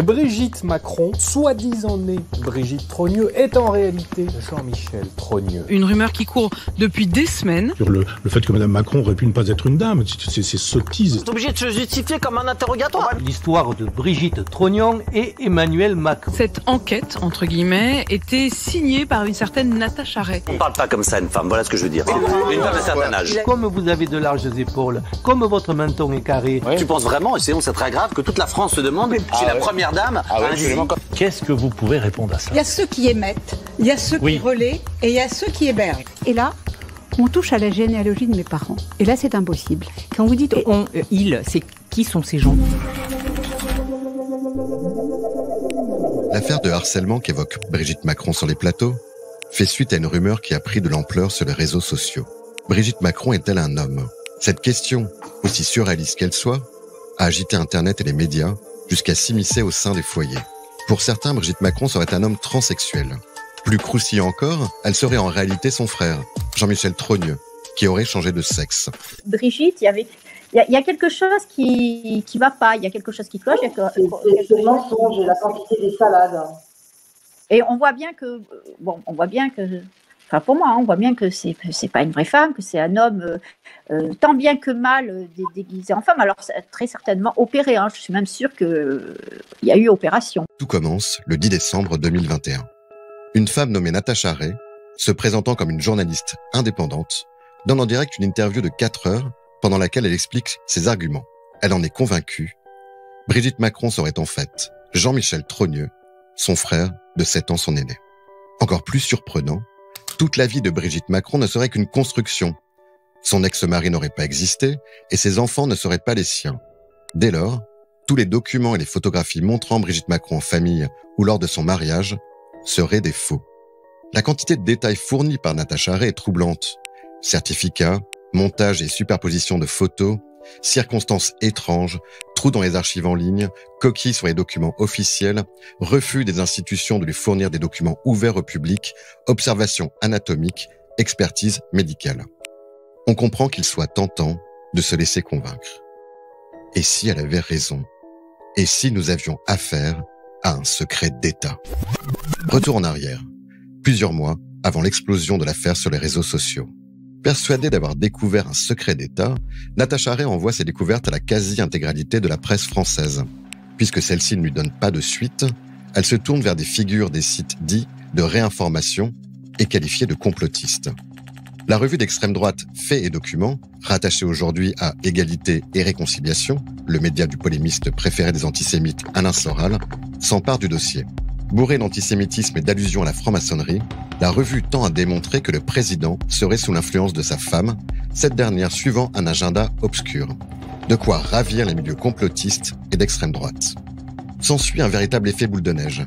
Brigitte Macron, soi-disant née Brigitte Trogneux, est en réalité Jean-Michel Trogneux. Une rumeur qui court depuis des semaines. Sur le fait que Mme Macron aurait pu ne pas être une dame, c'est sottise. C'est obligé de se justifier comme un interrogatoire. L'histoire de Brigitte Trogneux et Emmanuel Macron. Cette enquête, entre guillemets, était signée par une certaine Natacha Ray. On parle pas comme ça une femme, voilà ce que je veux dire. Une femme d'un certain âge. Comme vous avez de larges épaules, comme votre menton est carré. Tu penses vraiment, et sinon c'est très grave, que toute la France se demande si la première dame Qu'est-ce que vous pouvez répondre à ça? Il y a ceux qui émettent, il y a ceux qui relaient et il y a ceux qui hébergent. Et là, on touche à la généalogie de mes parents. Et là, c'est impossible. Quand vous dites on, il, c'est qui sont ces gens? L'affaire de harcèlement qu'évoque Brigitte Macron sur les plateaux fait suite à une rumeur qui a pris de l'ampleur sur les réseaux sociaux. Brigitte Macron est-elle un homme? Cette question, aussi surréaliste qu'elle soit, a agité Internet et les médias jusqu'à s'immiscer au sein des foyers. Pour certains, Brigitte Macron serait un homme transsexuel. Plus croustillant encore, elle serait en réalité son frère, Jean-Michel Trogneux, qui aurait changé de sexe. Brigitte, il y a quelque chose qui va pas, il y a quelque chose qui cloche. C'est ce mensonge, la quantité des salades. Et on voit bien que, enfin pour moi, on voit bien que c'est pas une vraie femme, que c'est un homme tant bien que mal déguisé en femme. Alors très certainement opéré. Je suis même sûre qu'il y a eu opération. Tout commence le 10 décembre 2021. Une femme nommée Natacha Ray, se présentant comme une journaliste indépendante, donne en direct une interview de 4 heures pendant laquelle elle explique ses arguments. Elle en est convaincue. Brigitte Macron serait en fait Jean-Michel Trogneux, son frère de 7 ans son aîné. Encore plus surprenant, toute la vie de Brigitte Macron ne serait qu'une construction. Son ex-mari n'aurait pas existé et ses enfants ne seraient pas les siens. Dès lors, tous les documents et les photographies montrant Brigitte Macron en famille ou lors de son mariage seraient des faux. La quantité de détails fournis par Natacha Ray est troublante. Certificats, montage et superposition de photos, circonstances étranges, trous dans les archives en ligne, coquilles sur les documents officiels, refus des institutions de lui fournir des documents ouverts au public, observations anatomiques, expertise médicale. On comprend qu'il soit tentant de se laisser convaincre. Et si elle avait raison? Et si nous avions affaire à un secret d'État? Retour en arrière, plusieurs mois avant l'explosion de l'affaire sur les réseaux sociaux. Persuadée d'avoir découvert un secret d'État, Natacha Ray envoie ses découvertes à la quasi-intégralité de la presse française. Puisque celle-ci ne lui donne pas de suite, elle se tourne vers des figures des sites dits de réinformation et qualifiés de complotistes. La revue d'extrême droite Faits et Documents, rattachée aujourd'hui à Égalité et Réconciliation, le média du polémiste préféré des antisémites Alain Soral, s'empare du dossier. Bourrée d'antisémitisme et d'allusions à la franc-maçonnerie, la revue tend à démontrer que le président serait sous l'influence de sa femme, cette dernière suivant un agenda obscur. De quoi ravir les milieux complotistes et d'extrême droite. S'ensuit un véritable effet boule de neige.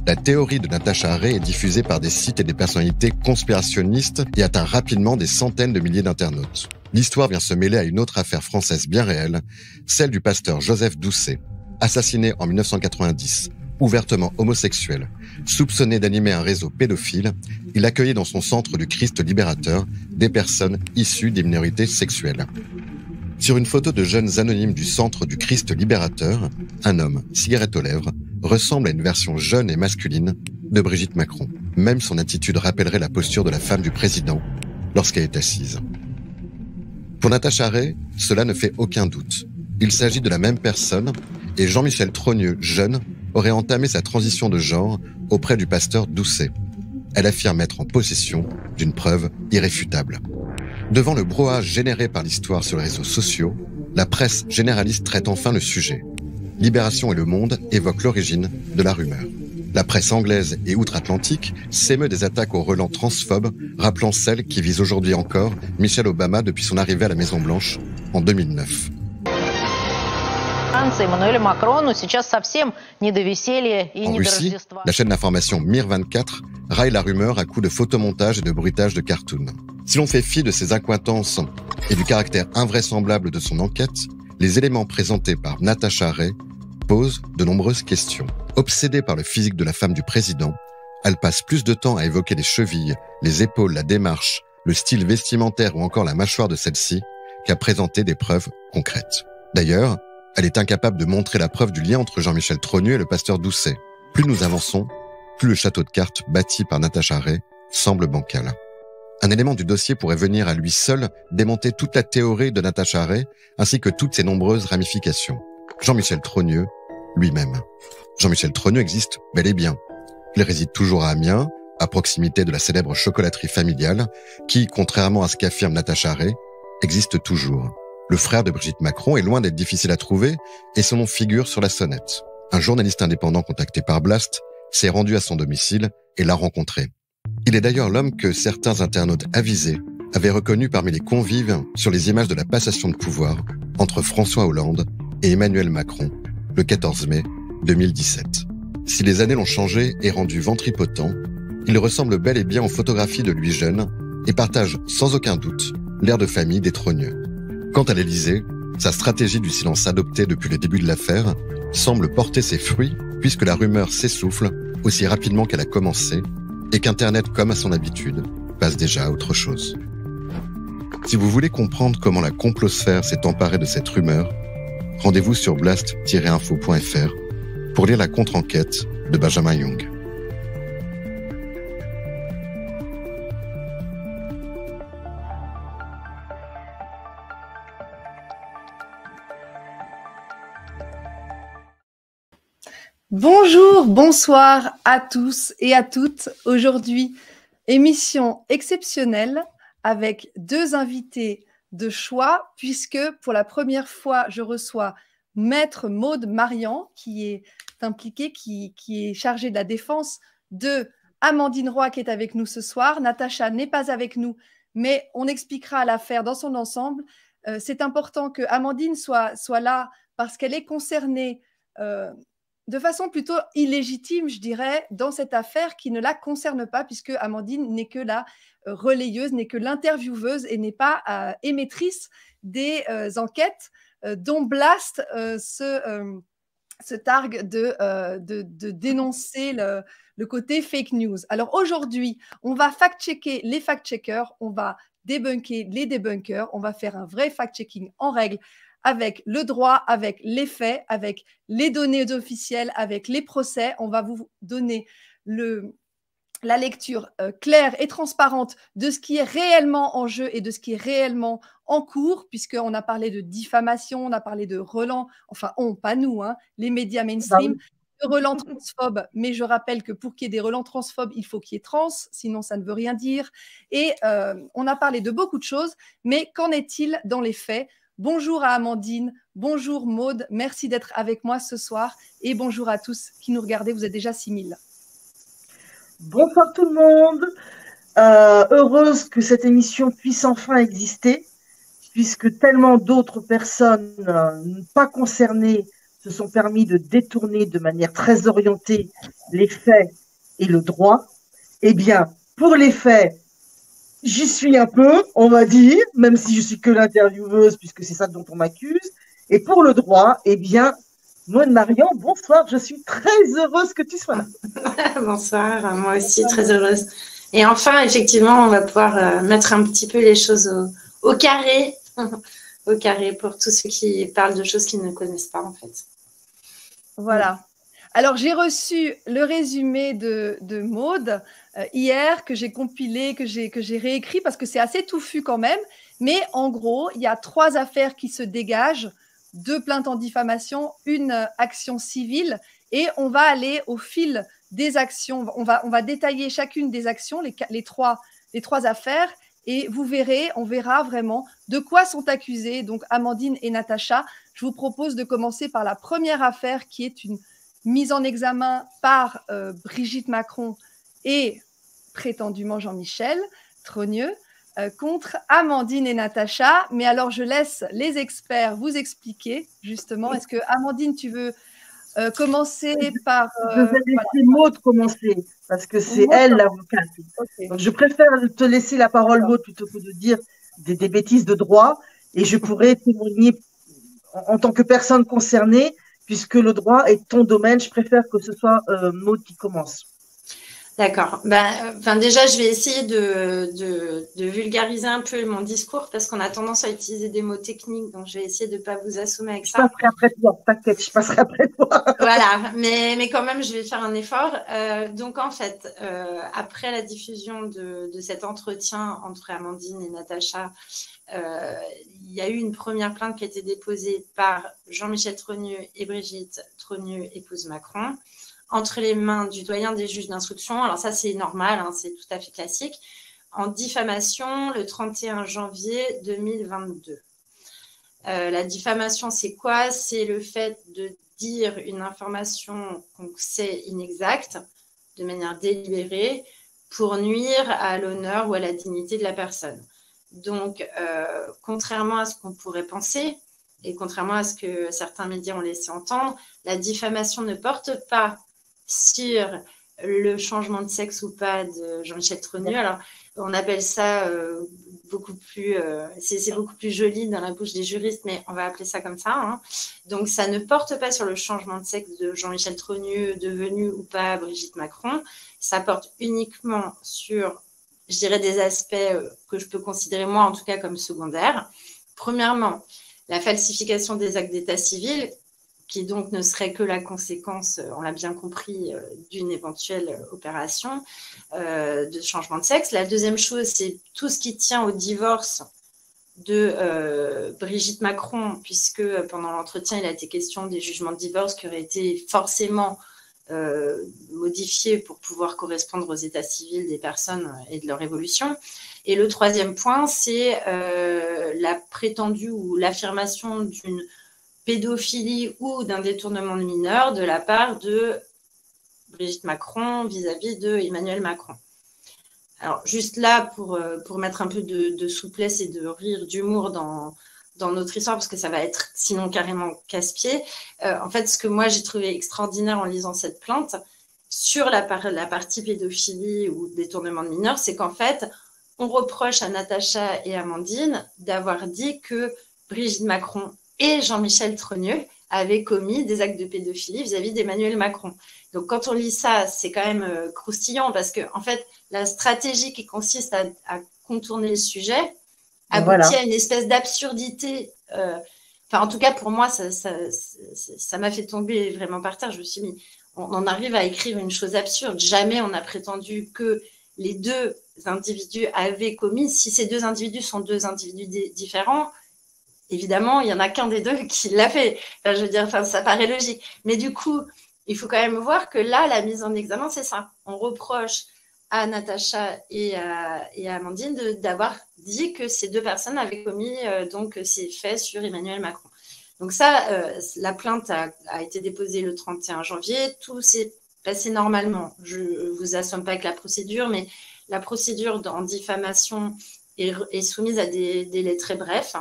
La théorie de Natacha Ray est diffusée par des sites et des personnalités conspirationnistes et atteint rapidement des centaines de milliers d'internautes. L'histoire vient se mêler à une autre affaire française bien réelle, celle du pasteur Joseph Doucet, assassiné en 1990, ouvertement homosexuel, soupçonné d'animer un réseau pédophile. Il accueillait dans son centre du Christ libérateur des personnes issues des minorités sexuelles. Sur une photo de jeunes anonymes du centre du Christ libérateur, un homme, cigarette aux lèvres, ressemble à une version jeune et masculine de Brigitte Macron. Même son attitude rappellerait la posture de la femme du président lorsqu'elle est assise. Pour Natacha Ray, cela ne fait aucun doute. Il s'agit de la même personne et Jean-Michel Trogneux, jeune, aurait entamé sa transition de genre auprès du pasteur Doucet. Elle affirme être en possession d'une preuve irréfutable. Devant le brouhaha généré par l'histoire sur les réseaux sociaux, la presse généraliste traite enfin le sujet. Libération et Le Monde évoquent l'origine de la rumeur. La presse anglaise et outre-Atlantique s'émeut des attaques au relent transphobes, rappelant celles qui visent aujourd'hui encore Michelle Obama depuis son arrivée à la Maison-Blanche en 2009. En Russie, la chaîne d'information Mir24 raille la rumeur à coups de photomontage et de bruitage de cartoons. Si l'on fait fi de ses accointances et du caractère invraisemblable de son enquête, les éléments présentés par Natacha Ray posent de nombreuses questions. Obsédée par le physique de la femme du président, elle passe plus de temps à évoquer les chevilles, les épaules, la démarche, le style vestimentaire ou encore la mâchoire de celle-ci qu'à présenter des preuves concrètes. D'ailleurs, Elle est incapable de montrer la preuve du lien entre Jean-Michel Trogneux et le pasteur Doucet. Plus nous avançons, plus le château de cartes bâti par Natacha Ray semble bancal. Un élément du dossier pourrait venir à lui seul démonter toute la théorie de Natacha Ray ainsi que toutes ses nombreuses ramifications. Jean-Michel Trogneux lui-même. Jean-Michel Trogneux existe bel et bien. Il réside toujours à Amiens, à proximité de la célèbre chocolaterie familiale, qui, contrairement à ce qu'affirme Natacha Ray, existe toujours. Le frère de Brigitte Macron est loin d'être difficile à trouver et son nom figure sur la sonnette. Un journaliste indépendant contacté par Blast s'est rendu à son domicile et l'a rencontré. Il est d'ailleurs l'homme que certains internautes avisés avaient reconnu parmi les convives sur les images de la passation de pouvoir entre François Hollande et Emmanuel Macron le 14 mai 2017. Si les années l'ont changé et rendu ventripotent, il ressemble bel et bien aux photographies de lui jeune et partage sans aucun doute l'air de famille des Trogneux. Quant à l'Élysée, sa stratégie du silence adoptée depuis le début de l'affaire semble porter ses fruits puisque la rumeur s'essouffle aussi rapidement qu'elle a commencé et qu'Internet, comme à son habitude, passe déjà à autre chose. Si vous voulez comprendre comment la complosphère s'est emparée de cette rumeur, rendez-vous sur blast-info.fr pour lire la contre-enquête de Benjamin Young. Bonjour, bonsoir à tous et à toutes. Aujourd'hui, émission exceptionnelle avec deux invités de choix puisque pour la première fois, je reçois Maître Maude Marian qui est impliquée, qui est chargée de la défense de Amandine Roy qui est avec nous ce soir. Natacha n'est pas avec nous, mais on expliquera l'affaire dans son ensemble. C'est important que Amandine soit là parce qu'elle est concernée de façon plutôt illégitime, je dirais, dans cette affaire qui ne la concerne pas, puisque Amandine n'est que la relayeuse, n'est que l'intervieweuse et n'est pas émettrice des enquêtes dont Blast se targue de dénoncer le côté fake news. Alors aujourd'hui, on va fact-checker les fact-checkers, on va débunker les débunkers, on va faire un vrai fact-checking en règle avec le droit, avec les faits, avec les données officielles, avec les procès. On va vous donner la lecture claire et transparente de ce qui est réellement en jeu et de ce qui est réellement en cours, puisqu'on a parlé de diffamation, on a parlé de relents, enfin pas nous, les médias mainstream, de relents transphobes, mais je rappelle que pour qu'il y ait des relents transphobes, il faut qu'il y ait trans, sinon ça ne veut rien dire. Et on a parlé de beaucoup de choses, mais qu'en est-il dans les faits ? Bonjour à Amandine, bonjour Maude, merci d'être avec moi ce soir et bonjour à tous qui nous regardez, vous êtes déjà 6000. Bonsoir tout le monde, heureuse que cette émission puisse enfin exister puisque tellement d'autres personnes pas concernées se sont permis de détourner de manière très orientée les faits et le droit. Eh bien, pour les faits, j'y suis un peu, on va dire, même si je suis que l'intervieweuse, puisque c'est ça dont on m'accuse. Et pour le droit, eh bien, Maude Marian, bonsoir, je suis très heureuse que tu sois là. Bonsoir, moi aussi très heureuse. Et enfin, effectivement, on va pouvoir mettre un petit peu les choses au carré, au carré pour tous ceux qui parlent de choses qu'ils ne connaissent pas en fait. Voilà. Alors, j'ai reçu le résumé de Maude hier, que j'ai compilé, que j'ai réécrit, parce que c'est assez touffu quand même. Mais en gros, il y a 3 affaires qui se dégagent, 2 plaintes en diffamation, 1 action civile. Et on va aller au fil des actions. On va détailler chacune des actions, les trois affaires. Et vous verrez, on verra vraiment de quoi sont accusées donc Amandine et Natacha. Je vous propose de commencer par la première affaire qui est une mise en examen par Brigitte Macron et prétendument Jean-Michel Trogneux contre Amandine et Natacha. Mais alors, je laisse les experts vous expliquer, justement. Est-ce que, Amandine, tu veux commencer par… Je vais laisser Maude commencer, parce que c'est elle l'avocate. Okay. Donc, je préfère te laisser la parole, Maude, plutôt que de dire des bêtises de droit. Et je pourrais témoigner en tant que personne concernée, puisque le droit est ton domaine. Je préfère que ce soit Maude qui commence. D'accord. Déjà, je vais essayer de vulgariser un peu mon discours parce qu'on a tendance à utiliser des mots techniques, donc je vais essayer de ne pas vous assommer avec ça. Je passerai après toi, t'inquiète, je passerai après toi. Voilà, mais quand même, je vais faire un effort. Donc, en fait, après la diffusion de cet entretien entre Amandine et Natacha, il y a eu une première plainte qui a été déposée par Jean-Michel Trogneux et Brigitte Trogneux, épouse Macron, entre les mains du doyen des juges d'instruction. Alors ça, c'est normal, hein, c'est tout à fait classique, en diffamation le 31 janvier 2022. La diffamation, c'est quoi? C'est le fait de dire une information qu'on sait inexacte, de manière délibérée, pour nuire à l'honneur ou à la dignité de la personne. Donc, contrairement à ce qu'on pourrait penser, et contrairement à ce que certains médias ont laissé entendre, la diffamation ne porte pas sur le changement de sexe ou pas de Jean-Michel Trogneux. Alors, on appelle ça beaucoup plus... c'est beaucoup plus joli dans la bouche des juristes, mais on va appeler ça comme ça. Hein. Donc, ça ne porte pas sur le changement de sexe de Jean-Michel Trogneux, devenu ou pas Brigitte Macron. Ça porte uniquement sur, je dirais, des aspects que je peux considérer, moi, en tout cas, comme secondaires. Premièrement, la falsification des actes d'état civil, qui donc ne serait que la conséquence, on l'a bien compris, d'une éventuelle opération de changement de sexe. La deuxième chose, c'est tout ce qui tient au divorce de Brigitte Macron, puisque pendant l'entretien, il a été question des jugements de divorce qui auraient été forcément modifiés pour pouvoir correspondre aux états civils des personnes et de leur évolution. Et le troisième point, c'est la prétendue ou l'affirmation d'une pédophilie ou d'un détournement de mineurs de la part de Brigitte Macron vis-à-vis de Emmanuel Macron. Alors, juste là, pour mettre un peu de souplesse et de rire, d'humour dans notre histoire, parce que ça va être sinon carrément casse-pied, en fait, ce que moi, j'ai trouvé extraordinaire en lisant cette plainte sur la partie pédophilie ou détournement de mineurs, c'est qu'en fait, on reproche à Natacha et Amandine d'avoir dit que Brigitte Macron et Jean-Michel Trogneux avaient commis des actes de pédophilie vis-à-vis d'Emmanuel Macron. Donc, quand on lit ça, c'est quand même croustillant parce que, en fait, la stratégie qui consiste à contourner le sujet aboutit à une espèce d'absurdité. En tout cas, pour moi, ça m'a fait tomber vraiment par terre. Je me suis dit, on en arrive à écrire une chose absurde. Jamais on a prétendu que les deux individus avaient commis. Si ces deux individus sont deux individus différents, évidemment, il n'y en a qu'un des deux qui l'a fait. Je veux dire, ça paraît logique. Mais du coup, il faut quand même voir que là, la mise en examen, c'est ça. On reproche à Natacha et à Amandine d'avoir dit que ces deux personnes avaient commis donc ces faits sur Emmanuel Macron. Donc ça, la plainte a été déposée le 31 janvier. Tout s'est passé normalement. Je ne vous assomme pas avec la procédure, mais la procédure en diffamation est soumise à des délais très brefs.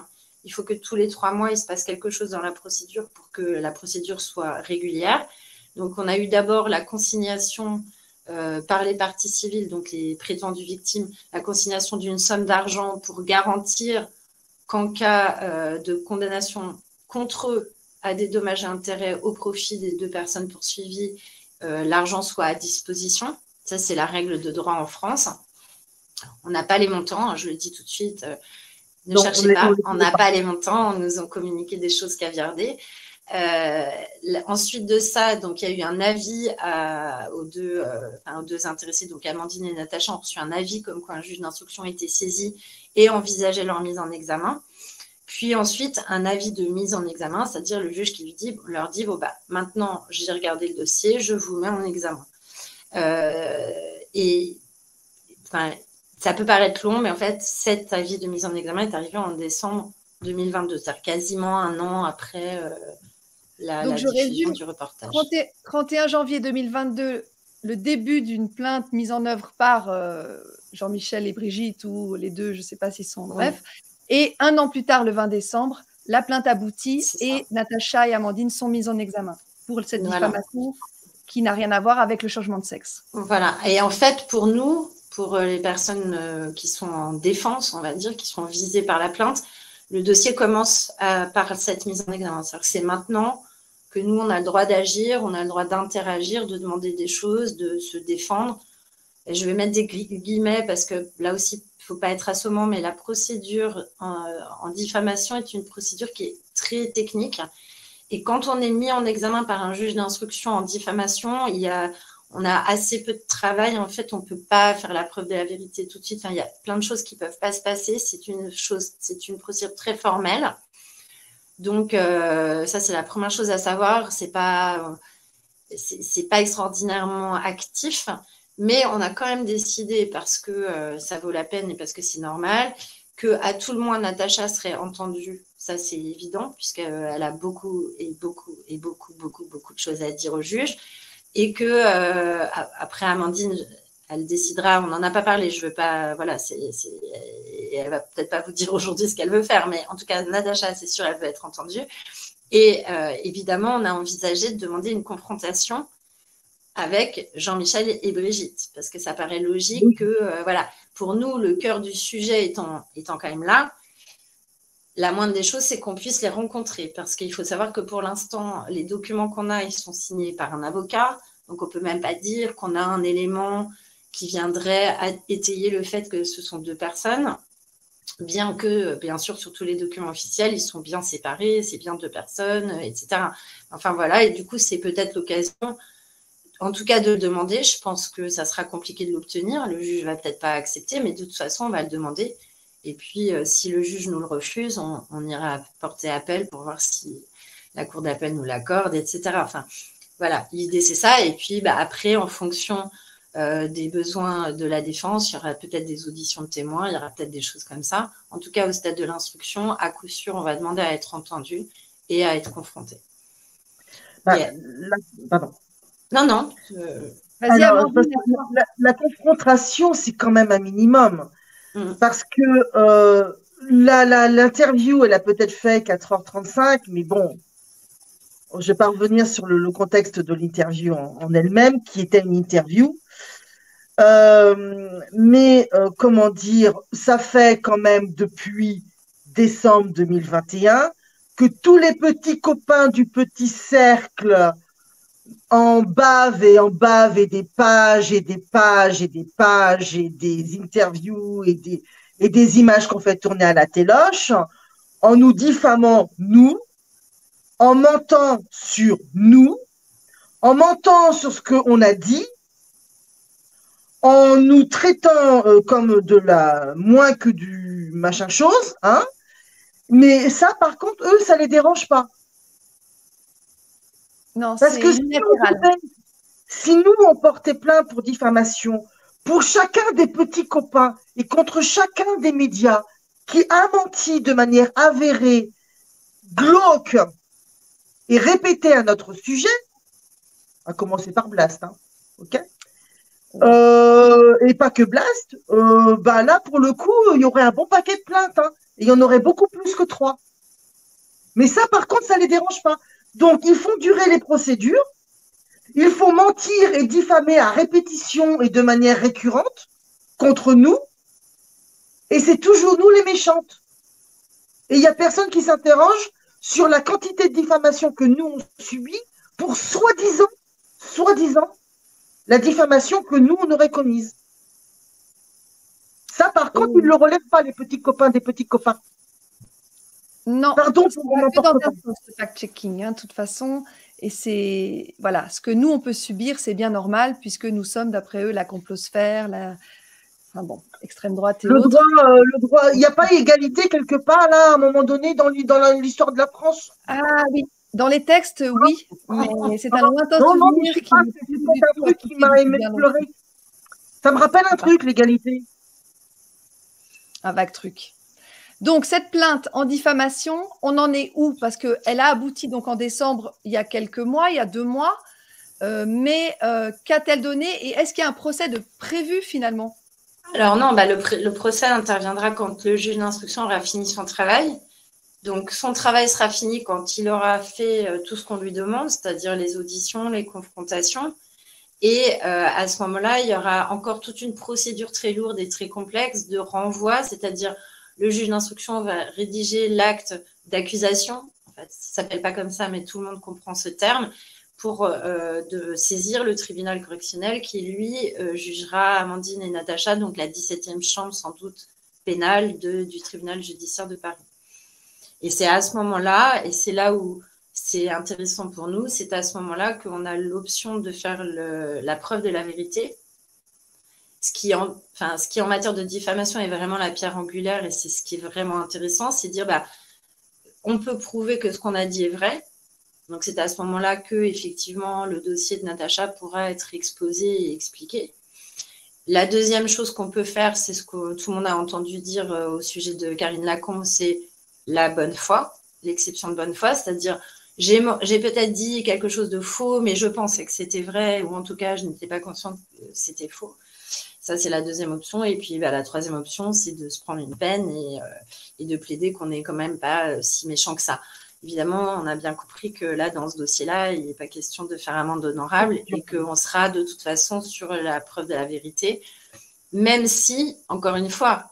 Il faut que tous les 3 mois, il se passe quelque chose dans la procédure pour que la procédure soit régulière. Donc, on a eu d'abord la consignation par les parties civiles, donc les prétendues victimes, la consignation d'une somme d'argent pour garantir qu'en cas de condamnation contre eux à des dommages et intérêts au profit des deux personnes poursuivies, l'argent soit à disposition. Ça, c'est la règle de droit en France. On n'a pas les montants, je le dis tout de suite. Ne cherchez pas, on n'a pas les montants, on nous ont communiqué des choses caviardées. Ensuite de ça, donc il y a eu un avis aux deux intéressés, donc Amandine et Natacha ont reçu un avis comme quoi un juge d'instruction était saisi et envisageait leur mise en examen. Puis ensuite, un avis de mise en examen, c'est-à-dire le juge qui leur dit bon, maintenant j'ai regardé le dossier, je vous mets en examen. Ça peut paraître long, mais en fait, cet avis de mise en examen est arrivé en décembre 2022, c'est-à-dire quasiment un an après la diffusion du reportage. 31 janvier 2022, le début d'une plainte mise en œuvre par Jean-Michel et Brigitte, ou les deux, je ne sais pas s'ils sont, bref. Et un an plus tard, le 20 décembre, la plainte aboutit et Natacha et Amandine sont mises en examen pour cette diffamation qui n'a rien à voir avec le changement de sexe. Voilà. Et en fait, pour nous, pour les personnes qui sont en défense, on va dire, qui sont visées par la plainte, le dossier commence par cette mise en examen. C'est-à-dire que c'est maintenant que nous, on a le droit d'agir, on a le droit d'interagir, de demander des choses, de se défendre. et je vais mettre des guillemets parce que là aussi, il ne faut pas être assommant, mais la procédure en diffamation est une procédure qui est très technique. Et quand on est mis en examen par un juge d'instruction en diffamation, on a assez peu de travail. En fait, on ne peut pas faire la preuve de la vérité tout de suite. Enfin, il y a plein de choses qui ne peuvent pas se passer. C'est une procédure très formelle. Donc, ça, c'est la première chose à savoir. C'est pas extraordinairement actif, mais on a quand même décidé, parce que ça vaut la peine et parce que c'est normal, qu'à tout le moins, Natacha serait entendue. Ça, c'est évident, puisqu'elle a beaucoup de choses à dire au juge. Et que après, Amandine, elle décidera, on n'en a pas parlé, je veux pas, voilà, elle va peut-être pas vous dire aujourd'hui ce qu'elle veut faire, mais en tout cas, Natacha, c'est sûr, elle veut être entendue. Et évidemment, on a envisagé de demander une confrontation avec Jean-Michel et Brigitte, parce que ça paraît logique que, voilà, pour nous, le cœur du sujet étant quand même là, la moindre des choses, c'est qu'on puisse les rencontrer, parce qu'il faut savoir que pour l'instant, les documents qu'on a, ils sont signés par un avocat, donc on ne peut même pas dire qu'on a un élément qui viendrait étayer le fait que ce sont deux personnes, bien que, bien sûr, sur tous les documents officiels, ils sont bien séparés, c'est bien deux personnes, etc. Enfin voilà, et du coup, c'est peut-être l'occasion, en tout cas, de le demander. Je pense que ça sera compliqué de l'obtenir, le juge ne va peut-être pas accepter, mais de toute façon, on va le demander. Et puis, si le juge nous le refuse, on ira porter appel pour voir si la cour d'appel nous l'accorde, etc. Enfin, voilà, l'idée, c'est ça. Et puis, après, en fonction des besoins de la défense, il y aura peut-être des auditions de témoins, il y aura peut-être des choses comme ça. En tout cas, au stade de l'instruction, à coup sûr, on va demander à être entendu et à être confronté. Pardon. Non. Alors, la confrontation, c'est quand même un minimum. Parce que l'interview, elle a peut-être fait 4h35, mais bon, je ne vais pas revenir sur le contexte de l'interview en elle-même, qui était une interview. Mais comment dire, ça fait quand même depuis décembre 2021 que tous les petits copains du petit cercle en bave et des pages et des pages et des pages et des interviews et des images qu'on fait tourner à la téloche, en nous diffamant nous, en mentant sur nous, en mentant sur ce qu'on a dit, en nous traitant comme de la moins que du machin chose, hein. Mais ça, par contre, eux, ça les dérange pas. Non, parce que si nous, on portait plainte pour diffamation, pour chacun des petits copains et contre chacun des médias qui a menti de manière avérée, glauque et répétée à notre sujet, à commencer par Blast, hein, ok, et pas que Blast, là, pour le coup, il y aurait un bon paquet de plaintes, hein, et il y en aurait beaucoup plus que 3. Mais ça, par contre, ça ne les dérange pas. Donc, ils font durer les procédures, il faut mentir et diffamer à répétition et de manière récurrente contre nous, et c'est toujours nous les méchantes. Et il n'y a personne qui s'interroge sur la quantité de diffamation que nous, on subit pour soi-disant, la diffamation que nous, on aurait commise. Ça, par contre, ils ne le relèvent pas, les petits copains des petits copains. Non, pardon pour mon fact-checking, hein, de toute façon. Et c'est, voilà, ce que nous, on peut subir, c'est bien normal, puisque nous sommes, d'après eux, la complosphère, extrême droite et le autres. droit, il n'y a pas égalité quelque part, là, à un moment donné, dans l'histoire de la France? Ah oui, dans les textes, oui, mais c'est un lointain souvenir c'est un truc qui m'a éploré. Ça me rappelle un truc, l'égalité. Un vague truc. Donc, cette plainte en diffamation, on en est où? Parce qu'elle a abouti donc en décembre, il y a quelques mois, il y a 2 mois. Mais qu'a-t-elle donné? Et est-ce qu'il y a un procès de prévu finalement? Alors non, le procès interviendra quand le juge d'instruction aura fini son travail. Donc, son travail sera fini quand il aura fait tout ce qu'on lui demande, c'est-à-dire les auditions, les confrontations. Et à ce moment-là, il y aura encore toute une procédure très lourde et très complexe de renvoi, c'est-à-dire le juge d'instruction va rédiger l'acte d'accusation. En fait, ça ne s'appelle pas comme ça, mais tout le monde comprend ce terme, pour de saisir le tribunal correctionnel qui, lui, jugera Amandine et Natacha, donc la 17e chambre, sans doute, pénale du tribunal judiciaire de Paris. Et c'est à ce moment-là, et c'est là où c'est intéressant pour nous, c'est à ce moment-là qu'on a l'option de faire la preuve de la vérité, ce qui en matière de diffamation est vraiment la pierre angulaire, et c'est ce qui est vraiment intéressant, c'est dire, on peut prouver que ce qu'on a dit est vrai. Donc, c'est à ce moment-là que, effectivement, le dossier de Natacha pourra être exposé et expliqué. La deuxième chose qu'on peut faire, c'est ce que tout le monde a entendu dire au sujet de Karine Lacombe, c'est la bonne foi, l'exception de bonne foi, c'est-à-dire j'ai peut-être dit quelque chose de faux, mais je pensais que c'était vrai, ou en tout cas, je n'étais pas consciente que c'était faux. Ça, c'est la deuxième option. Et puis, la troisième option, c'est de se prendre une peine et de plaider qu'on n'est quand même pas si méchant que ça. Évidemment, on a bien compris que là, dans ce dossier-là, il n'est pas question de faire amende honorable et qu'on sera de toute façon sur la preuve de la vérité, même si, encore une fois,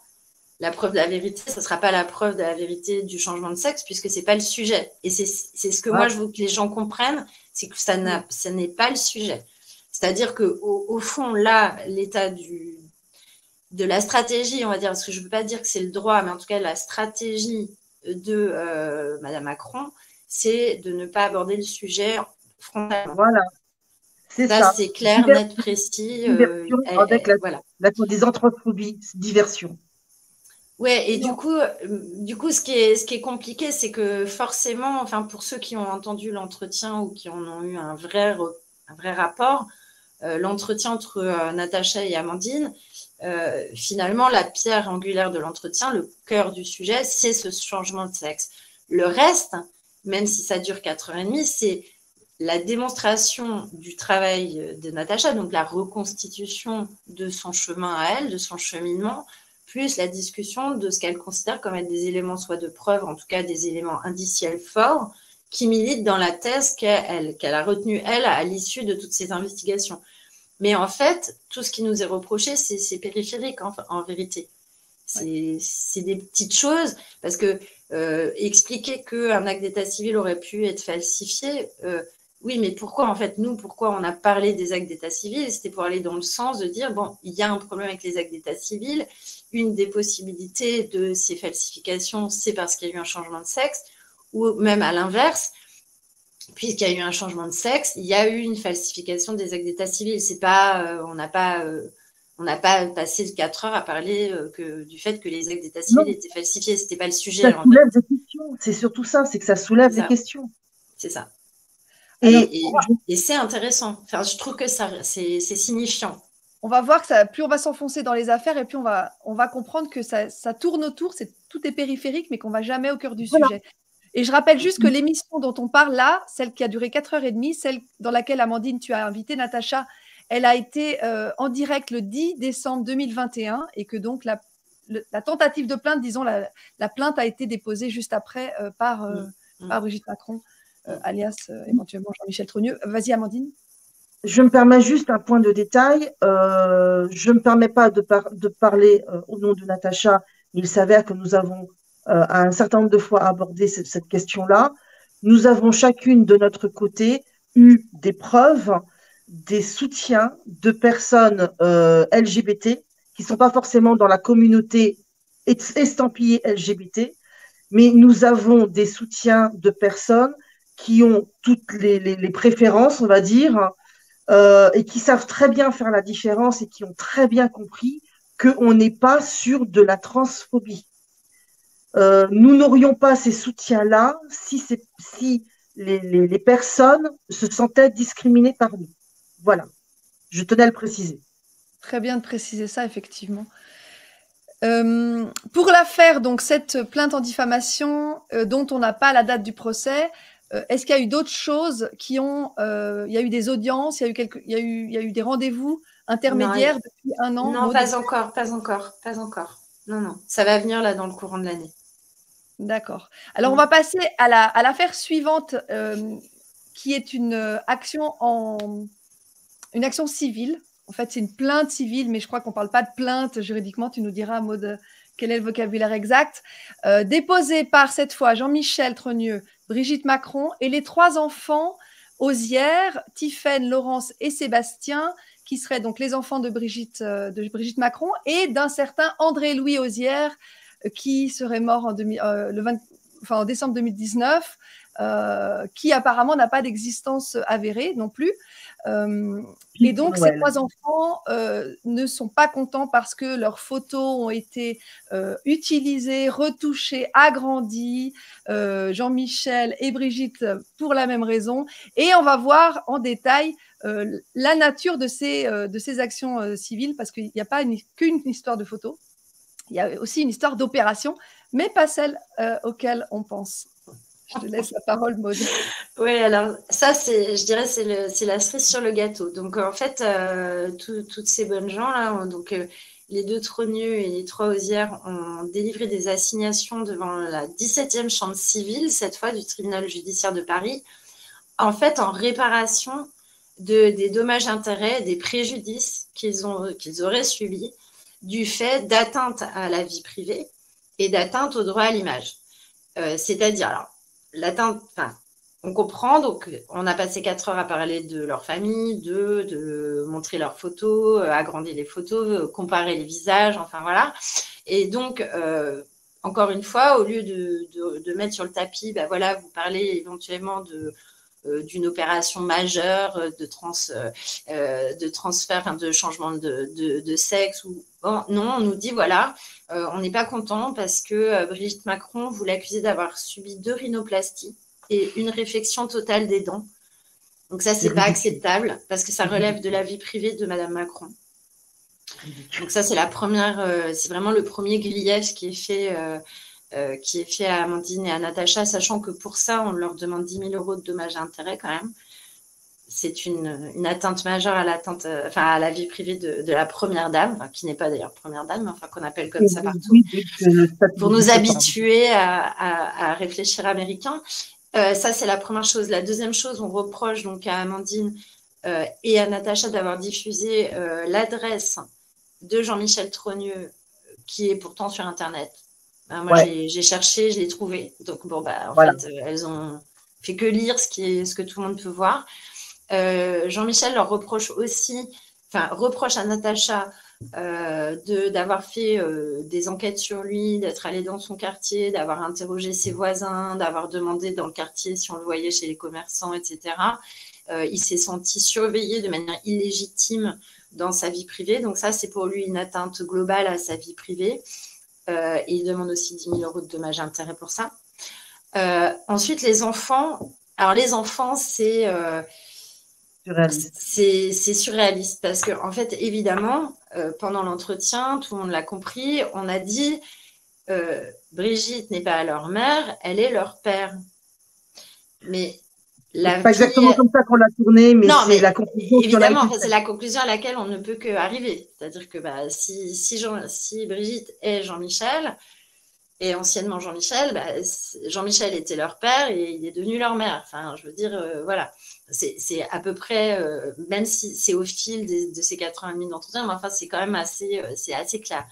la preuve de la vérité, ce ne sera pas la preuve de la vérité du changement de sexe, puisque ce n'est pas le sujet. Et c'est ce que moi, je veux que les gens comprennent, c'est que ça n'est pas le sujet. C'est-à-dire qu'au fond, là, l'état de la stratégie, on va dire, parce que je ne veux pas dire que c'est le droit, mais en tout cas, la stratégie de Madame Macron, c'est de ne pas aborder le sujet frontalement. Voilà, c'est ça. C'est clair, net, précis. Avec des anthrophobies, diversion. Ouais, et du coup, ce qui est compliqué, c'est que forcément, enfin, pour ceux qui ont entendu l'entretien ou qui en ont eu un vrai rapport, l'entretien entre Natacha et Amandine, finalement, la pierre angulaire de l'entretien, le cœur du sujet, c'est ce changement de sexe. Le reste, même si ça dure 4h30, c'est la démonstration du travail de Natacha, donc la reconstitution de son chemin à elle, de son cheminement, plus la discussion de ce qu'elle considère comme être des éléments soit de preuve, en tout cas des éléments indiciels forts, qui militent dans la thèse qu'elle a retenue, elle, à l'issue de toutes ces investigations. Mais en fait, tout ce qui nous est reproché, c'est périphérique en vérité. C'est des petites choses, parce que expliquer qu'un acte d'état civil aurait pu être falsifié, oui, mais pourquoi en fait, pourquoi on a parlé des actes d'état civil? C'était pour aller dans le sens de dire, bon, il y a un problème avec les actes d'état civil, une des possibilités de ces falsifications, c'est parce qu'il y a eu un changement de sexe, ou même à l'inverse, puisqu'il y a eu un changement de sexe, il y a eu une falsification des actes d'état civil. C'est pas, on n'a pas passé 4 heures à parler du fait que les actes d'état civil étaient falsifiés. C'était pas le sujet. Ça soulève des questions. C'est surtout ça, c'est que ça soulève des questions. C'est ça. Et c'est intéressant. Enfin, je trouve que c'est signifiant. On va voir que plus on va s'enfoncer dans les affaires et puis on va comprendre que ça tourne autour, tout est périphérique, mais qu'on ne va jamais au cœur du sujet. Et je rappelle juste que l'émission dont on parle là, celle qui a duré 4h30, celle dans laquelle, Amandine, tu as invité Natacha, elle a été en direct le 10 décembre 2021 et que donc la tentative de plainte, disons, la plainte a été déposée juste après par Brigitte Macron, alias éventuellement Jean-Michel Trogneux. Vas-y, Amandine. Je me permets juste un point de détail. Je ne me permets pas de parler au nom de Natacha. Il s'avère que nous avons un certain nombre de fois abordé cette question-là. Nous avons chacune de notre côté eu des preuves, des soutiens de personnes LGBT qui ne sont pas forcément dans la communauté estampillée LGBT, mais nous avons des soutiens de personnes qui ont toutes les préférences, on va dire, et qui savent très bien faire la différence et qui ont très bien compris qu'on n'est pas sur de la transphobie. Nous n'aurions pas ces soutiens-là si les personnes se sentaient discriminées par nous. Voilà, je tenais à le préciser. Très bien de préciser ça, effectivement. Pour l'affaire, donc cette plainte en diffamation dont on n'a pas la date du procès, est-ce qu'il y a eu d'autres choses qui ont... il y a eu des audiences, il y a eu des rendez-vous intermédiaires depuis un an? Non, pas encore. Non, ça va venir là dans le courant de l'année. D'accord. Alors, on va passer à l'affaire suivante, qui est une action civile. En fait, c'est une plainte civile, mais je crois qu'on ne parle pas de plainte juridiquement. Tu nous diras, Maud, quel est le vocabulaire exact. Déposée par, cette fois, Jean-Michel Trogneux, Brigitte Macron, et les 3 enfants Osière, Tiphaine, Laurence et Sébastien, qui seraient donc les enfants de Brigitte Macron, et d'un certain André-Louis Osière, qui serait mort en décembre 2019, qui apparemment n'a pas d'existence avérée non plus. Et donc, ces 3 enfants ne sont pas contents parce que leurs photos ont été utilisées, retouchées, agrandies, Jean-Michel et Brigitte pour la même raison. Et on va voir en détail la nature de ces actions civiles, parce qu'il n'y a pas qu'une histoire de photos, il y a aussi une histoire d'opération, mais pas celle auquel on pense. Je te laisse la parole, Maud. Oui, alors ça, je dirais, c'est la cerise sur le gâteau. Donc, en fait, toutes ces bonnes gens-là, les 2 Trogneux et les 3 Osières ont délivré des assignations devant la 17e chambre civile, cette fois du tribunal judiciaire de Paris, en fait, en réparation des dommages-intérêts, des préjudices qu'ils auraient subis du fait d'atteinte à la vie privée et d'atteinte au droit à l'image. C'est-à-dire, alors, l'atteinte, on comprend, donc on a passé 4 heures à parler de leur famille, de montrer leurs photos, agrandir les photos, comparer les visages, enfin voilà. Et donc, encore une fois, au lieu de mettre sur le tapis, voilà, vous parlez éventuellement d'une opération majeure de transfert, de changement de sexe. Non, on nous dit, voilà, on n'est pas content parce que Brigitte Macron, vous l'accusez d'avoir subi 2 rhinoplasties et une réfection totale des dents. Donc ça, c'est pas acceptable parce que ça relève de la vie privée de Madame Macron. Donc ça, c'est c'est vraiment le premier grief qui est fait à Amandine et à Natacha, sachant que pour ça, on leur demande 10 000 € de dommages et intérêts quand même. C'est une atteinte majeure à la vie privée de la première dame, qui n'est pas d'ailleurs première dame, mais qu'on appelle comme ça partout, pour nous habituer à réfléchir américain. Ça, c'est la première chose. La deuxième chose, on reproche donc à Amandine et à Natacha d'avoir diffusé l'adresse de Jean-Michel Trogneux, qui est pourtant sur Internet. Moi, j'ai cherché, je l'ai trouvé. Donc, en fait, elles ont fait que lire ce que tout le monde peut voir. Jean-Michel leur reproche à Natacha d'avoir fait des enquêtes sur lui, d'être allé dans son quartier, d'avoir interrogé ses voisins, d'avoir demandé dans le quartier si on le voyait chez les commerçants, etc. Il s'est senti surveillé de manière illégitime dans sa vie privée. Donc ça, c'est pour lui une atteinte globale à sa vie privée. Et il demande aussi 10 000 € de dommages et intérêts pour ça. Ensuite, les enfants. Alors, les enfants, c'est surréaliste parce que, en fait, évidemment, pendant l'entretien, tout le monde l'a compris, on a dit Brigitte n'est pas leur mère, elle est leur père. Mais c'est pas exactement comme ça qu'on l'a tourné, mais c'est la conclusion. Évidemment, c'est la conclusion à laquelle on ne peut qu'arriver. C'est-à-dire que si Brigitte est Jean-Michel, et anciennement Jean-Michel, Jean-Michel était leur père et il est devenu leur mère. Enfin, je veux dire, voilà. C'est à peu près, même si c'est au fil de ces 4 ans et demi d'entretien, mais enfin, c'est quand même assez clair.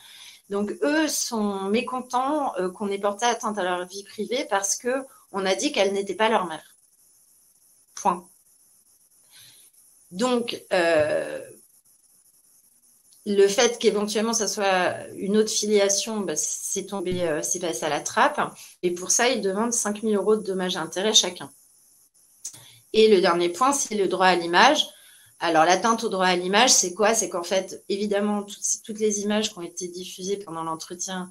Donc, eux sont mécontents qu'on ait porté atteinte à leur vie privée parce qu'on a dit qu'elle n'était pas leur mère. Point. Donc, le fait qu'éventuellement ça soit une autre filiation, c'est passé à la trappe. Et pour ça, ils demandent 5 000 € de dommages et intérêts chacun. Et le dernier point, c'est le droit à l'image. Alors, l'atteinte au droit à l'image, c'est quoi? C'est qu'en fait, évidemment, toutes les images qui ont été diffusées pendant l'entretien,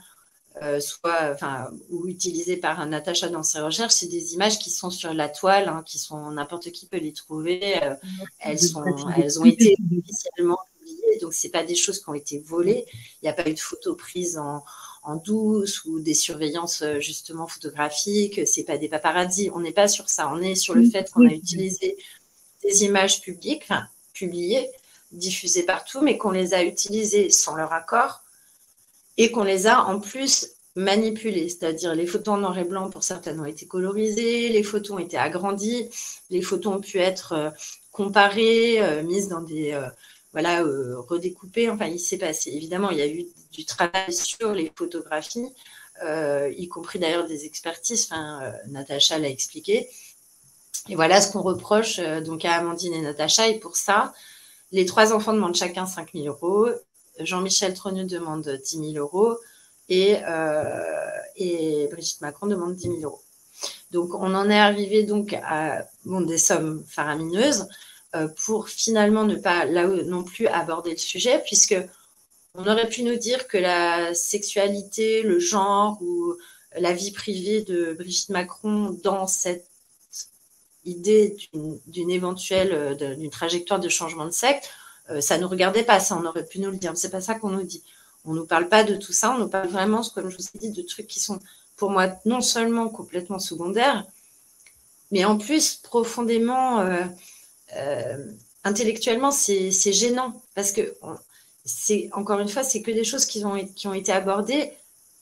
ou utilisées par Natacha dans ses recherches, c'est des images qui sont sur la toile, n'importe qui peut les trouver. Elles ont été officiellement publiées, donc c'est pas des choses qui ont été volées. Il n'y a pas eu de photos prises en douce ou des surveillances justement photographiques. C'est pas des paparazzis. On n'est pas sur ça. On est sur le fait qu'on a utilisé des images publiées, diffusées partout, mais qu'on les a utilisées sans leur accord. Et qu'on les a en plus manipulées, c'est-à-dire les photos en noir et blanc pour certaines ont été colorisées, les photos ont été agrandies, les photos ont pu être comparées, mises dans des redécoupées. Enfin, il s'est passé. Évidemment, il y a eu du travail sur les photographies, y compris d'ailleurs des expertises. Natacha l'a expliqué. Et voilà ce qu'on reproche donc à Amandine et Natacha. Et pour ça, les 3 enfants demandent chacun 5 000 €. Jean-Michel Trogneux demande 10 000 € et Brigitte Macron demande 10 000 €. Donc, on en est arrivé donc à des sommes faramineuses pour finalement ne pas là non plus aborder le sujet, puisque on aurait pu nous dire que la sexualité, le genre ou la vie privée de Brigitte Macron dans cette idée d'une éventuelle d'une trajectoire de changement de sexe, ça ne nous regardait pas, ça on aurait pu nous le dire. C'est pas ça qu'on nous dit. On ne nous parle pas de tout ça, on nous parle vraiment, comme je vous ai dit, de trucs qui sont pour moi non seulement complètement secondaires, mais en plus profondément intellectuellement c'est gênant, parce que encore une fois, c'est que des choses qui ont été abordées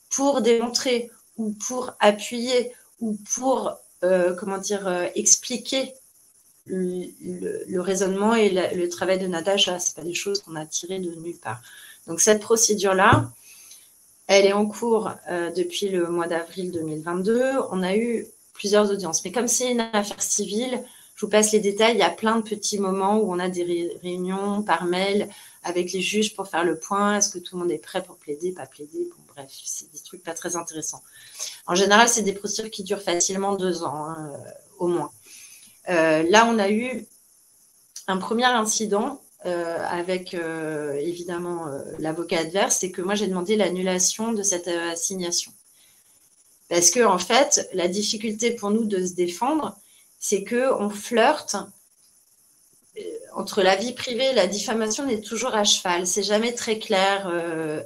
pour démontrer ou pour appuyer ou pour expliquer le raisonnement et le travail de Natacha. Ce pas des choses qu'on a tirées de nulle part. Donc cette procédure-là, elle est en cours depuis le mois d'avril 2022. On a eu plusieurs audiences. Mais comme c'est une affaire civile, je vous passe les détails. Il y a plein de petits moments où on a des réunions par mail avec les juges pour faire le point. Est-ce que tout le monde est prêt pour plaider, pas plaider? Bon, bref, c'est des trucs pas très intéressants. En général, c'est des procédures qui durent facilement 2 ans, au moins. Là, on a eu un premier incident avec évidemment l'avocat adverse, c'est que moi j'ai demandé l'annulation de cette assignation. Parce que en fait, la difficulté pour nous de se défendre, c'est qu'on flirte entre la vie privée et la diffamation, on est toujours à cheval. C'est jamais très clair,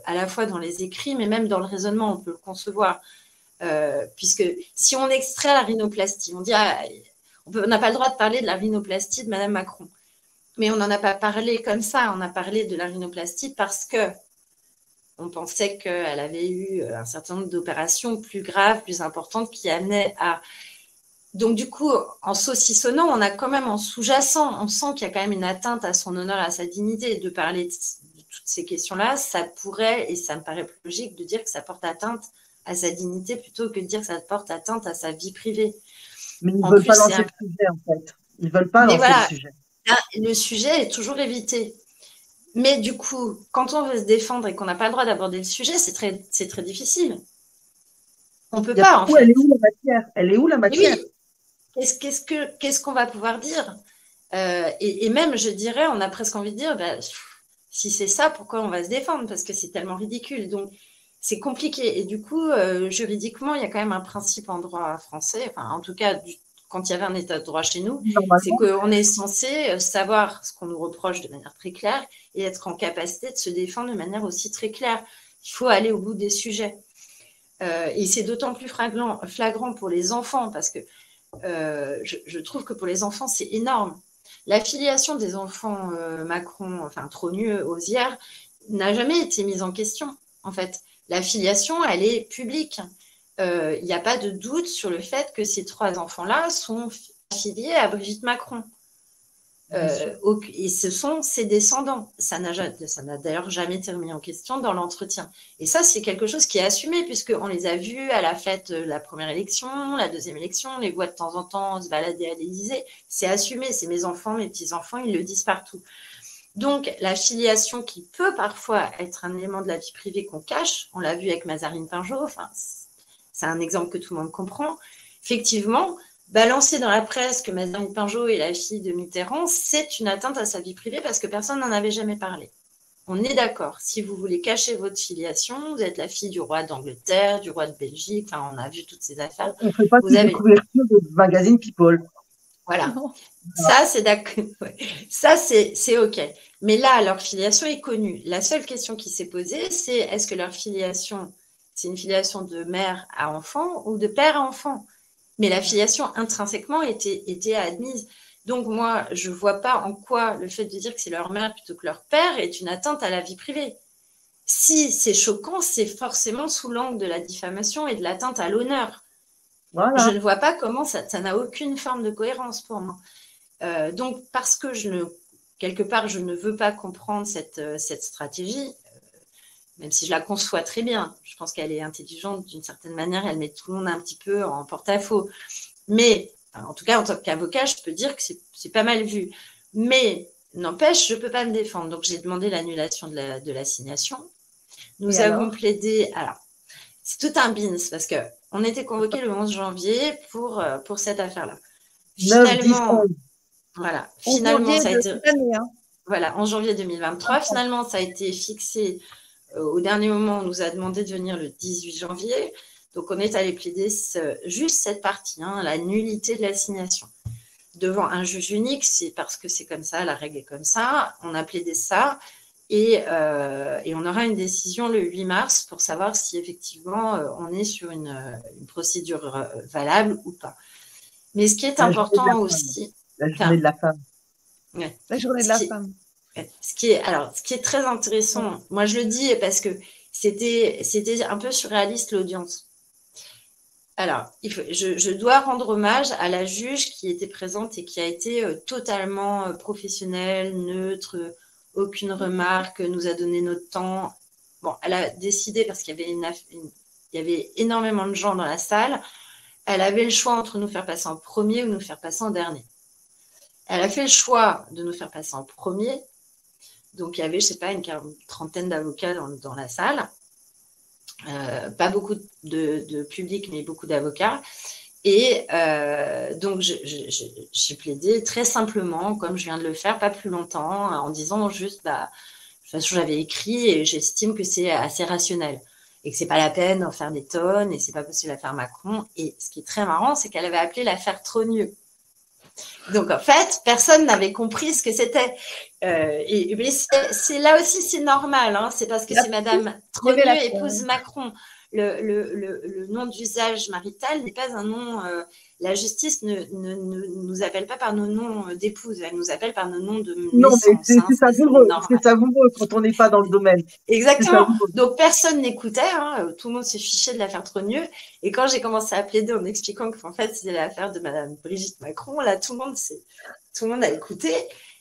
à la fois dans les écrits, mais même dans le raisonnement, on peut le concevoir. Puisque si on extrait la rhinoplastie, on dit on n'a pas le droit de parler de la rhinoplastie de Madame Macron. Mais on n'en a pas parlé comme ça. On a parlé de la rhinoplastie parce que on pensait qu'elle avait eu un certain nombre d'opérations plus graves, plus importantes qui amenaient à... Donc, du coup, en saucissonnant, on a quand même en sous-jacent, on sent qu'il y a quand même une atteinte à son honneur et à sa dignité. De parler de toutes ces questions-là, ça pourrait, et ça me paraît plus logique, de dire que ça porte atteinte à sa dignité plutôt que de dire que ça porte atteinte à sa vie privée. Mais ils ne veulent pas lancer le sujet, en fait. Ils ne veulent pas lancer le sujet. Là, le sujet est toujours évité. Mais du coup, quand on veut se défendre et qu'on n'a pas le droit d'aborder le sujet, c'est très difficile. On ne peut pas, en fait. Elle est où la matière? Elle est où la matière? Oui. Qu'est-ce qu'on va pouvoir dire et même, je dirais, on a presque envie de dire, si c'est ça, pourquoi on va se défendre? Parce que c'est tellement ridicule. Donc, c'est compliqué. Et du coup, juridiquement, il y a quand même un principe en droit français, enfin, en tout cas, quand il y avait un état de droit chez nous, c'est qu'on est censé savoir ce qu'on nous reproche de manière très claire et être en capacité de se défendre de manière aussi très claire. Il faut aller au bout des sujets. Et c'est d'autant plus flagrant pour les enfants, parce que je trouve que pour les enfants, c'est énorme. L'affiliation des enfants Macron, enfin Trogneux, Ozière, n'a jamais été mise en question, en fait. L'affiliation, elle est publique. Il n'y a pas de doute sur le fait que ces 3 enfants-là sont affiliés à Brigitte Macron. Et ce sont ses descendants. Ça n'a d'ailleurs jamais été remis en question dans l'entretien. Et ça, c'est quelque chose qui est assumé, puisqu'on les a vus à la fête de la première élection, la deuxième élection, on les voit de temps en temps se balader à l'Élysée. C'est assumé, c'est mes enfants, mes petits-enfants, ils le disent partout. Donc, la filiation qui peut parfois être un élément de la vie privée qu'on cache, on l'a vu avec Mazarine Pinjot, enfin, c'est un exemple que tout le monde comprend. Effectivement, balancer dans la presse que Mazarine Pinjot est la fille de Mitterrand, c'est une atteinte à sa vie privée parce que personne n'en avait jamais parlé. On est d'accord. Si vous voulez cacher votre filiation, vous êtes la fille du roi d'Angleterre, du roi de Belgique, enfin, on a vu toutes ces affaires. On ne fait pas des couvertures de magazine People. Voilà. Ça, c'est d'accord. Ça, c'est OK. Mais là, leur filiation est connue. La seule question qui s'est posée, c'est est-ce que leur filiation, c'est une filiation de mère à enfant ou de père à enfant? Mais la filiation intrinsèquement était admise. Donc moi, je ne vois pas en quoi le fait de dire que c'est leur mère plutôt que leur père est une atteinte à la vie privée. Si c'est choquant, c'est forcément sous l'angle de la diffamation et de l'atteinte à l'honneur. Voilà. Je ne vois pas comment ça n'a aucune forme de cohérence pour moi. Donc, parce que quelque part, je ne veux pas comprendre cette stratégie, même si je la conçois très bien. Je pense qu'elle est intelligente d'une certaine manière, elle met tout le monde un petit peu en porte-à-faux. Mais Enfin, en tout cas, en tant qu'avocat, je peux dire que c'est pas mal vu. Mais n'empêche, je ne peux pas me défendre. Donc, j'ai demandé l'annulation de l'assignation. Nous avons plaidé. Alors, c'est tout un bins parce qu'on était convoqués le 11 janvier pour cette affaire-là. Finalement, voilà. Finalement, ça a été. Voilà, en janvier 2023. Finalement, ça a été fixé au dernier moment. On nous a demandé de venir le 18 janvier. Donc, on est allé plaider juste cette partie, la nullité de l'assignation. Devant un juge unique, c'est parce que c'est comme ça, la règle est comme ça. On a plaidé ça et on aura une décision le 8 mars pour savoir si effectivement on est sur une procédure valable ou pas. Mais ce qui est important aussi… La journée de la femme. Ouais. La journée de la femme. Ce qui est très intéressant, moi je le dis parce que c'était un peu surréaliste l'audience. Alors, je dois rendre hommage à la juge qui était présente et qui a été totalement professionnelle, neutre, aucune remarque, nous a donné notre temps. Bon, elle a décidé, parce qu'il y avait énormément de gens dans la salle, elle avait le choix entre nous faire passer en premier ou nous faire passer en dernier. Elle a fait le choix de nous faire passer en premier. Donc, il y avait, je ne sais pas, une trentaine d'avocats dans la salle. Pas beaucoup de public, mais beaucoup d'avocats. Et donc, j'ai plaidé très simplement, comme je viens de le faire, pas plus longtemps, en disant juste, de toute façon, j'avais écrit et j'estime que c'est assez rationnel et que ce n'est pas la peine d'en faire des tonnes et ce n'est pas possible l'affaire Macron. Et ce qui est très marrant, c'est qu'elle avait appelé l'affaire Trogneux. Donc, en fait, personne n'avait compris ce que c'était. Mais c'est là aussi, c'est normal. C'est parce que c'est Madame Trogneux, épouse Macron. Le nom d'usage marital n'est pas un nom… la justice ne nous appelle pas par nos noms d'épouse. Elle nous appelle par nos noms de naissance. Non, mais c'est savoureux. C'est savoureux quand on n'est pas dans le domaine. Exactement. Donc, personne n'écoutait. Tout le monde se fichait de l'affaire Trogneux. Et quand j'ai commencé à plaider en expliquant qu'en fait, c'était l'affaire de Madame Brigitte Macron, là, tout le monde a écouté,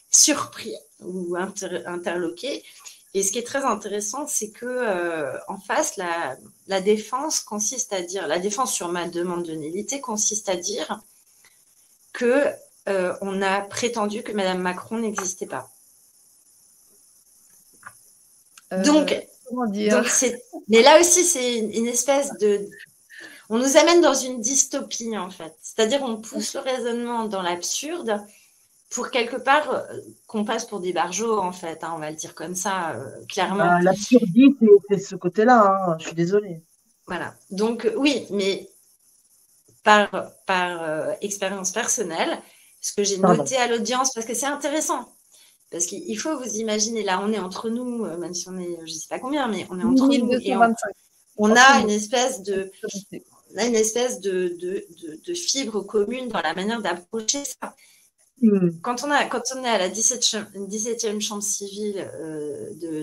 surpris ou interloqué. Et ce qui est très intéressant, c'est que en face, la défense consiste à dire, la défense sur ma demande de nullité consiste à dire que on a prétendu que Madame Macron n'existait pas. Donc mais là aussi, c'est une espèce de… On nous amène dans une dystopie, en fait. C'est-à-dire, on pousse le raisonnement dans l'absurde pour quelque part qu'on passe pour des barjots, en fait. On va le dire comme ça, clairement. L'absurdité, c'est ce côté-là. Je suis désolée. Voilà. Donc, oui, mais par expérience personnelle, ce que j'ai noté à l'audience, parce que c'est intéressant. Parce qu'il faut vous imaginer, là, on est entre nous, même si on est, je ne sais pas combien, mais on est entre nous. Et on a une espèce de fibre commune dans la manière d'approcher ça. Quand on est à la 17e chambre civile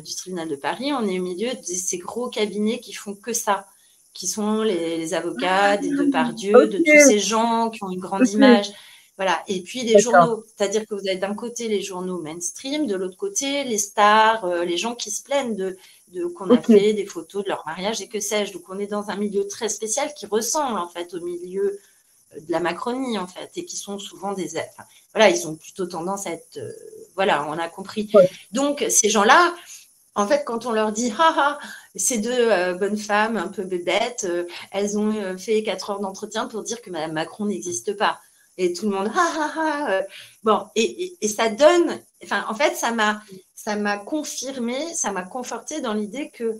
du tribunal de Paris, on est au milieu de ces gros cabinets qui font que ça, qui sont les avocats des Depardieu, de tous ces gens qui ont une grande image. Voilà. Et puis les journaux, c'est-à-dire que vous avez d'un côté les journaux mainstream, de l'autre côté les stars, les gens qui se plaignent qu'on a fait des photos de leur mariage et que sais-je. Donc on est dans un milieu très spécial qui ressemble en fait au milieu de la Macronie en fait et qui sont souvent voilà, ils ont plutôt tendance à être voilà, on a compris. Donc ces gens-là, en fait, quand on leur dit ces deux bonnes femmes un peu bébêtes, elles ont fait 4 heures d'entretien pour dire que Madame Macron n'existe pas. Et tout le monde, bon, et ça donne, enfin, en fait, ça m'a confirmé, ça m'a conforté dans l'idée que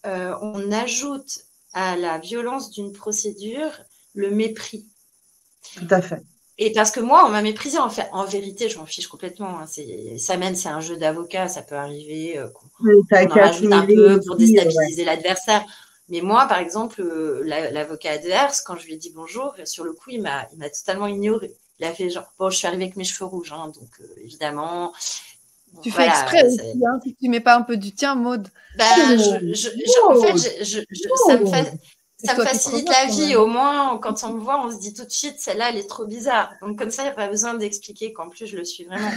on ajoute à la violence d'une procédure le mépris. Tout à fait. Et parce que moi, on m'a méprisé, en vérité, je m'en fiche complètement. Ça même, c'est un jeu d'avocat, ça peut arriver qu'on en rajoute un peu pour déstabiliser l'adversaire. Mais moi, par exemple, l'avocat adverse, quand je lui ai dit bonjour, sur le coup, il m'a totalement ignoré. Il a fait genre, bon, je suis arrivée avec mes cheveux rouges, donc évidemment. Tu fais exprès aussi, si tu ne mets pas un peu du tien, Maud. En fait, ça me facilite la vie. Au moins, quand on me voit, on se dit tout de suite, celle-là, elle est trop bizarre. Donc, comme ça, il n'y a pas besoin d'expliquer qu'en plus, je le suis vraiment.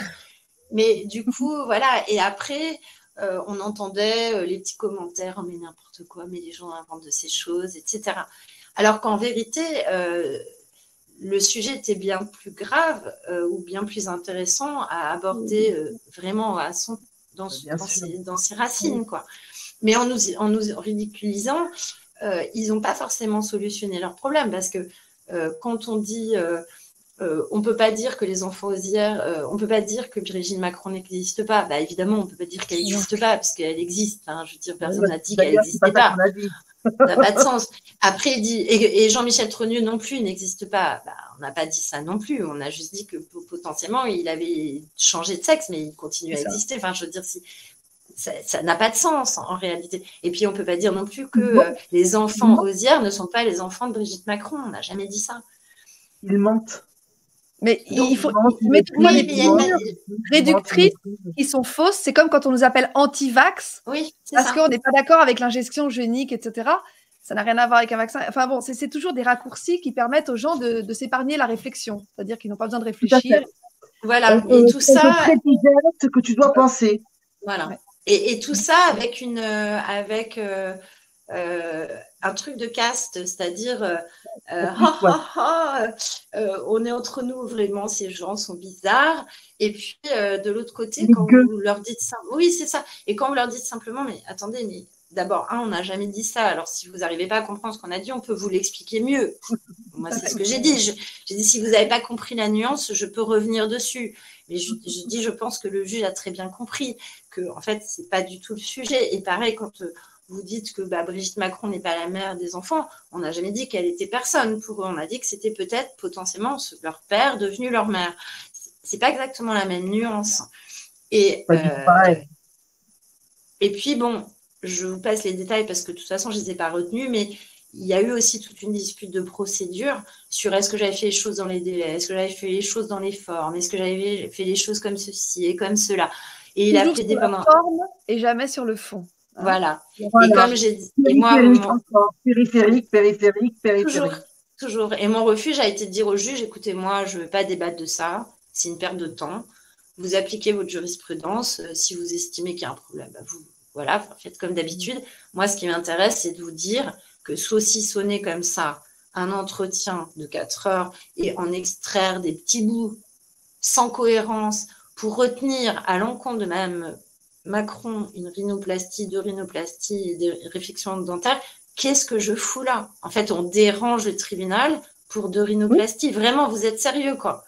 Mais du coup, voilà. Et après… on entendait les petits commentaires, mais n'importe quoi, mais les gens inventent de ces choses, etc. Alors qu'en vérité, le sujet était bien plus grave ou bien plus intéressant à aborder vraiment dans ses racines, quoi. Mais en nous ridiculisant, ils n'ont pas forcément solutionné leurs problèmes, parce que quand on dit on ne peut pas dire que les enfants osières, on ne peut pas dire que Brigitte Macron n'existe pas. Bah, évidemment, on ne peut pas dire qu'elle n'existe pas, parce qu'elle existe. Hein. Je veux dire, personne n'a dit qu'elle n'existait pas. Ça n'a pas de sens. Après, il dit, et Jean-Michel Trogneux non plus n'existe pas. Bah, on n'a pas dit ça non plus. On a juste dit que potentiellement, il avait changé de sexe, mais il continue à exister. Enfin, je veux dire, ça n'a pas de sens en réalité. Et puis, on ne peut pas dire non plus que les enfants osières ne sont pas les enfants de Brigitte Macron. On n'a jamais dit ça. Ils mentent. Mais il faut mettre des réductrices qui sont fausses. C'est comme quand on nous appelle anti-vax, parce qu'on n'est pas d'accord avec l'injection eugénique, etc. Ça n'a rien à voir avec un vaccin. Enfin bon, c'est toujours des raccourcis qui permettent aux gens de s'épargner la réflexion. C'est-à-dire qu'ils n'ont pas besoin de réfléchir. Voilà, et tout ça... C'est très direct que tu dois penser. Voilà. Et tout ça avec un truc de caste, c'est-à-dire on est entre nous, vraiment, ces gens sont bizarres. Et puis, de l'autre côté, quand vous leur dites ça, oui, c'est ça. Et quand vous leur dites simplement, mais attendez, mais d'abord, on n'a jamais dit ça. Alors, si vous n'arrivez pas à comprendre ce qu'on a dit, on peut vous l'expliquer mieux. Moi, c'est ce que j'ai dit. J'ai dit, si vous n'avez pas compris la nuance, je peux revenir dessus. Mais je dis, je pense que le juge a très bien compris que, en fait, ce n'est pas du tout le sujet. Et pareil, quand vous dites que Brigitte Macron n'est pas la mère des enfants, on n'a jamais dit qu'elle était personne pour eux. On a dit que c'était peut-être potentiellement leur père devenu leur mère. C'est pas exactement la même nuance. Et puis, bon, je vous passe les détails parce que de toute façon, je ne les ai pas retenus, mais il y a eu aussi toute une dispute de procédure sur est-ce que j'avais fait les choses dans les délais, est-ce que j'avais fait les choses dans les formes, est-ce que j'avais fait les choses comme ceci et comme cela. Et il a plaidé pendant... forme et jamais sur le fond. Voilà. Et comme j'ai dit, périphérique. Toujours. Et mon refuge a été de dire au juge, écoutez, moi, je ne veux pas débattre de ça, c'est une perte de temps. Vous appliquez votre jurisprudence. Si vous estimez qu'il y a un problème, vous faites comme d'habitude. Moi, ce qui m'intéresse, c'est de vous dire que saucissonner comme ça un entretien de 4 heures et en extraire des petits bouts sans cohérence pour retenir à l'encontre de Mme Macron une rhinoplastie, 2 rhinoplasties et des réflexions dentaires, qu'est-ce que je fous là? En fait, on dérange le tribunal pour 2 rhinoplasties. Vraiment, vous êtes sérieux, quoi.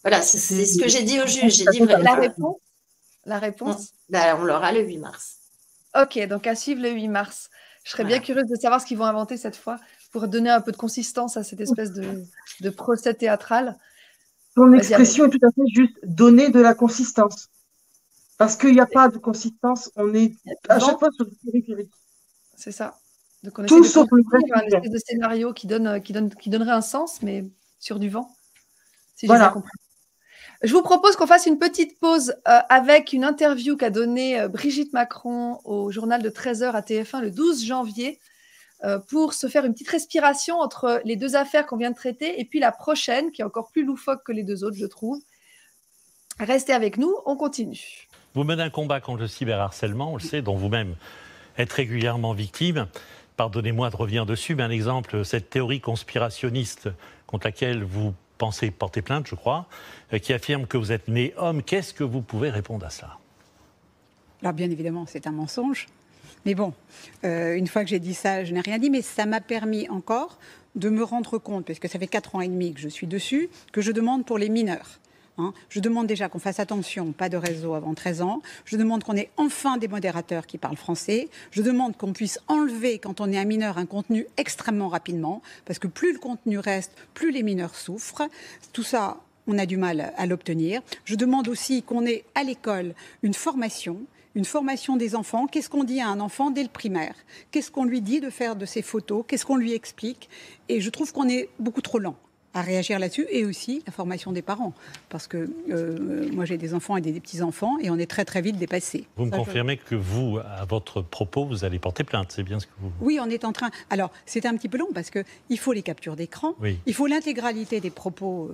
Voilà, c'est ce que j'ai dit au juge. J'ai dit vraiment. La réponse on l'aura le 8 mars. Ok, donc à suivre le 8 mars. Je serais bien curieuse de savoir ce qu'ils vont inventer cette fois pour donner un peu de consistance à cette espèce de procès théâtral. Ton expression est tout à fait juste, donner de la consistance. Parce qu'il n'y a pas de consistance, on est à chaque fois sur le périphérique. C'est ça. Donc on tout sauf le un espèce de scénario qui donnerait un sens, mais sur du vent. Si voilà. j'ai bien compris. Je vous propose qu'on fasse une petite pause avec une interview qu'a donnée Brigitte Macron au journal de 13h à TF1 le 12 janvier pour se faire une petite respiration entre les 2 affaires qu'on vient de traiter et puis la prochaine qui est encore plus loufoque que les 2 autres, je trouve. Restez avec nous, on continue. Vous menez un combat contre le cyberharcèlement, on le sait, dont vous-même êtes régulièrement victime. Pardonnez-moi de revenir dessus, mais un exemple, cette théorie conspirationniste contre laquelle vous pensez porter plainte, je crois, qui affirme que vous êtes né homme. Qu'est-ce que vous pouvez répondre à ça? Alors bien évidemment, c'est un mensonge. Mais bon, une fois que j'ai dit ça, je n'ai rien dit, mais ça m'a permis encore de me rendre compte, parce que ça fait 4 ans et demi que je suis dessus, que je demande pour les mineurs. Je demande déjà qu'on fasse attention, pas de réseau avant 13 ans. Je demande qu'on ait enfin des modérateurs qui parlent français. Je demande qu'on puisse enlever, quand on est un mineur, un contenu extrêmement rapidement, parce que plus le contenu reste, plus les mineurs souffrent. Tout ça, on a du mal à l'obtenir. Je demande aussi qu'on ait à l'école une formation des enfants. Qu'est-ce qu'on dit à un enfant dès le primaire? Qu'est-ce qu'on lui dit de faire de ses photos? Qu'est-ce qu'on lui explique? Et je trouve qu'on est beaucoup trop lent à réagir là-dessus, et aussi la formation des parents. Parce que moi, j'ai des enfants et des petits-enfants, et on est très, très vite dépassés. Vous me confirmez que vous, à votre propos, vous allez porter plainte, c'est bien ce que vous... Oui, on est en train... Alors, c'est un petit peu long, parce qu'il faut les captures d'écran, il faut l'intégralité des propos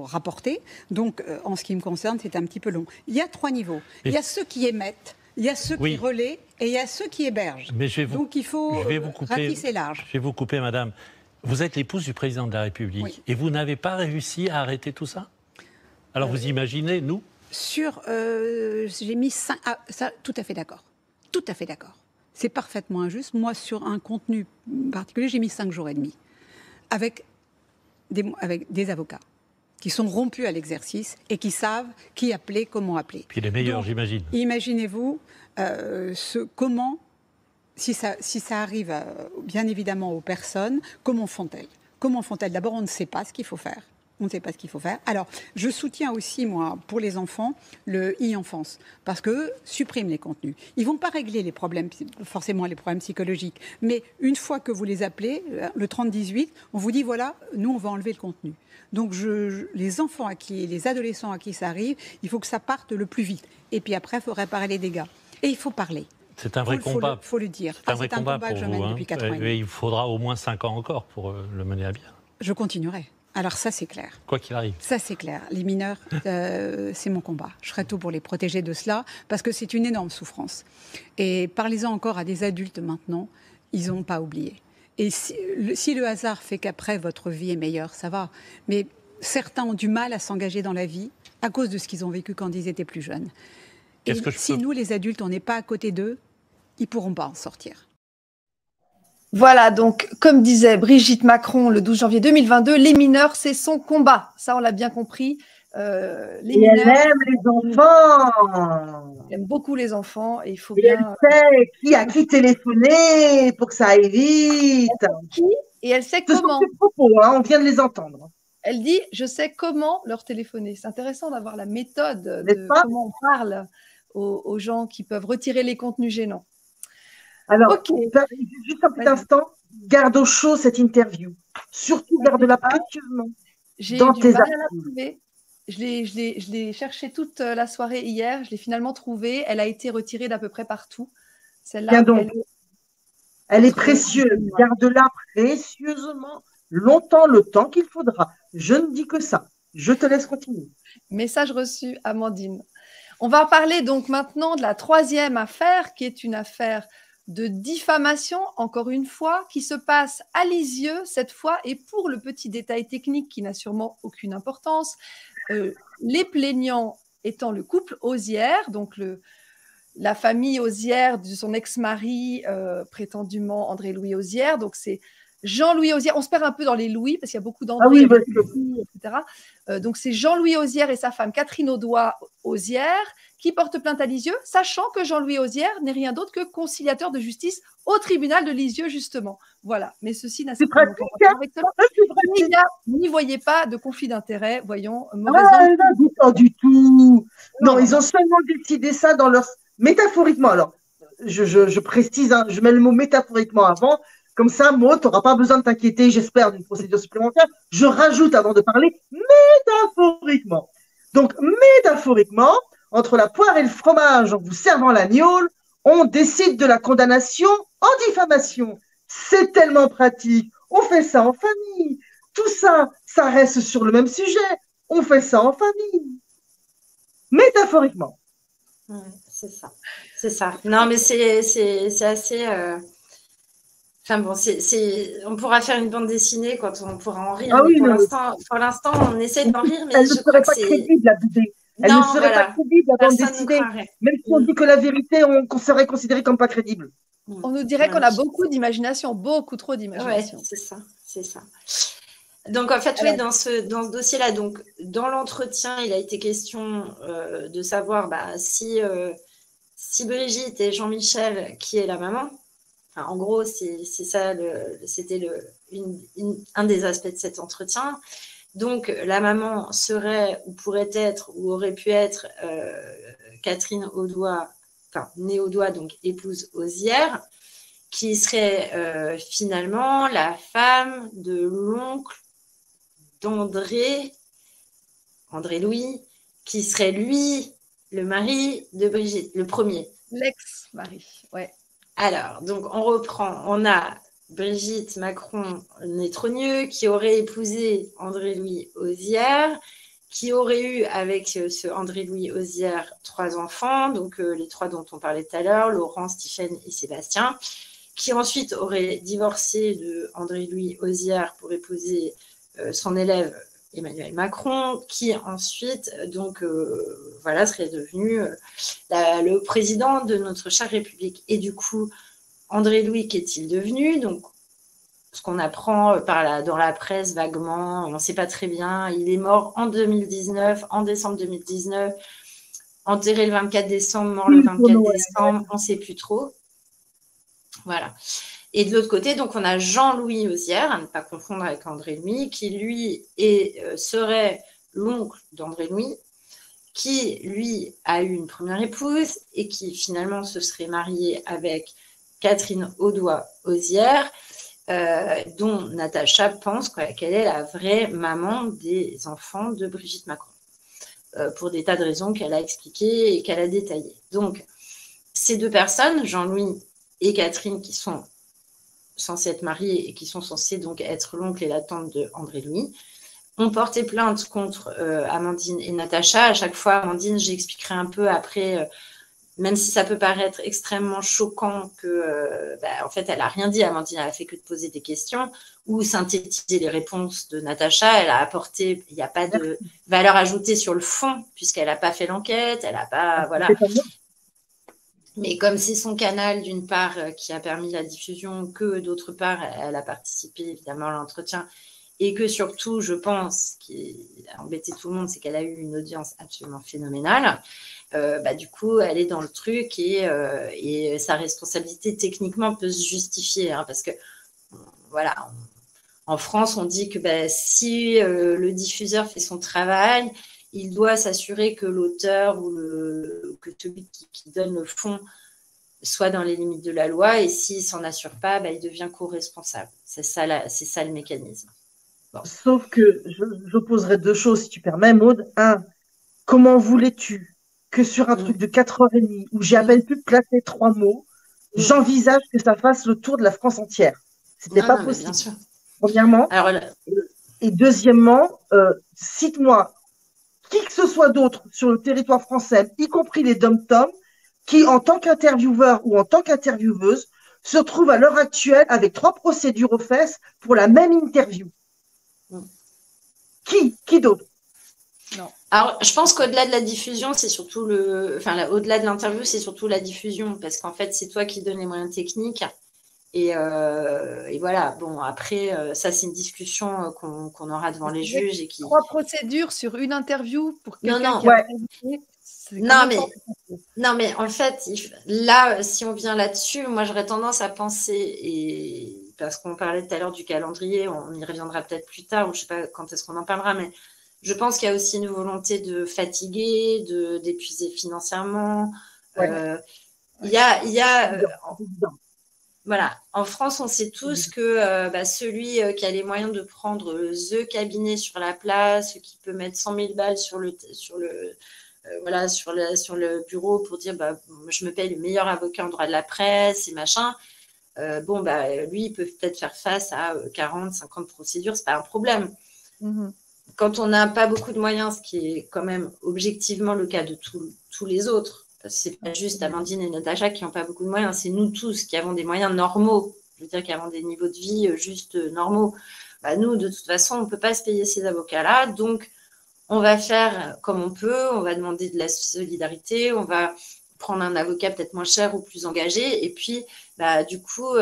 rapportés. Donc, en ce qui me concerne, c'est un petit peu long. Il y a 3 niveaux. Il y a ceux qui émettent, il y a ceux qui relaient, et il y a ceux qui hébergent. Mais donc, il faut ratisser large. Je vais vous couper, madame. Vous êtes l'épouse du président de la République, Oui. et vous n'avez pas réussi à arrêter tout ça? Alors vous imaginez, nous? J'ai mis 5... Ah, ça, tout à fait d'accord. Tout à fait d'accord. C'est parfaitement injuste. Moi, sur un contenu particulier, j'ai mis 5 jours et demi. Avec des avocats qui sont rompus à l'exercice et qui savent qui appeler, comment appeler. Puis les meilleurs, j'imagine. Imaginez-vous comment, si ça arrive bien évidemment aux personnes, comment font-elles? Comment font-elles? D'abord, on ne sait pas ce qu'il faut faire. On ne sait pas ce qu'il faut faire. Alors, je soutiens aussi, moi, pour les enfants, le e-enfance, parce qu'eux suppriment les contenus. Ils ne vont pas régler les problèmes, forcément les problèmes psychologiques, mais une fois que vous les appelez, le 30-18, on vous dit, voilà, nous, on va enlever le contenu. Donc, les enfants les adolescents à qui ça arrive, il faut que ça parte le plus vite. Et puis après, il faut réparer les dégâts. Et il faut parler. C'est un vrai combat. Il faut le dire. C'est un vrai combat que pour je vous. mène depuis 4 ans et demi. Et il faudra au moins 5 ans encore pour le mener à bien. Je continuerai. Alors ça, c'est clair. Quoi qu'il arrive. Ça, c'est clair. Les mineurs, c'est mon combat. Je ferai tout pour les protéger de cela, parce que c'est une énorme souffrance. Et parlez-en encore à des adultes maintenant, ils n'ont pas oublié. Et si le hasard fait qu'après, votre vie est meilleure, ça va. Mais certains ont du mal à s'engager dans la vie à cause de ce qu'ils ont vécu quand ils étaient plus jeunes. Et si nous, les adultes, on n'est pas à côté d'eux, ils ne pourront pas en sortir. Voilà, donc, comme disait Brigitte Macron le 12 janvier 2022, les mineurs, c'est son combat. Ça, on l'a bien compris. Les mineurs, elle aime les enfants. Elle aime beaucoup les enfants. Et il faut bien... Elle sait à qui téléphoner pour que ça aille vite. Et elle sait comment. Ce sont ses propos, hein, on vient de les entendre. Elle dit, je sais comment leur téléphoner. C'est intéressant d'avoir la méthode de comment on parle aux gens qui peuvent retirer les contenus gênants. Alors, juste un petit instant, garde au chaud cette interview. Surtout, garde-la précieusement dans tes archives. Je l'ai cherchée toute la soirée hier. Je l'ai finalement trouvée. Elle a été retirée d'à peu près partout. Celle-là, elle est précieuse. Garde-la précieusement, longtemps, le temps qu'il faudra. Je ne dis que ça. Je te laisse continuer. Message reçu, Amandine. On va parler donc maintenant de la troisième affaire, qui est une affaire de diffamation, encore une fois, qui se passe à Lisieux cette fois. Et pour le petit détail technique qui n'a sûrement aucune importance, les plaignants étant le couple Ozière, donc la famille Ozière de son ex-mari, prétendument André-Louis Ozière. Donc c'est Jean-Louis Ozière. On se perd un peu dans les Louis parce qu'il y a beaucoup d'André, etc. Donc c'est Jean-Louis Ozière et sa femme Catherine Audois-Ozière qui portent plainte à Lisieux, sachant que Jean-Louis Ozière n'est rien d'autre que conciliateur de justice au tribunal de Lisieux, justement. Voilà. Mais ceci n'a strictement pas rapport avec cela. N'y voyez pas de conflit d'intérêt, voyons. Pas du tout. Non, ils ont seulement décidé ça dans leur... Métaphoriquement, alors, je précise, hein, je mets le mot métaphoriquement avant, comme ça, Maud, tu n'auras pas besoin de t'inquiéter, j'espère, d'une procédure supplémentaire. Je rajoute avant de parler métaphoriquement. Donc, métaphoriquement, entre la poire et le fromage, en vous servant la gnôle, on décide de la condamnation en diffamation. C'est tellement pratique. On fait ça en famille. Tout ça, ça reste sur le même sujet. On fait ça en famille. Métaphoriquement. Ouais, c'est ça. C'est ça. Non, mais c'est assez... Enfin bon, on pourra faire une bande dessinée quand on pourra en rire. Ah oui, pour l'instant, on essaie d'en rire, mais elle ne serait pas crédible, la BD. Elle ne serait pas crédible, la bande dessinée. Même si on dit que la vérité, on serait considéré comme pas crédible. On nous dirait qu'on a beaucoup d'imagination, beaucoup trop d'imagination. Ouais, c'est ça. Donc en fait, oui, dans ce dossier-là, donc dans l'entretien, il a été question de savoir si Brigitte et Jean-Michel, qui est la maman, en gros, c'est ça, c'était un des aspects de cet entretien. Donc, la maman serait, ou pourrait être, ou aurait pu être Catherine Audois, enfin, née Audois, donc épouse Ozière, qui serait finalement la femme de l'oncle d'André Louis, qui serait lui le mari de Brigitte, le premier. L'ex-mari, ouais. Alors, donc on reprend, on a Brigitte Macron Nétrogneux qui aurait épousé André-Louis Ozière, qui aurait eu avec ce André-Louis Ozière 3 enfants, donc les 3 dont on parlait tout à l'heure, Laurent, Stéphane et Sébastien, qui ensuite aurait divorcé de André-Louis Ozière pour épouser son élève Emmanuel Macron, qui ensuite serait devenu le président de notre chère République. Et du coup, André-Louis, qu'est-il devenu? Donc, ce qu'on apprend dans la presse vaguement, on ne sait pas très bien. Il est mort en 2019, en décembre 2019, enterré le 24 décembre, mort le 24 décembre, on ne sait plus trop. Voilà. Et de l'autre côté, donc, on a Jean-Louis Ozière, à ne pas confondre avec André-Louis, qui, lui, serait l'oncle d'André-Louis, qui, lui, a eu une première épouse et qui, finalement, se serait marié avec Catherine Audoin-Ozière, dont Natacha pense qu'elle est la vraie maman des enfants de Brigitte Macron, pour des tas de raisons qu'elle a expliquées et qu'elle a détaillées. Donc, ces deux personnes, Jean-Louis et Catherine, qui sont censées être mariées et qui sont censées donc être l'oncle et la tante de André-Louis, ont porté plainte contre Amandine et Natacha. À chaque fois, Amandine, j'expliquerai un peu après, même si ça peut paraître extrêmement choquant que, en fait, elle n'a rien dit, Amandine, elle a fait que de poser des questions ou synthétiser les réponses de Natacha. Elle a apporté, il n'y a pas de valeur ajoutée sur le fond, puisqu'elle n'a pas fait l'enquête, elle n'a pas, voilà. Mais comme c'est son canal, d'une part, qui a permis la diffusion, que d'autre part, elle a participé évidemment à l'entretien, et que surtout, je pense, ce qui a embêté tout le monde, c'est qu'elle a eu une audience absolument phénoménale. Du coup, elle est dans le truc et sa responsabilité techniquement peut se justifier, hein, parce que, voilà, en France, on dit que si le diffuseur fait son travail, il doit s'assurer que l'auteur ou que celui qui donne le fond soit dans les limites de la loi, et s'il ne s'en assure pas, il devient co-responsable. C'est ça le mécanisme. Bon. Sauf que j'opposerais deux choses, si tu permets, Maud. Un, comment voulais-tu que sur un truc de 4h30, où j'ai à peine pu placer 3 mots, j'envisage que ça fasse le tour de la France entière? C'était pas possible. Bien sûr. Premièrement. Alors, et deuxièmement, cite-moi qui que ce soit d'autre sur le territoire français, y compris les dom-toms, qui, en tant qu'intervieweur ou en tant qu'intervieweuse, se trouve à l'heure actuelle avec 3 procédures aux fesses pour la même interview. Qui d'autre? Non. Alors, je pense qu'au-delà de la diffusion, c'est surtout au-delà de l'interview, c'est surtout la diffusion, parce qu'en fait, c'est toi qui donnes les moyens techniques. Et voilà, bon, après, ça, c'est une discussion qu'on aura devant les juges. Et 3 procédures sur une interview pour quelqu'un qui a invité. Non, mais en fait, là, si on vient là-dessus, moi, j'aurais tendance à penser, parce qu'on parlait tout à l'heure du calendrier, on y reviendra peut-être plus tard, ou je ne sais pas quand est-ce qu'on en parlera, mais je pense qu'il y a aussi une volonté de fatiguer, d'épuiser financièrement. Ouais. Voilà, en France, on sait tous que celui qui a les moyens de prendre the cabinet sur la place, qui peut mettre 100 000 balles sur le bureau pour dire je me paye le meilleur avocat en droit de la presse et machin, lui, il peut peut-être faire face à 40, 50 procédures, c'est pas un problème. Quand on n'a pas beaucoup de moyens, ce qui est quand même objectivement le cas de tous les autres, c'est pas juste Amandine et Natacha qui n'ont pas beaucoup de moyens, c'est nous tous qui avons des moyens normaux, je veux dire qui avons des niveaux de vie juste normaux. Nous, de toute façon, on ne peut pas se payer ces avocats-là, donc on va faire comme on peut, on va demander de la solidarité, on va prendre un avocat peut-être moins cher ou plus engagé, et puis du coup,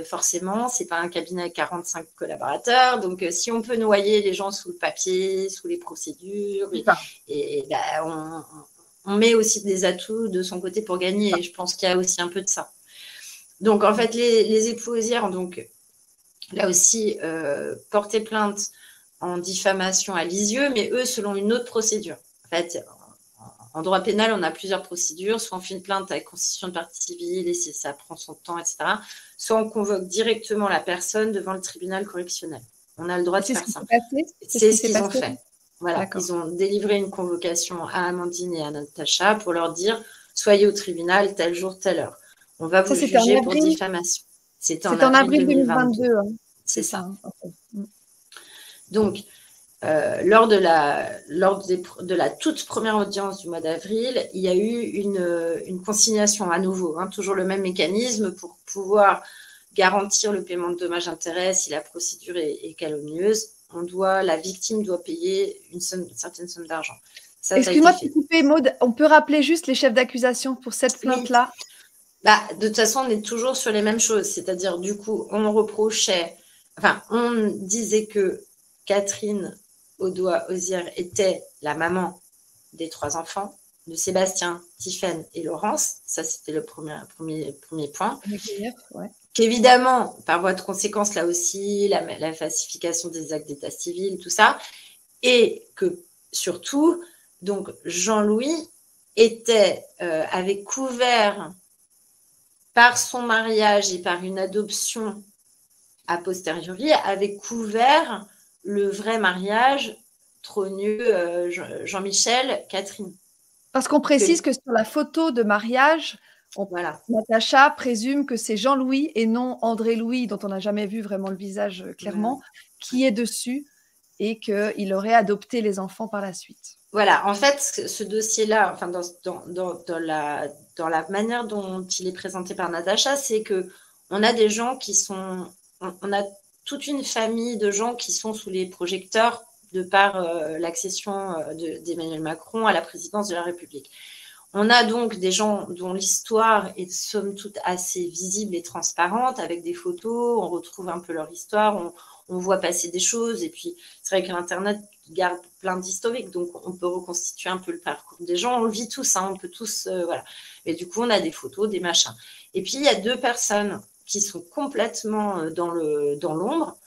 forcément, c'est pas un cabinet avec 45 collaborateurs, donc si on peut noyer les gens sous le papier, sous les procédures, on met aussi des atouts de son côté pour gagner, et je pense qu'il y a aussi un peu de ça. Donc, en fait, les époux Ozière ont donc, là aussi, porté plainte en diffamation à Lisieux, mais eux, selon une autre procédure. En fait, en droit pénal, on a plusieurs procédures. Soit on fait une plainte avec constitution de partie civile, et ça prend son temps, etc. Soit on convoque directement la personne devant le tribunal correctionnel. On a le droit de faire ça. C'est ce qu'ils ont fait. Voilà, ils ont délivré une convocation à Amandine et à Natacha pour leur dire « Soyez au tribunal, tel jour, telle heure. On va vous juger pour diffamation. » C'était en avril 2022. Hein. C'est ça. Donc, lors de la toute première audience du mois d'avril, il y a eu une conciliation à nouveau, toujours le même mécanisme pour pouvoir garantir le paiement de dommages-intérêts si la procédure est calomnieuse. La victime doit payer une certaine somme d'argent. Excuse-moi de te couper, Maud. On peut rappeler juste les chefs d'accusation pour cette plainte-là? De toute façon, on est toujours sur les mêmes choses. C'est-à-dire, du coup, on disait que Catherine Audoin-Auzière était la maman des 3 enfants, de Sébastien, Tiphaine et Laurence. Ça, c'était le premier point. Ouais. Qu'évidemment, par voie de conséquence, là aussi, la falsification des actes d'état civil, tout ça, et que surtout, donc Jean-Louis avait couvert par son mariage et par une adoption a posteriori, avait couvert le vrai mariage Trogneux, Jean-Michel, Catherine. Parce qu'on précise que sur la photo de mariage, Natacha présume que c'est Jean-Louis et non André-Louis, dont on n'a jamais vu vraiment le visage clairement, qui est dessus et qu'il aurait adopté les enfants par la suite. Voilà, en fait, ce dossier-là, enfin, dans la manière dont il est présenté par Natacha, c'est qu'on a des gens qui sont... On a toute une famille de gens qui sont sous les projecteurs de par l'accession d'Emmanuel Macron à la présidence de la République. On a donc des gens dont l'histoire est somme toute assez visible et transparente, avec des photos, on retrouve un peu leur histoire, on voit passer des choses, et puis c'est vrai que l'Internet garde plein d'historiques, donc on peut reconstituer un peu le parcours des gens, on le vit tous, on peut tous, voilà. Mais du coup, on a des photos, des machins. Et puis, il y a 2 personnes qui sont complètement dans l'ombre,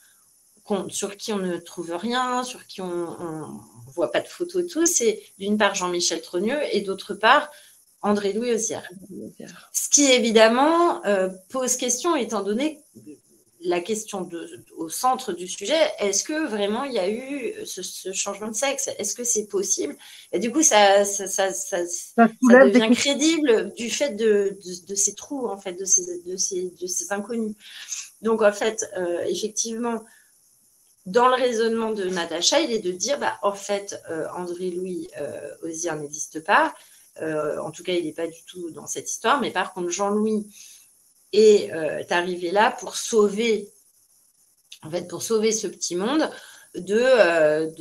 sur qui on ne trouve rien, sur qui on ne voit pas de photos et tout, c'est d'une part Jean-Michel Trogneux et d'autre part André-Louis Auzière. Ce qui évidemment pose question, étant donné la question au centre du sujet, est-ce que vraiment il y a eu ce changement de sexe? Est-ce que c'est possible? Et du coup, ça devient crédible du fait de ces trous, en fait, de ces inconnus. Donc, en fait, effectivement, dans le raisonnement de Natacha, il est de dire, en fait, André-Louis Auzière n'existe pas. En tout cas, il n'est pas du tout dans cette histoire. Mais par contre, Jean-Louis est arrivé là pour sauver ce petit monde d'un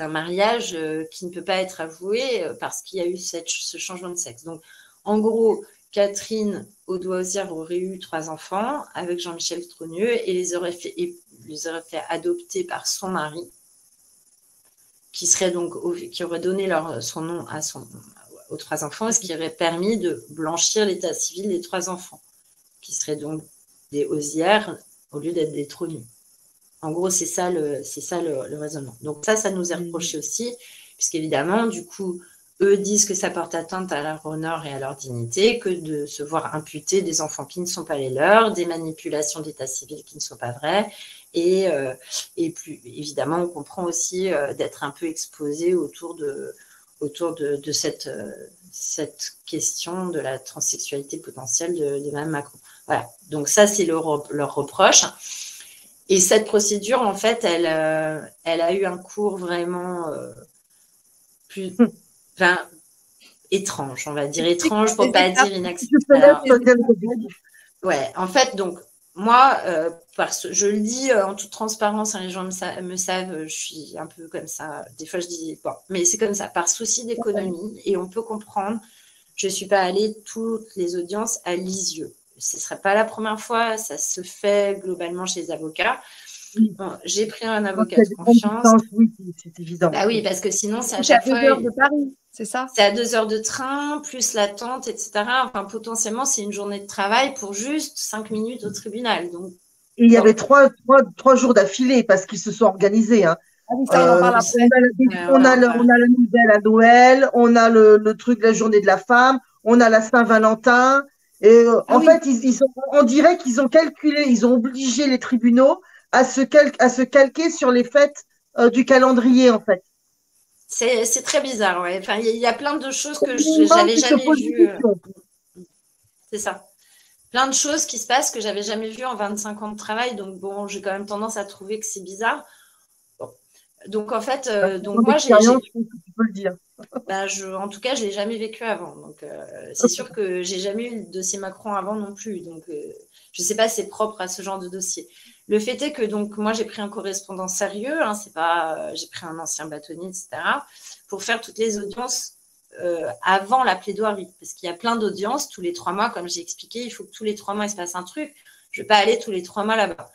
mariage qui ne peut pas être avoué parce qu'il y a eu ce changement de sexe. Donc, en gros, Catherine Audoin-Auzière aurait eu 3 enfants avec Jean-Michel Trogneux et les aurait fait adopter par son mari, qui aurait donné son nom aux 3 enfants, ce qui aurait permis de blanchir l'état civil des 3 enfants, qui seraient donc des Auzière au lieu d'être des Trogneux. En gros, c'est ça le raisonnement. Donc ça nous est reproché aussi, puisqu'évidemment, du coup, eux disent que ça porte atteinte à leur honneur et à leur dignité, que de se voir imputer des enfants qui ne sont pas les leurs, des manipulations d'état civil qui ne sont pas vraies, et plus évidemment, on comprend aussi d'être un peu exposé autour de cette question de la transsexualité potentielle de Mme Macron. Voilà, donc ça, c'est leur reproche. Et cette procédure, en fait, elle a eu un cours vraiment étrange, on va dire étrange, pour ne pas dire inacceptable. Ouais, en fait, donc, moi, je le dis en toute transparence, les gens me savent, je suis un peu comme ça. Des fois, je dis, bon, mais c'est comme ça, par souci d'économie, et on peut comprendre, je ne suis pas allée toutes les audiences à Lisieux. Ce ne serait pas la première fois, ça se fait globalement chez les avocats. Bon, j'ai pris un avocat de confiance. Oui, c'est évident. Bah oui, parce que sinon, c'est à chaque fois. C'est à 2 heures de Paris, c'est ça? C'est à 2 heures de train, plus l'attente, etc. Enfin, potentiellement, c'est une journée de travail pour juste 5 minutes au tribunal. Donc, et il y avait 3 jours d'affilée parce qu'ils se sont organisés. Hein. Ah oui, ça, on en parle après. On a la nouvelle à Noël, on a le truc de la journée de la femme, on a la Saint-Valentin. Et en fait, on dirait qu'ils ont calculé, ils ont obligé les tribunaux à se calquer sur les fêtes du calendrier, en fait. C'est très bizarre, ouais. Enfin, il y a plein de choses que je n'avais jamais vues. C'est ça. Plein de choses qui se passent que j'avais jamais vues en 25 ans de travail. Donc, bon, j'ai quand même tendance à trouver que c'est bizarre. Bon. Donc, en fait, moi, je pense que tu peux le dire. En tout cas, je ne l'ai jamais vécu avant. Donc, c'est sûr que j'ai jamais eu le dossier Macron avant non plus. Donc, Je ne sais pas si c'est propre à ce genre de dossier. Le fait est que donc moi j'ai pris un correspondant sérieux, hein, c'est pas j'ai pris un ancien bâtonnier, etc. pour faire toutes les audiences avant la plaidoirie, parce qu'il y a plein d'audiences tous les 3 mois, comme j'ai expliqué, il faut que tous les 3 mois il se passe un truc. Je ne vais pas aller tous les 3 mois là-bas.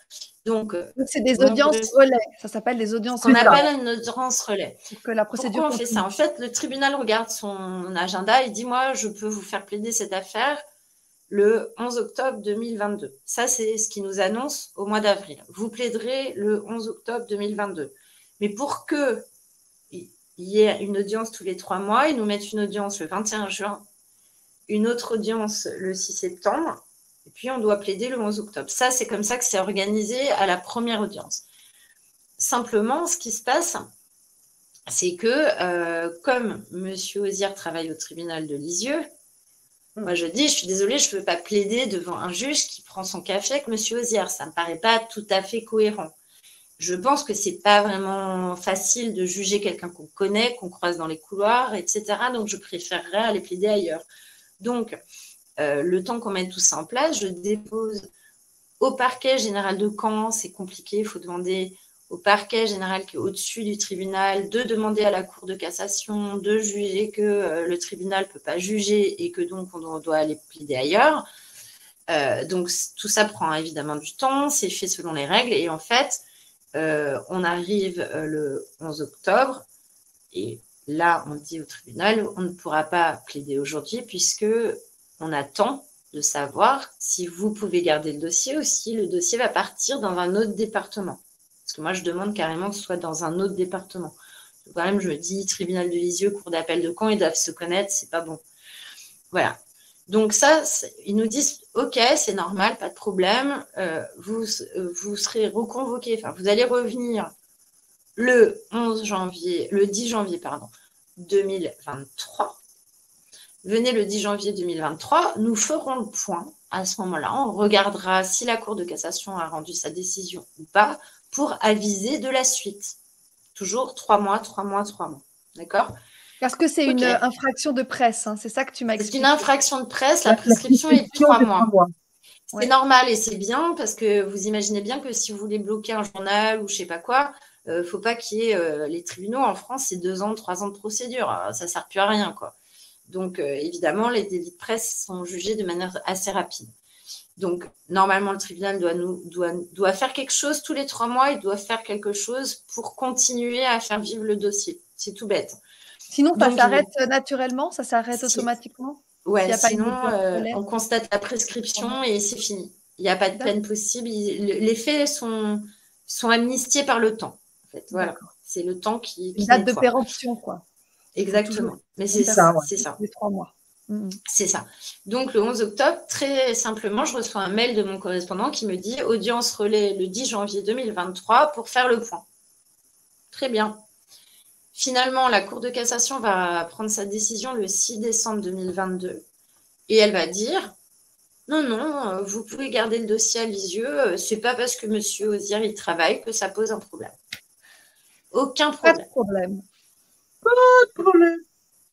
Donc c'est des audiences relais. Ça s'appelle des audiences relais. On appelle une audience relais. Que la procédure Pourquoi on fait ça? En fait, le tribunal regarde son agenda et dit moi je peux vous faire plaider cette affaire le 11 octobre 2022. Ça, c'est ce qui nous annonce au mois d'avril. Vous plaiderez le 11 octobre 2022. Mais pour qu'il y ait une audience tous les 3 mois, ils nous mettent une audience le 21 juin, une autre audience le 6 septembre, et puis on doit plaider le 11 octobre. Ça, c'est comme ça que c'est organisé à la première audience. Simplement, ce qui se passe, c'est que comme M. Ozière travaille au tribunal de Lisieux, moi, je dis, je suis désolée, je ne peux pas plaider devant un juge qui prend son café avec M. Ozière. Ça ne me paraît pas tout à fait cohérent. Je pense que ce n'est pas vraiment facile de juger quelqu'un qu'on connaît, qu'on croise dans les couloirs, etc. Donc, je préférerais aller plaider ailleurs. Donc, le temps qu'on mette tout ça en place, je dépose au parquet général de Caen. C'est compliqué, il faut demander au parquet général qui est au-dessus du tribunal, de demander à la Cour de cassation de juger que le tribunal ne peut pas juger et que donc on doit aller plaider ailleurs. Donc tout ça prend évidemment du temps, c'est fait selon les règles et en fait, on arrive le 11 octobre et là, on dit au tribunal, on ne pourra pas plaider aujourd'hui puisque on attend de savoir si vous pouvez garder le dossier ou si le dossier va partir dans un autre département. Parce que moi, je demande carrément que ce soit dans un autre département. Quand même, je me dis, tribunal de Lisieux, cour d'appel de Caen, ils doivent se connaître, c'est pas bon. Voilà. Donc ça, ils nous disent, ok, c'est normal, pas de problème, vous serez reconvoqué, enfin, vous allez revenir le 10 janvier, 2023. Venez le 10 janvier 2023, nous ferons le point. À ce moment-là, on regardera si la Cour de cassation a rendu sa décision ou pas, pour aviser de la suite. Toujours 3 mois. D'accord? Parce que c'est une infraction de presse, hein, c'est ça que tu m'as expliqué. C'est une infraction de presse, la prescription est de 3 mois. C'est normal et c'est bien parce que vous imaginez bien que si vous voulez bloquer un journal ou je ne sais pas quoi, il ne faut pas qu'il y ait les tribunaux en France, c'est 2 ans, 3 ans de procédure. Ça ne sert plus à rien, quoi. Donc, évidemment, les délits de presse sont jugés de manière assez rapide. Donc, normalement, le tribunal doit faire quelque chose tous les 3 mois. Il doit faire quelque chose pour continuer à faire vivre le dossier. C'est tout bête. Sinon, ça s'arrête naturellement? Ça s'arrête automatiquement? Oui, sinon, on constate la prescription et c'est fini. Il n'y a pas de peine possible. Les faits sont amnistiés par le temps. En fait. Voilà. C'est le temps qui une date de péremption, quoi. Exactement. Mais c'est ça. C'est ça. Les 3 mois. C'est ça. Donc, le 11 octobre, très simplement, je reçois un mail de mon correspondant qui me dit « Audience relais le 10 janvier 2023 pour faire le point ». Très bien. Finalement, la Cour de cassation va prendre sa décision le 6 décembre 2022 et elle va dire « Non, vous pouvez garder le dossier à Lisieux. C'est pas parce que M. Ozière il travaille que ça pose un problème. » Aucun problème. Pas de problème. Pas de problème.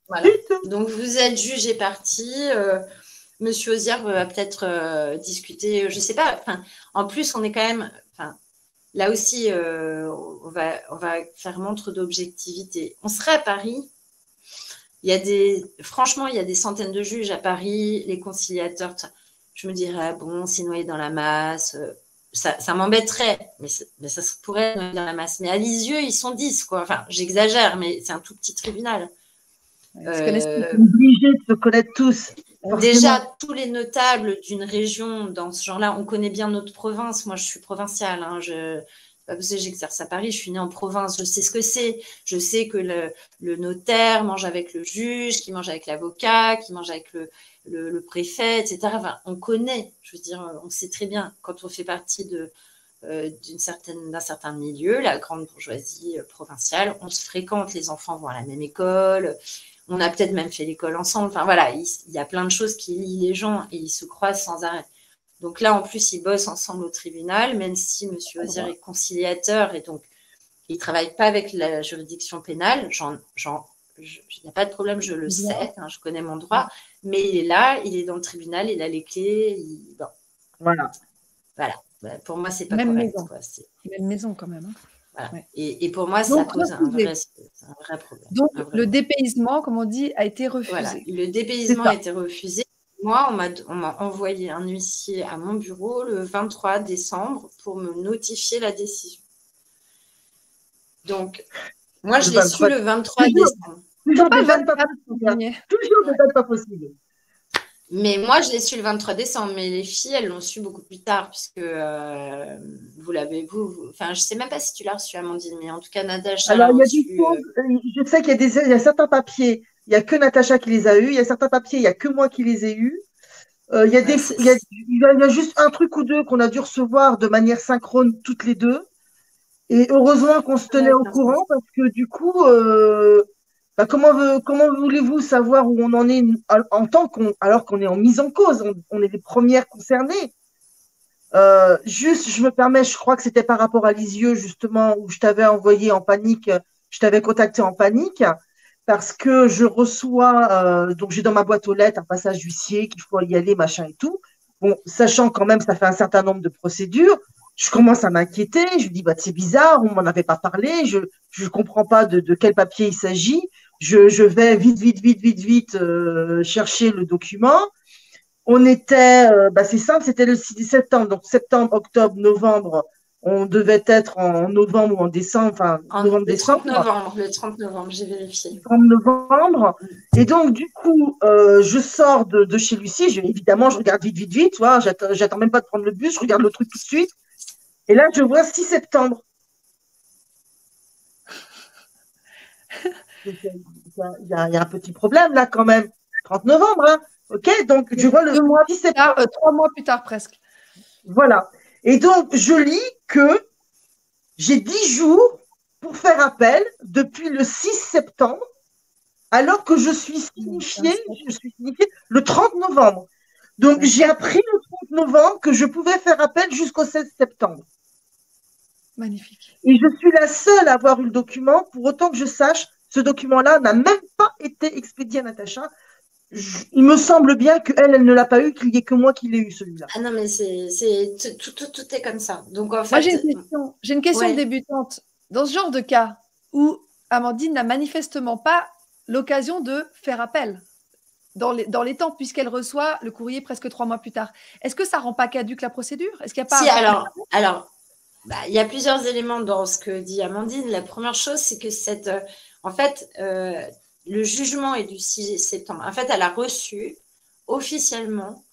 Voilà. Donc, vous êtes juge et partie. Monsieur Ozière va peut-être discuter, je ne sais pas. Enfin, en plus, on est quand même… Enfin, là aussi, on va faire montre d'objectivité. On serait à Paris. Franchement, il y a des centaines de juges à Paris, les conciliateurs. Je me dirais, bon, c'est noyé dans la masse. Ça m'embêterait, mais ça se pourrait noyer dans la masse. Mais à Lisieux, ils sont 10, quoi. Enfin, j'exagère, mais c'est un tout petit tribunal. Ils sont obligés de se connaître tous. Déjà, tous les notables d'une région dans ce genre-là, on connaît bien notre province. Moi, je suis provinciale. Hein. Pas parce que j'exerce à Paris, je suis née en province. Je sais ce que c'est. Je sais que le notaire mange avec le juge, qui mange avec l'avocat, qui mange avec le préfet, etc. Enfin, on connaît. Je veux dire, on sait très bien quand on fait partie d'un certain milieu, la grande bourgeoisie provinciale, on se fréquente, les enfants vont à la même école, on a peut-être même fait l'école ensemble, enfin voilà, il y a plein de choses qui lient les gens et ils se croisent sans arrêt. Donc là, en plus, ils bossent ensemble au tribunal, même si M. Ozière est conciliateur et donc il ne travaille pas avec la juridiction pénale, il n'y a pas de problème, je le sais, hein, je connais mon droit, mais il est là, il est dans le tribunal, il a les clés, Voilà. Voilà. Bah, pour moi, c'est pas Même correct. maison. Quoi. Même maison quand même. Hein. Voilà. Ouais. Et pour moi, ça Donc, pose un vrai problème. Donc, le dépaysement, comme on dit, a été refusé. Voilà. Le dépaysement a été refusé. Moi, on m'a envoyé un huissier à mon bureau le 23 décembre pour me notifier la décision. Donc, moi, je l'ai su le 23 décembre. Toujours des dates pas possibles. Toujours des dates pas possibles. Mais moi, je l'ai su le 23 décembre, mais les filles, elles l'ont su beaucoup plus tard, puisque vous l'avez, enfin, je sais même pas si tu l'as reçu, Amandine, mais en tout cas, Natacha. Alors, il y a des choses, je sais qu'il y a certains papiers, il n'y a que Natacha qui les a eus, il y a certains papiers, il n'y a que moi qui les ai eus. Il y a juste un truc ou deux qu'on a dû recevoir de manière synchrone toutes les deux. Et heureusement qu'on se tenait au courant, parce que du coup, comment voulez-vous savoir où on en est alors qu'on est en mise en cause, on est les premières concernées. Juste, je me permets, je crois que c'était par rapport à Lisieux, justement, où je t'avais envoyé en panique, je t'avais contacté en panique, parce que je reçois, donc j'ai dans ma boîte aux lettres un passage d'huissier, qu'il faut y aller, machin et tout. Bon, sachant quand même, ça fait un certain nombre de procédures, je commence à m'inquiéter, je me dis, bah, c'est bizarre, on m'en avait pas parlé, je comprends pas de quel papier il s'agit, je vais vite chercher le document. On était, c'est simple, c'était le 6 septembre, donc septembre, octobre, novembre, on devait être en novembre ou en décembre, enfin, novembre-décembre. Le 30 novembre, j'ai vérifié. 30 novembre. Et donc, du coup, je sors de chez Lucie, évidemment, je regarde vite, tu vois, j'attends même pas de prendre le bus, je regarde le truc tout de suite. Et là, je vois 6 septembre. Il y a un petit problème là quand même. 30 novembre, hein. Ok, donc je vois le 6 septembre. 3 mois plus tard presque. Voilà. Et donc, je lis que j'ai 10 jours pour faire appel depuis le 6 septembre, alors que je suis signifiée le 30 novembre. Donc, j'ai appris le 30 novembre que je pouvais faire appel jusqu'au 16 septembre. Magnifique. Et je suis la seule à avoir eu le document. Pour autant que je sache, ce document-là n'a même pas été expédié à Natacha. Il me semble bien qu'elle ne l'a pas eu, qu'il n'y ait que moi qui l'ai eu, celui-là. Ah non, mais tout est comme ça. Donc, en fait, moi, j'ai une question ouais. débutante. Dans ce genre de cas où Amandine n'a manifestement pas l'occasion de faire appel dans les temps, puisqu'elle reçoit le courrier presque 3 mois plus tard, est-ce que ça ne rend pas caduque la procédure? Est-ce qu'il y a pas Si, alors il y a plusieurs éléments dans ce que dit Amandine. La première chose, c'est que le jugement est du 6 septembre. En fait, elle a reçu officiellement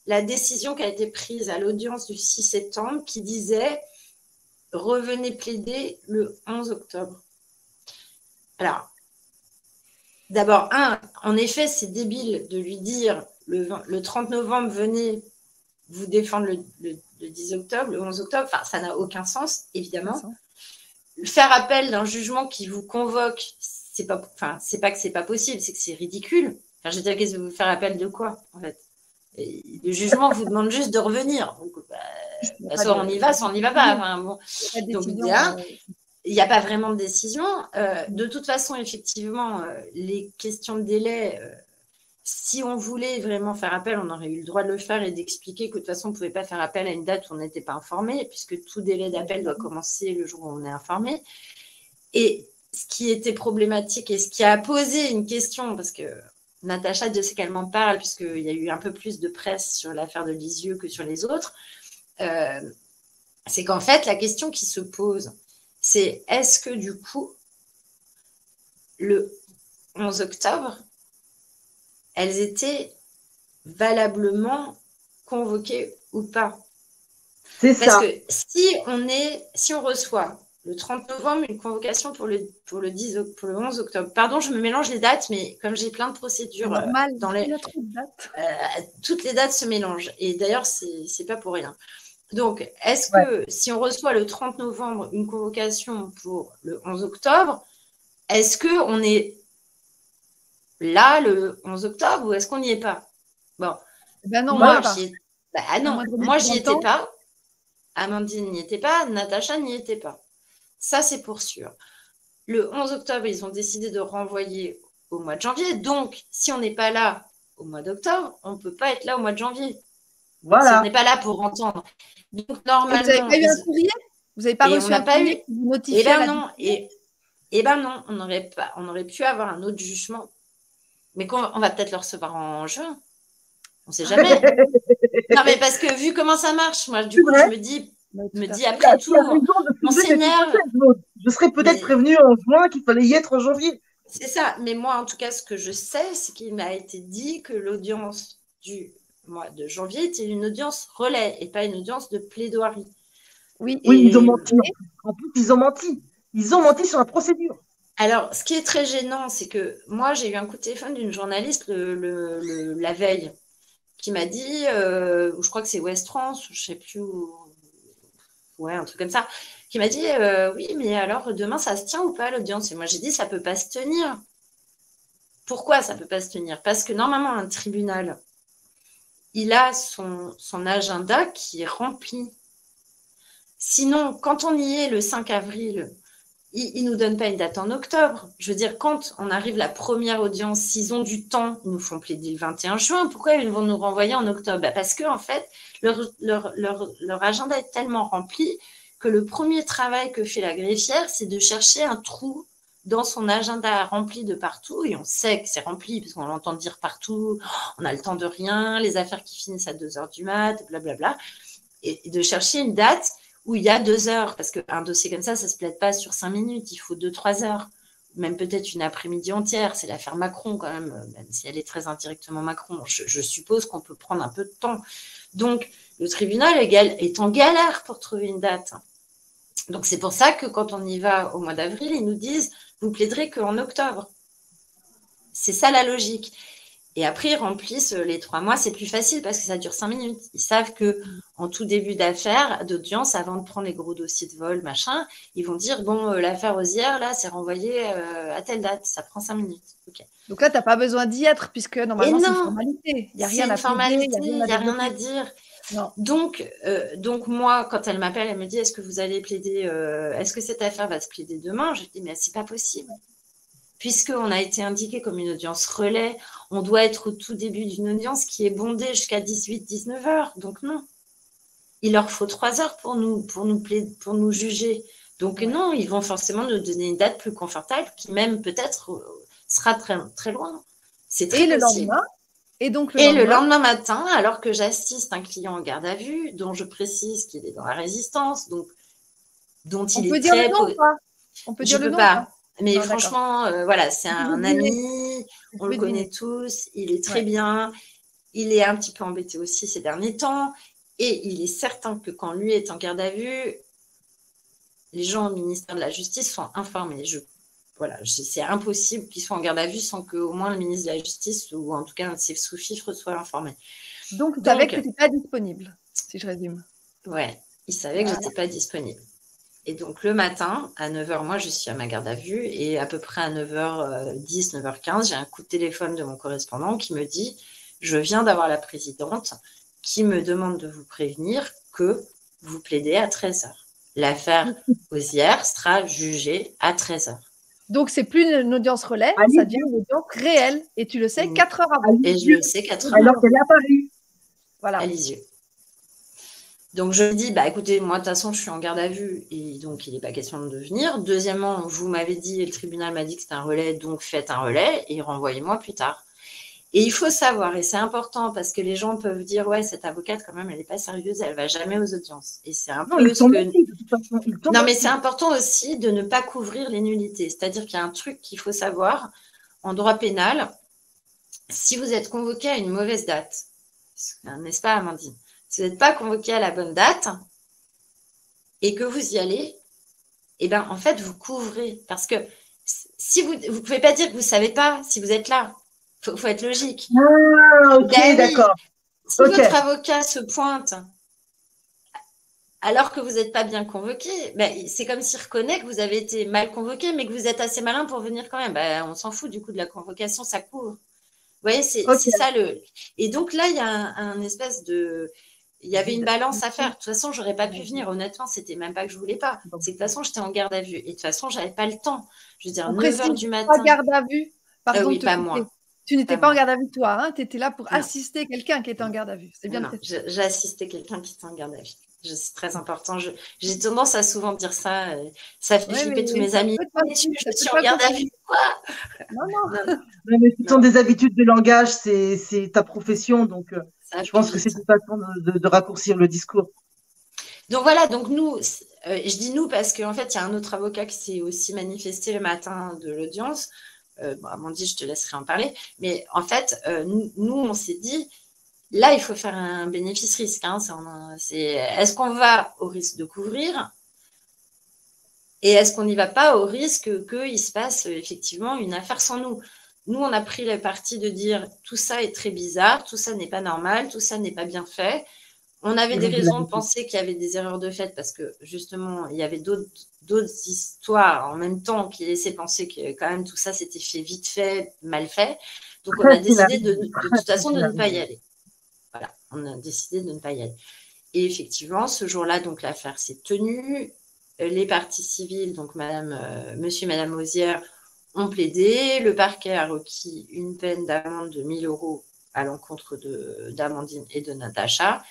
la décision qui a été prise à l'audience du 6 septembre qui disait « Revenez plaider le 11 octobre ». Alors, d'abord, en effet, c'est débile de lui dire le 30 novembre, venez vous défendre le 10 octobre, le 11 octobre. Enfin, ça n'a aucun sens, évidemment. Faire appel d'un jugement qui vous convoque, c'est pas que c'est pas possible, c'est que c'est ridicule. Enfin, je veux dire, qu'est-ce que vous faire appel de quoi, en fait? Et le jugement vous demande juste de revenir. Donc, soit on y va, soit on n'y va pas. Enfin, bon. Donc, il n'y a pas vraiment de décision. De toute façon, effectivement, les questions de délai, si on voulait vraiment faire appel, on aurait eu le droit de le faire et d'expliquer que de toute façon, on ne pouvait pas faire appel à une date où on n'était pas informé, puisque tout délai d'appel doit commencer le jour où on est informé. Et ce qui était problématique et ce qui a posé une question, parce que Natacha, Dieu sait qu'elle m'en parle, puisqu'il y a eu un peu plus de presse sur l'affaire de Lisieux que sur les autres, c'est qu'en fait, la question qui se pose, c'est est-ce que du coup, le 11 octobre, elles étaient valablement convoquées ou pas? C'est ça. Parce que si on reçoit le 30 novembre une convocation pour le 11 octobre, pardon, je me mélange les dates, mais comme j'ai plein de procédures, normal, il y a trop de dates. Toutes les dates se mélangent. Et d'ailleurs, c'est pas pour rien. Donc, est-ce que si on reçoit le 30 novembre une convocation pour le 11 octobre, est-ce qu'on est là le 11 octobre ou est-ce qu'on n'y est pas? Bon, ben non, moi, j'y étais pas. Amandine n'y était pas. Natacha n'y était pas. Ça, c'est pour sûr. Le 11 octobre, ils ont décidé de renvoyer au mois de janvier. Donc, si on n'est pas là au mois d'octobre, on ne peut pas être là au mois de janvier. Voilà. On n'est pas là pour entendre. Donc, Et normalement. vous n'avez pas eu un courrier? Vous n'avez pas Et reçu on n'a un pas courrier eu. qui vous notifiait Eh ben la non. Et ben non, on aurait pu avoir un autre jugement. Mais on va peut-être le recevoir en juin. On ne sait jamais. Non, mais parce que vu comment ça marche, moi, du coup, je me dis après tout, on s'énerve. Je serais peut-être prévenue en juin qu'il fallait y être en janvier. C'est ça. Mais moi, en tout cas, ce que je sais, c'est qu'il m'a été dit que l'audience du mois de janvier était une audience relais et pas une audience de plaidoirie. Oui, ils ont menti. En plus, ils ont menti. Ils ont menti sur la procédure. Alors, ce qui est très gênant, c'est que moi, j'ai eu un coup de téléphone d'une journaliste la veille qui m'a dit, je crois que c'est Ouest France, je ne sais plus où, ouais, un truc comme ça, qui m'a dit, oui, mais alors demain, ça se tient ou pas l'audience? Et moi, j'ai dit, ça ne peut pas se tenir. Pourquoi ça ne peut pas se tenir? Parce que normalement, un tribunal, il a son agenda qui est rempli. Sinon, quand on y est le 5 avril, ils ne nous donnent pas une date en octobre. Je veux dire, quand on arrive la première audience, s'ils ont du temps, ils nous font plaider le 21 juin. Pourquoi ils vont nous renvoyer en octobre? Parce qu'en fait, leur agenda est tellement rempli que le premier travail que fait la greffière, c'est de chercher un trou dans son agenda rempli de partout. Et on sait que c'est rempli, parce qu'on l'entend dire partout, on a le temps de rien, les affaires qui finissent à 2h du mat, blablabla. Et de chercher une date où il y a 2 heures, parce qu'un dossier comme ça ne se plaide pas sur 5 minutes, il faut 2-3 heures, même peut-être une après-midi entière. C'est l'affaire Macron quand même si elle est très indirectement Macron. Je suppose qu'on peut prendre un peu de temps. Donc, le tribunal est en galère pour trouver une date. Donc, c'est pour ça que quand on y va au mois d'avril, ils nous disent « vous plaiderez qu'en octobre ». C'est ça la logique. Et après, ils remplissent les 3 mois, c'est plus facile parce que ça dure 5 minutes. Ils savent qu'en tout début d'affaire, d'audience, avant de prendre les gros dossiers de vol, machin, ils vont dire, bon, l'affaire Osière, là, c'est renvoyé à telle date, ça prend 5 minutes. Okay. Donc là, tu n'as pas besoin d'y être puisque normalement, c'est une formalité. Il n'y a rien à formalité, il n'y a rien à dire. Non. Donc, moi, quand elle m'appelle, elle me dit, est-ce que vous allez plaider, est-ce que cette affaire va se plaider demain? Je dis, mais c'est pas possible. Puisqu'on a été indiqué comme une audience relais, on doit être au tout début d'une audience qui est bondée jusqu'à 18-19 heures. Donc non, il leur faut 3 heures pour nous juger. Donc non, ils vont forcément nous donner une date plus confortable qui même peut-être sera très, très loin. C'est très possible. Lendemain, le lendemain matin, alors que j'assiste un client en garde à vue, dont je précise qu'il est dans la résistance, dont il est très... On peut dire le nom pas. Mais non, franchement, voilà, c'est un ami, on le connaît tous, il est très bien, il est un petit peu embêté aussi ces derniers temps, et il est certain que quand lui est en garde à vue, les gens au ministère de la Justice sont informés. C'est impossible qu'il soit en garde à vue sans qu'au moins le ministre de la Justice, ou en tout cas un de ses sous-fifres, soit informé. Donc, tu savais que tu n'étais pas disponible, si je résume. Ouais, il savait que je n'étais pas disponible. Et donc, le matin, à 9h, moi, je suis à ma garde à vue. Et à peu près à 9h10, 9h15, j'ai un coup de téléphone de mon correspondant qui me dit « Je viens d'avoir la présidente qui me demande de vous prévenir que vous plaidez à 13h. L'affaire Osière sera jugée à 13h. » Donc, c'est plus une audience relais, ça devient une audience réelle. Et tu le sais 4 heures avant. Et je le sais 4 heures alors qu'elle est à Paris. Voilà. À Lisieux. Donc, je me dis, écoutez, moi, de toute façon, je suis en garde à vue et donc, il n'est pas question de venir. Deuxièmement, vous m'avez dit et le tribunal m'a dit que c'était un relais, donc faites un relais et renvoyez-moi plus tard. Et il faut savoir, et c'est important parce que les gens peuvent dire, ouais, cette avocate, quand même, elle n'est pas sérieuse, elle ne va jamais aux audiences. Et c'est un peu ce que... Non, mais c'est important aussi de ne pas couvrir les nullités. C'est-à-dire qu'il y a un truc qu'il faut savoir en droit pénal. Si vous êtes convoqué à une mauvaise date, n'est-ce pas, Amandine? Si vous n'êtes pas convoqué à la bonne date et que vous y allez, eh ben, en fait, vous couvrez. Parce que si vous ne pouvez pas dire que vous ne savez pas si vous êtes là. Il faut être logique. Ah, ok, d'accord. Si votre avocat se pointe alors que vous n'êtes pas bien convoqué, c'est comme s'il reconnaît que vous avez été mal convoqué, mais que vous êtes assez malin pour venir quand même. On s'en fout du coup de la convocation, ça couvre. Vous voyez, c'est ça le... Et donc là, il y a un espèce de... Il y avait une balance à faire. De toute façon, je n'aurais pas pu venir. Honnêtement, ce n'était même pas que je ne voulais pas. C'est que de toute façon, j'étais en garde à vue. Et de toute façon, je n'avais pas le temps. Je veux dire, 9h du matin. Pas garde à vue. Pardon, oui, pas moi. Tu n'étais pas en garde à vue, toi, hein, tu étais là pour assister quelqu'un qui était en garde à vue. C'est bien. J'ai assisté quelqu'un qui était en garde à vue. C'est très important. J'ai tendance à souvent dire ça. Ça fait flipper tous mes amis. Je suis en garde à vue. Quoi non. Mais ce sont des habitudes de langage, c'est ta profession, donc je pense que c'est une façon de raccourcir le discours. Donc voilà, donc nous, je dis nous parce qu'en fait, il y a un autre avocat qui s'est aussi manifesté le matin de l'audience. Amandine, je te laisserai en parler. Mais en fait, nous, on s'est dit, là, il faut faire un bénéfice-risque. Hein. Est-ce qu'on va au risque de couvrir et est-ce qu'on n'y va pas au risque qu'il se passe effectivement une affaire sans nous? Nous, on a pris le parti de dire tout ça est très bizarre, tout ça n'est pas normal, tout ça n'est pas bien fait. On avait des raisons de penser qu'il y avait des erreurs de fait parce que justement, il y avait d'autres histoires en même temps qui laissaient penser que quand même tout ça s'était fait vite fait, mal fait. Donc, on a décidé de toute façon de ne pas y aller. Voilà, on a décidé de ne pas y aller. Et effectivement, ce jour-là, donc l'affaire s'est tenue. Les parties civiles, donc monsieur et madame Mosière, ont plaidé. Le parquet a requis une peine d'amende de 1 000 € à l'encontre d'Amandine et de Natacha.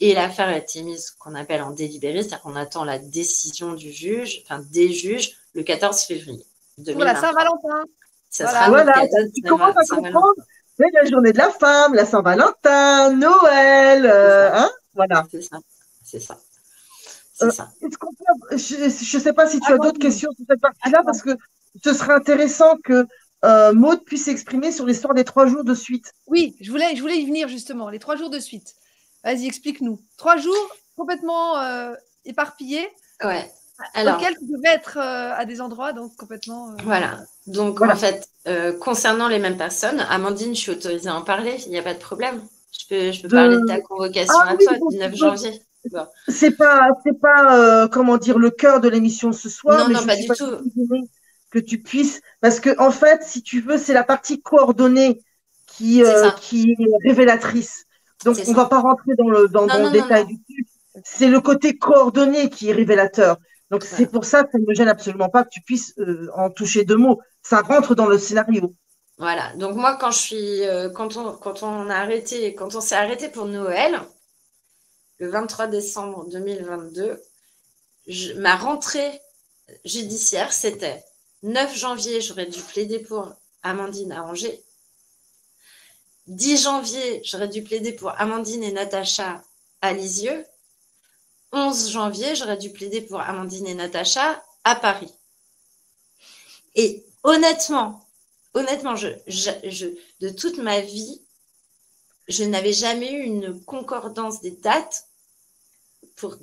Et l'affaire a été mise, qu'on appelle en délibéré, c'est-à-dire qu'on attend la décision des juges, le 14 février 2023. Pour la Saint-Valentin. Voilà, tu commences à comprendre. C'est la journée de la femme, la Saint-Valentin, Noël, hein, voilà. C'est ça. Je ne sais pas si tu as d'autres questions sur cette partie-là, parce que ce serait intéressant que Maud puisse s'exprimer sur l'histoire des 3 jours de suite. Oui, je voulais y venir justement, les 3 jours de suite. Vas-y, explique-nous. 3 jours complètement éparpillés. Ouais. Alors, auxquels tu devais être à des endroits donc complètement. Voilà. Donc, en fait, concernant les mêmes personnes, Amandine, je suis autorisée à en parler, il n'y a pas de problème. Je peux parler de ta convocation à toi, du 9 janvier. Bon. C'est pas comment dire, le cœur de l'émission ce soir. Non, pas du tout. Que tu puisses, parce que en fait, si tu veux, c'est la partie coordonnée qui est révélatrice. Donc, on ne va pas rentrer dans le détail du truc. C'est le côté coordonné qui est révélateur. Donc, c'est pour ça que ça ne me gêne absolument pas que tu puisses en toucher 2 mots. Ça rentre dans le scénario. Voilà. Donc, moi, quand on s'est arrêté pour Noël, le 23 décembre 2022, ma rentrée judiciaire, c'était 9 janvier, j'aurais dû plaider pour Amandine à Angers. 10 janvier, j'aurais dû plaider pour Amandine et Natacha à Lisieux. 11 janvier, j'aurais dû plaider pour Amandine et Natacha à Paris. Et honnêtement, de toute ma vie, je n'avais jamais eu une concordance des dates pour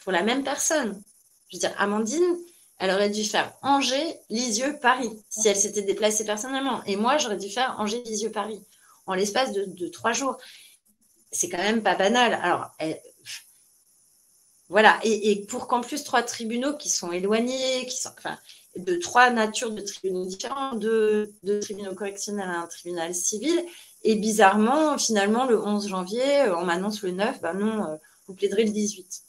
la même personne. Je veux dire, Amandine, elle aurait dû faire Angers, Lisieux, Paris, si elle s'était déplacée personnellement. Et moi, j'aurais dû faire Angers, Lisieux, Paris, en l'espace de 3 jours. C'est quand même pas banal. Alors, voilà. Et pour qu'en plus, 3 tribunaux qui sont éloignés, de 3 natures de tribunaux différents, de tribunaux correctionnels à un tribunal civil. Et bizarrement, finalement, le 11 janvier, on m'annonce le 9, ben non, vous plaiderez le 18.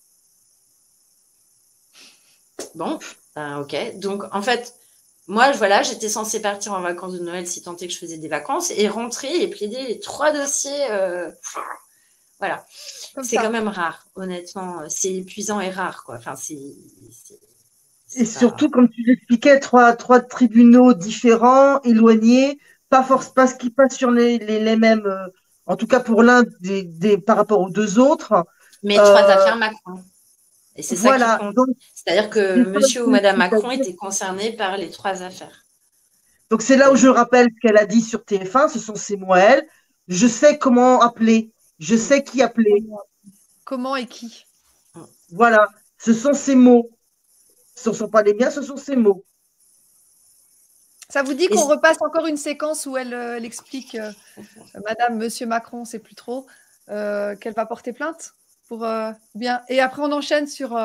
Bon, ok. Donc, en fait, moi, voilà, j'étais censée partir en vacances de Noël si tant est que je faisais des vacances et rentrer et plaider les 3 dossiers. Voilà. C'est quand même rare, honnêtement. C'est épuisant et rare, quoi. Enfin, et surtout, comme tu l'expliquais, 3 tribunaux différents, éloignés, pas ce qui passe sur les mêmes, en tout cas pour l'un par rapport aux 2 autres. Mais 3 affaires Macron. Et c'est ça qui compte. C'est-à-dire que monsieur ou madame Macron était concerné par les 3 affaires. Donc c'est là où je rappelle ce qu'elle a dit sur TF1, ce sont ses mots à elle. Je sais comment appeler, je sais qui appeler. Comment et qui. Voilà, ce sont ses mots. Ce ne sont pas les miens, ce sont ses mots. Ça vous dit qu'on repasse encore une séquence où elle explique, madame, monsieur Macron, c'est plus trop, qu'elle va porter plainte pour bien. Et après, on enchaîne sur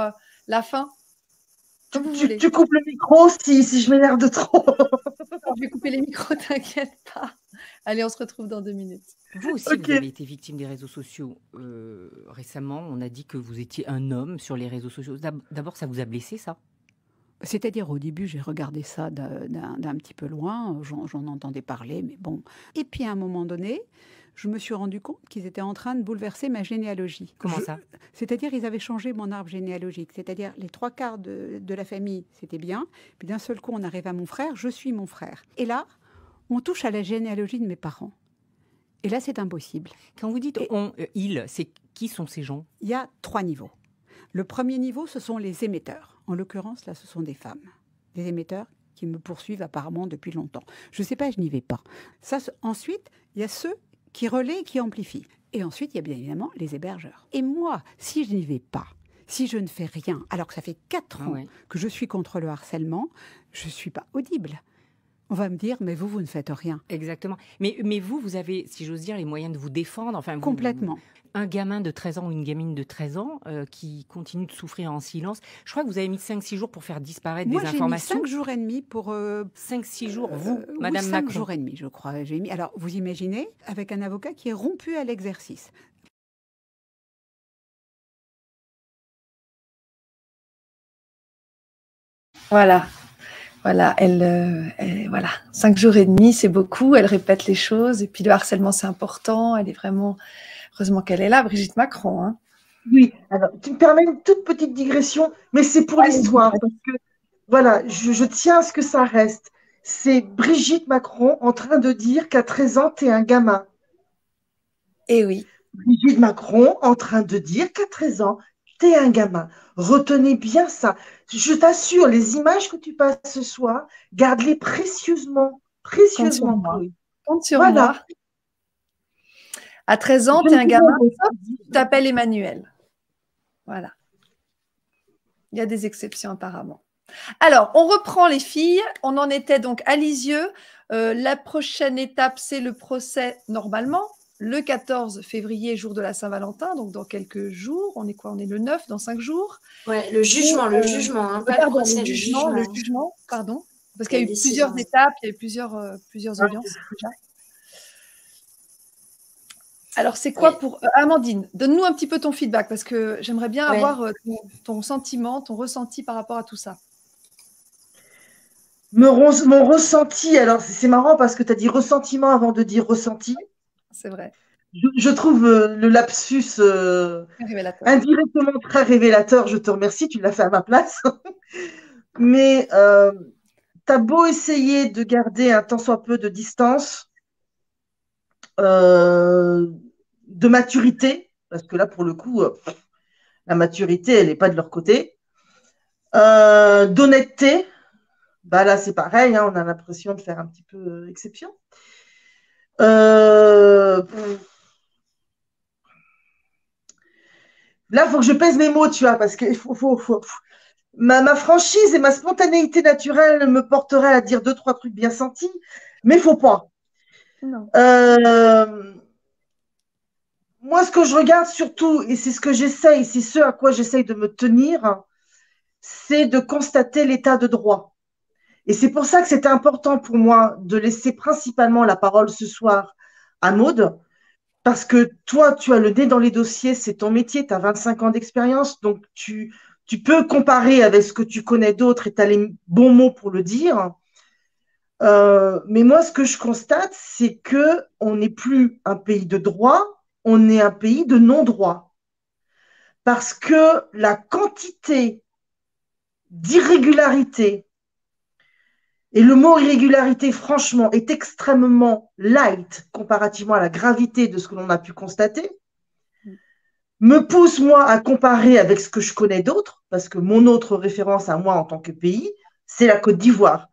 la fin. Tu coupes le micro si je m'énerve de trop. Je vais couper les micros, t'inquiète pas. Allez, on se retrouve dans 2 minutes. Vous aussi, vous avez été victime des réseaux sociaux. Récemment, on a dit que vous étiez un homme sur les réseaux sociaux. D'abord, ça vous a blessé, ça? C'est-à-dire, au début, j'ai regardé ça d'un petit peu loin, j'en entendais parler, mais bon. Et puis, à un moment donné, je me suis rendu compte qu'ils étaient en train de bouleverser ma généalogie. Comment ça? C'est-à-dire, ils avaient changé mon arbre généalogique. C'est-à-dire, les 3/4 de la famille, c'était bien. Puis d'un seul coup, on arrive à mon frère, je suis mon frère. Et là, on touche à la généalogie de mes parents. Et là, c'est impossible. Quand vous dites qui sont ces gens? Il y a 3 niveaux. Le premier niveau, ce sont les émetteurs. En l'occurrence, là, ce sont des femmes. Des émetteurs qui me poursuivent apparemment depuis longtemps. Je ne sais pas, je n'y vais pas. Ça, ensuite, il y a ceux qui relaient et qui amplifient. Et ensuite, il y a bien évidemment les hébergeurs. Et moi, si je n'y vais pas, si je ne fais rien, alors que ça fait 4 ans que je suis contre le harcèlement, je ne suis pas audible. On va me dire, mais vous ne faites rien. Exactement. Mais vous avez, si j'ose dire, les moyens de vous défendre. Enfin, complètement. Un gamin de 13 ans ou une gamine de 13 ans qui continue de souffrir en silence. Je crois que vous avez mis 5-6 jours pour faire disparaître des informations. Moi, j'ai mis 5 jours et demi pour... 5-6 jours, vous, Madame Macron. 5 jours et demi, je crois. J'ai mis... Alors, vous imaginez, avec un avocat qui est rompu à l'exercice. Voilà. Voilà, voilà, 5 jours et demi, c'est beaucoup. Elle répète les choses. Et puis le harcèlement, c'est important. Elle est vraiment... Heureusement qu'elle est là, Brigitte Macron. Hein. Oui, alors tu me permets une toute petite digression, mais c'est pour l'histoire. Parce que, voilà, je tiens à ce que ça reste. C'est Brigitte Macron en train de dire qu'à 13 ans, t'es un gamin. Eh oui. Brigitte Macron en train de dire qu'à 13 ans, t'es un gamin. Retenez bien ça. Je t'assure, les images que tu passes ce soir, garde-les précieusement. Précieusement, Chloé. Compte sur moi. À 13 ans, tu es un gamin, tu t'appelles Emmanuel. Voilà. Il y a des exceptions apparemment. Alors, on reprend les filles. On en était donc à Lisieux. La prochaine étape, c'est le procès normalement. Le 14 février, jour de la Saint-Valentin, donc dans quelques jours. On est quoi? On est le 9, dans 5 jours. Oui, le jugement, hein, pas le procès, le jugement, pardon. Parce qu'il y a eu plusieurs étapes, il y a eu plusieurs audiences déjà. Alors, c'est quoi pour... Amandine, donne-nous un petit peu ton feedback, parce que j'aimerais bien avoir ton sentiment, ton ressenti par rapport à tout ça. Mon ressenti, alors c'est marrant parce que tu as dit ressentiment avant de dire ressenti. C'est vrai. Je trouve le lapsus indirectement très révélateur. Je te remercie, tu l'as fait à ma place. Mais tu as beau essayer de garder un tant soit peu de distance, de maturité, parce que là, pour le coup, la maturité, elle n'est pas de leur côté. D'honnêteté, bah là, c'est pareil, hein, on a l'impression de faire un petit peu exception. Là, il faut que je pèse mes mots, tu vois, parce que ma franchise et ma spontanéité naturelle me porteraient à dire 2-3 trucs bien sentis, mais il ne faut pas. Non. Moi, ce que je regarde surtout, et c'est ce que j'essaye, c'est ce à quoi j'essaye de me tenir, c'est de constater l'état de droit. Et c'est pour ça que c'était important pour moi de laisser principalement la parole ce soir à Maude, parce que toi, tu as le nez dans les dossiers, c'est ton métier, tu as 25 ans d'expérience, donc tu peux comparer avec ce que tu connais d'autres et tu as les bons mots pour le dire. Mais moi, ce que je constate, c'est qu'on n'est plus un pays de droit, on est un pays de non-droit. Parce que la quantité d'irrégularités, et le mot irrégularité, franchement, est extrêmement light comparativement à la gravité de ce que l'on a pu constater, me pousse, moi, à comparer avec ce que je connais d'autres, parce que mon autre référence à moi en tant que pays, c'est la Côte d'Ivoire.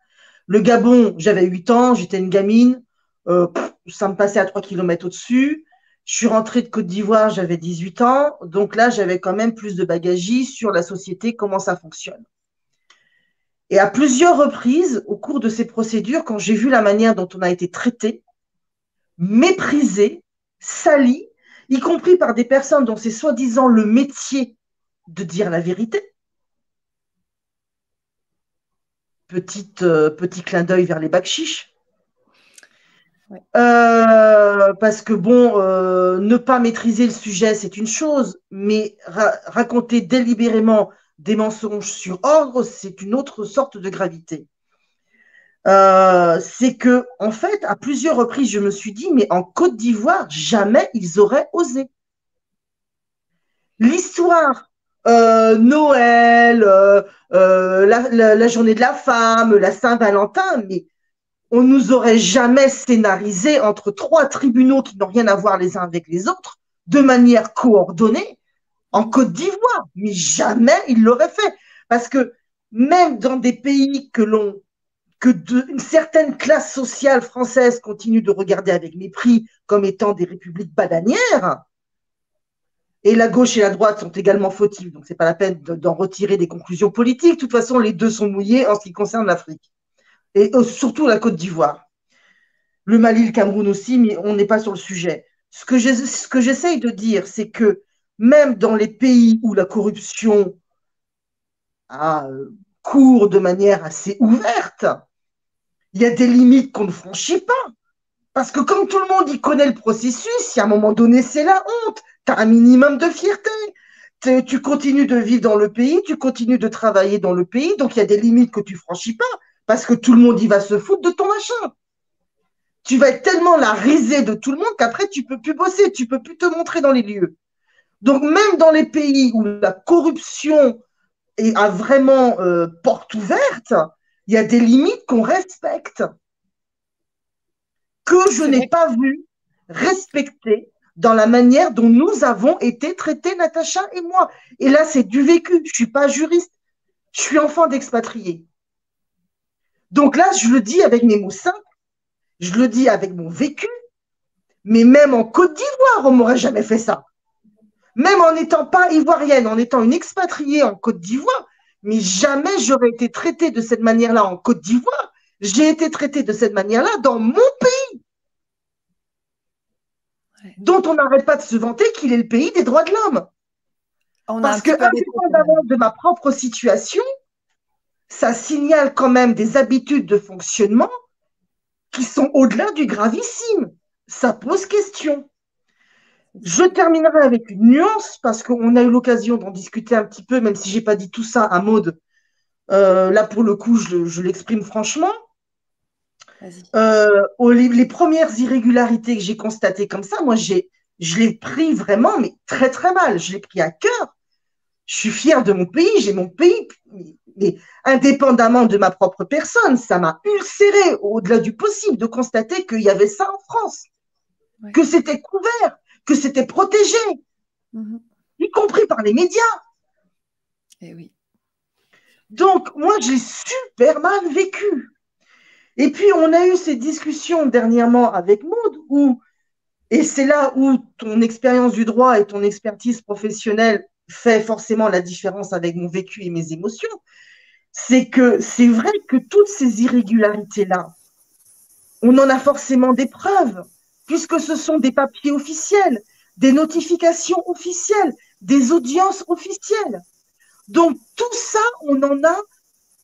Le Gabon, j'avais 8 ans, j'étais une gamine, ça me passait à 3 km au-dessus. Je suis rentrée de Côte d'Ivoire, j'avais 18 ans, donc là, j'avais quand même plus de bagages sur la société, comment ça fonctionne. Et à plusieurs reprises, au cours de ces procédures, quand j'ai vu la manière dont on a été traité, méprisé, sali, y compris par des personnes dont c'est soi-disant le métier de dire la vérité, petit clin d'œil vers les bacs chiches, parce que bon, ne pas maîtriser le sujet, c'est une chose, mais raconter délibérément des mensonges sur ordre, c'est une autre sorte de gravité. C'est que, en fait, à plusieurs reprises, je me suis dit, mais en Côte d'Ivoire, jamais ils auraient osé. L'histoire, Noël, la journée de la femme, la Saint-Valentin, mais on nous aurait jamais scénarisé entre 3 tribunaux qui n'ont rien à voir les uns avec les autres, de manière coordonnée, en Côte d'Ivoire. Mais jamais ils l'auraient fait. Parce que même dans des pays une certaine classe sociale française continue de regarder avec mépris comme étant des républiques bananières, et la gauche et la droite sont également fautives, donc c'est pas la peine d'en retirer des conclusions politiques. De toute façon, les deux sont mouillés en ce qui concerne l'Afrique, et surtout la Côte d'Ivoire. Le Mali, le Cameroun aussi, mais on n'est pas sur le sujet. Ce que j'essaye de dire, c'est que même dans les pays où la corruption court de manière assez ouverte, il y a des limites qu'on ne franchit pas. Parce que comme tout le monde y connaît le processus, à un moment donné, c'est la honte. Tu as un minimum de fierté. Tu continues de vivre dans le pays, tu continues de travailler dans le pays, donc il y a des limites que tu franchis pas, parce que tout le monde y va se foutre de ton machin. Tu vas être tellement la risée de tout le monde qu'après, tu peux plus bosser, tu peux plus te montrer dans les lieux. Donc même dans les pays où la corruption a vraiment porte ouverte, il y a des limites qu'on respecte, que je n'ai pas vu respecter dans la manière dont nous avons été traités, Natacha et moi. Et là, c'est du vécu. Je ne suis pas juriste. Je suis enfant d'expatrié. Donc là, je le dis avec mes mots simples, je le dis avec mon vécu, mais même en Côte d'Ivoire, on ne m'aurait jamais fait ça. Même en n'étant pas ivoirienne, en étant une expatriée en Côte d'Ivoire, mais jamais j'aurais été traitée de cette manière-là en Côte d'Ivoire. J'ai été traitée de cette manière-là dans mon pays, dont on n'arrête pas de se vanter qu'il est le pays des droits de l'homme. Parce que, indépendamment de ma propre situation, ça signale quand même des habitudes de fonctionnement qui sont au-delà du gravissime. Ça pose question. Je terminerai avec une nuance, parce qu'on a eu l'occasion d'en discuter un petit peu, même si je n'ai pas dit tout ça à Maud. Là, pour le coup, je l'exprime franchement. Les premières irrégularités que j'ai constatées comme ça, moi, je l'ai pris vraiment, mais très, très mal. Je l'ai pris à cœur. Je suis fière de mon pays, j'ai mon pays, mais indépendamment de ma propre personne, ça m'a ulcéré au-delà du possible de constater qu'il y avait ça en France, que c'était couvert, que c'était protégé, y compris par les médias. Eh oui. Donc, moi, j'ai super mal vécu. Et puis, on a eu ces discussions dernièrement avec Maud, et c'est là où ton expérience du droit et ton expertise professionnelle fait forcément la différence avec mon vécu et mes émotions. C'est que c'est vrai que toutes ces irrégularités-là, on en a forcément des preuves, puisque ce sont des papiers officiels, des notifications officielles, des audiences officielles. Donc, tout ça, on en a,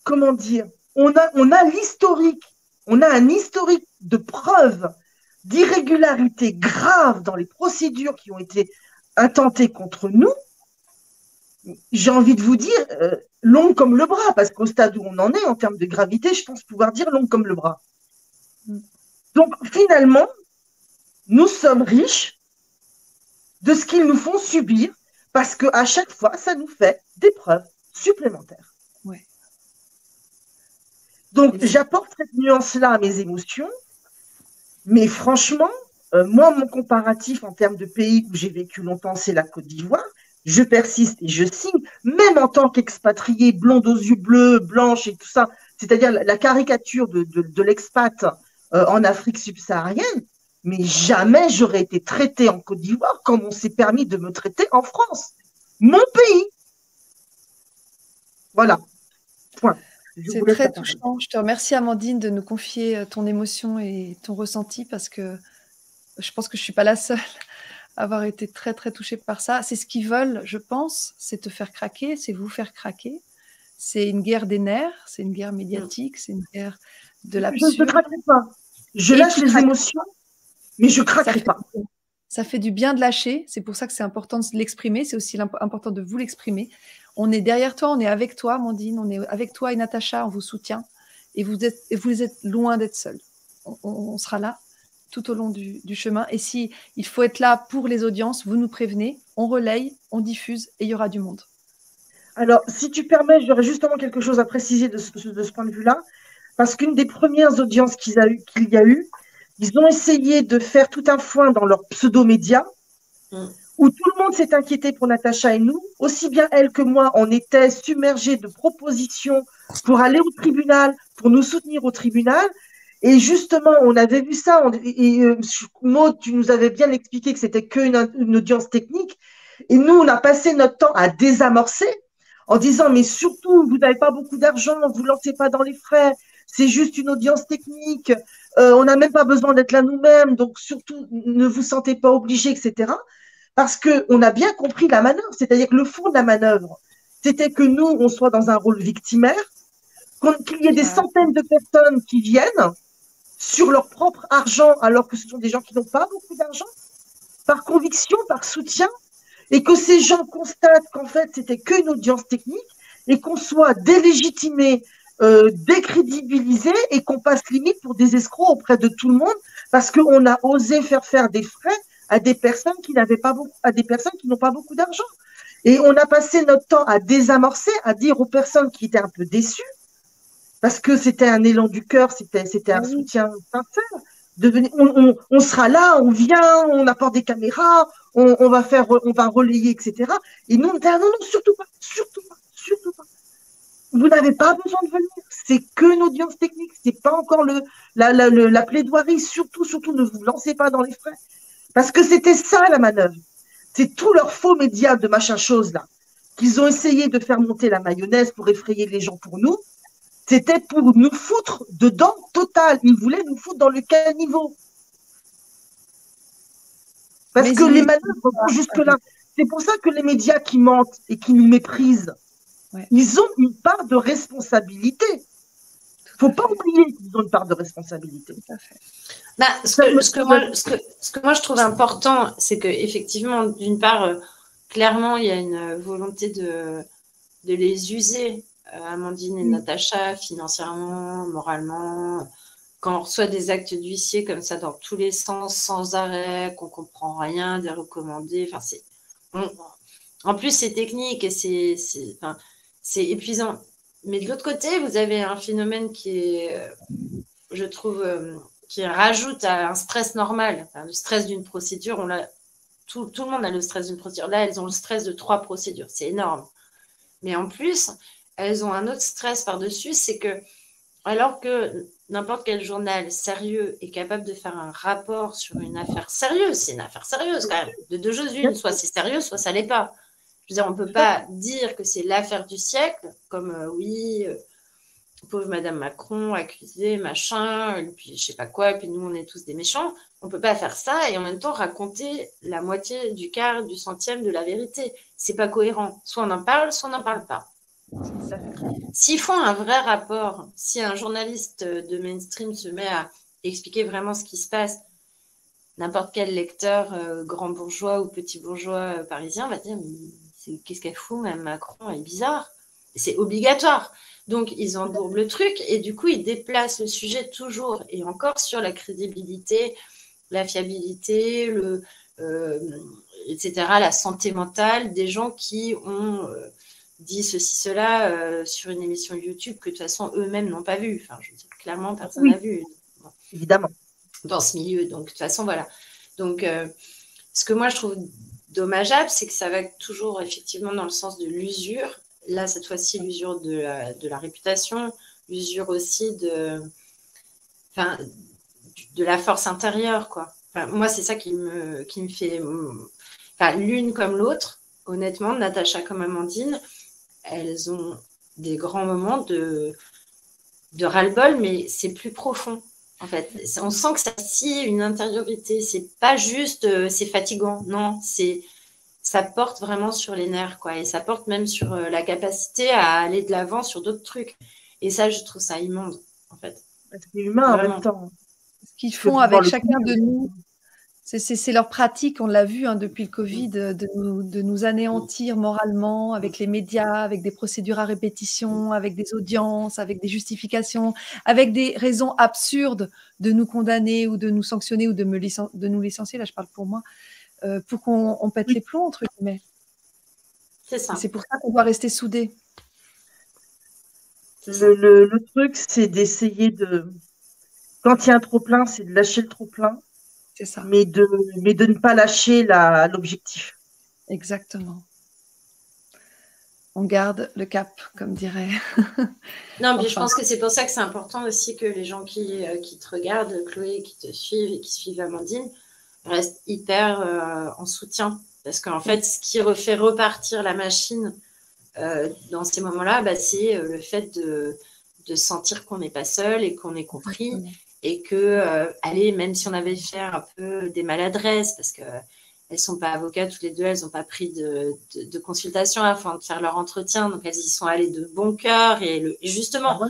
comment dire, on a l'historique, on a un historique de preuves d'irrégularités graves dans les procédures qui ont été intentées contre nous. J'ai envie de vous dire, longue comme le bras, parce qu'au stade où on en est, en termes de gravité, je pense pouvoir dire longue comme le bras. Donc, finalement, nous sommes riches de ce qu'ils nous font subir, parce qu'à chaque fois, ça nous fait des preuves supplémentaires. Ouais. Donc, j'apporte cette nuance-là à mes émotions, mais franchement, moi, mon comparatif en termes de pays où j'ai vécu longtemps, c'est la Côte d'Ivoire. Je persiste et je signe, même en tant qu'expatriée blonde aux yeux bleus, blanche et tout ça, c'est-à-dire la caricature de l'expat en Afrique subsaharienne, mais jamais j'aurais été traitée en Côte d'Ivoire comme on s'est permis de me traiter en France. Mon pays. Voilà. Point. C'est très touchant. Je te remercie, Amandine, de nous confier ton émotion et ton ressenti, parce que je pense que je ne suis pas la seule à avoir été très, très touchée par ça. C'est ce qu'ils veulent, je pense, c'est te faire craquer, c'est vous faire craquer. C'est une guerre des nerfs, c'est une guerre médiatique, c'est une guerre de l'absurde. Je ne craquerai pas. Je lâche les émotions, mais je ne craquerai pas. Ça fait du bien de lâcher. C'est pour ça que c'est important de l'exprimer. C'est aussi important de vous l'exprimer. On est derrière toi, on est avec toi, Amandine, on est avec toi et Natacha, on vous soutient. Et vous êtes loin d'être seuls. On sera là tout au long du chemin. Et si il faut être là pour les audiences, vous nous prévenez, on relaye, on diffuse et il y aura du monde. Alors, si tu permets, j'aurais justement quelque chose à préciser de ce point de vue-là, parce qu'une des premières audiences qu'il y a eu, ils ont essayé de faire tout un foin dans leurs pseudo-médias, où tout le monde s'est inquiété pour Natacha et nous, aussi bien elle que moi, on était submergés de propositions pour aller au tribunal, pour nous soutenir au tribunal. Et justement, on avait vu ça, Maud, tu nous avais bien expliqué que c'était qu'une audience technique, et nous, on a passé notre temps à désamorcer, en disant, mais surtout, vous n'avez pas beaucoup d'argent, vous ne lancez pas dans les frais, c'est juste une audience technique, on n'a même pas besoin d'être là nous-mêmes, donc surtout, ne vous sentez pas obligés, etc. Parce qu'on a bien compris la manœuvre, c'est-à-dire que le fond de la manœuvre, c'était que nous, on soit dans un rôle victimaire, qu'il y ait des centaines de personnes qui viennent sur leur propre argent, alors que ce sont des gens qui n'ont pas beaucoup d'argent, par conviction, par soutien, et que ces gens constatent qu'en fait, c'était qu'une audience technique, et qu'on soit délégitimé, décrédibilisé, et qu'on passe limite pour des escrocs auprès de tout le monde, parce qu'on a osé faire des frais à des personnes qui n'avaient pas beaucoup, à des personnes qui n'ont pas beaucoup d'argent. Et on a passé notre temps à désamorcer, à dire aux personnes qui étaient un peu déçues, parce que c'était un élan du cœur, c'était un soutien sincère. On sera là, on vient, on apporte des caméras, on va relayer, etc. Et nous, on dit, ah non, non, surtout pas, surtout pas, surtout pas. Vous n'avez pas besoin de venir. C'est qu'une audience technique. C'est pas encore la plaidoirie. Surtout, ne vous lancez pas dans les frais. Parce que c'était ça, la manœuvre. C'est tous leurs faux médias de machin chose, là, qu'ils ont essayé de faire monter la mayonnaise pour effrayer les gens pour nous. C'était pour nous foutre dedans total. Ils voulaient nous foutre dans le caniveau. Parce que les manœuvres vont jusque-là. C'est pour ça que les médias qui mentent et qui nous méprisent, ils ont une part de responsabilité. Il ne faut pas oublier qu'ils ont une part de responsabilité. Tout à fait. Bah, ce que moi je trouve important, c'est qu'effectivement, d'une part, clairement, il y a une volonté de les user, Amandine et Natacha, financièrement, moralement. Quand on reçoit des actes d'huissier comme ça dans tous les sens, sans arrêt, qu'on ne comprend rien, des recommandés, en plus, c'est technique et c'est épuisant. Mais de l'autre côté, vous avez un phénomène qui est, je trouve, qui rajoute à un stress normal. Enfin, le stress d'une procédure, tout le monde a le stress d'une procédure. Là, elles ont le stress de 3 procédures. C'est énorme. Mais en plus, elles ont un autre stress par-dessus, c'est que, alors que n'importe quel journal sérieux est capable de faire un rapport sur une affaire sérieuse, c'est une affaire sérieuse quand même, de 2 choses une, soit c'est sérieux, soit ça l'est pas. Je veux dire, on ne peut pas dire que c'est l'affaire du siècle, comme pauvre Madame Macron, accusée, machin, et puis je sais pas quoi, et puis nous on est tous des méchants. On ne peut pas faire ça et en même temps raconter la moitié du quart, du centième de la vérité. C'est pas cohérent. Soit on en parle, soit on n'en parle pas. S'ils font un vrai rapport, si un journaliste de mainstream se met à expliquer vraiment ce qui se passe, n'importe quel lecteur, grand bourgeois ou petit bourgeois parisien, va dire qu'est-ce qu'elle fout, même Macron, elle est bizarre. C'est obligatoire. Donc, ils embourbent le truc et du coup, ils déplacent le sujet toujours et encore sur la crédibilité, la fiabilité, etc., la santé mentale des gens qui ont dit ceci, cela sur une émission YouTube que de toute façon, eux-mêmes n'ont pas vu. Enfin, je veux dire, clairement, personne n'a vu. Bon. Évidemment. Dans ce milieu. Donc, de toute façon, voilà. Donc, ce que moi, je trouve dommageable, c'est que ça va toujours effectivement dans le sens de l'usure. Là, cette fois-ci, l'usure de la réputation, l'usure aussi de la force intérieure, quoi. Enfin, moi, c'est ça qui me fait... Enfin, l'une comme l'autre, honnêtement, Natacha comme Amandine, elles ont des grands moments de ras-le-bol, mais c'est plus profond, en fait. On sent que ça scie une intériorité. C'est pas juste, c'est fatigant. Non, ça porte vraiment sur les nerfs, quoi. Et ça porte même sur la capacité à aller de l'avant sur d'autres trucs. Et ça, je trouve ça immonde, en fait. C'est humain vraiment. En même temps. Ce qu'ils font avec chacun de nous, C'est leur pratique, on l'a vu depuis le Covid, de nous anéantir moralement avec les médias, avec des procédures à répétition, avec des audiences, avec des justifications, avec des raisons absurdes de nous condamner ou de nous sanctionner ou de nous licencier, là je parle pour moi, pour qu'on pète les plombs, entre guillemets. C'est ça. C'est pour ça qu'on doit rester soudés. Le truc, c'est d'essayer de... Quand il y a un trop-plein, c'est de lâcher le trop-plein. C'est ça. Mais de ne pas lâcher l'objectif. Exactement. On garde le cap, comme dirait. Non, mais je pense que c'est pour ça que c'est important aussi que les gens qui te regardent, Chloé, qui te suivent et qui suivent Amandine, restent hyper en soutien. Parce qu'en fait, ce qui fait repartir la machine dans ces moments-là, c'est le fait de sentir qu'on n'est pas seul et qu'on est compris. Et que, allez, même si on avait fait un peu des maladresses, parce qu'elles ne sont pas avocates toutes les deux, elles n'ont pas pris de consultation afin de faire leur entretien, donc elles y sont allées de bon cœur et justement,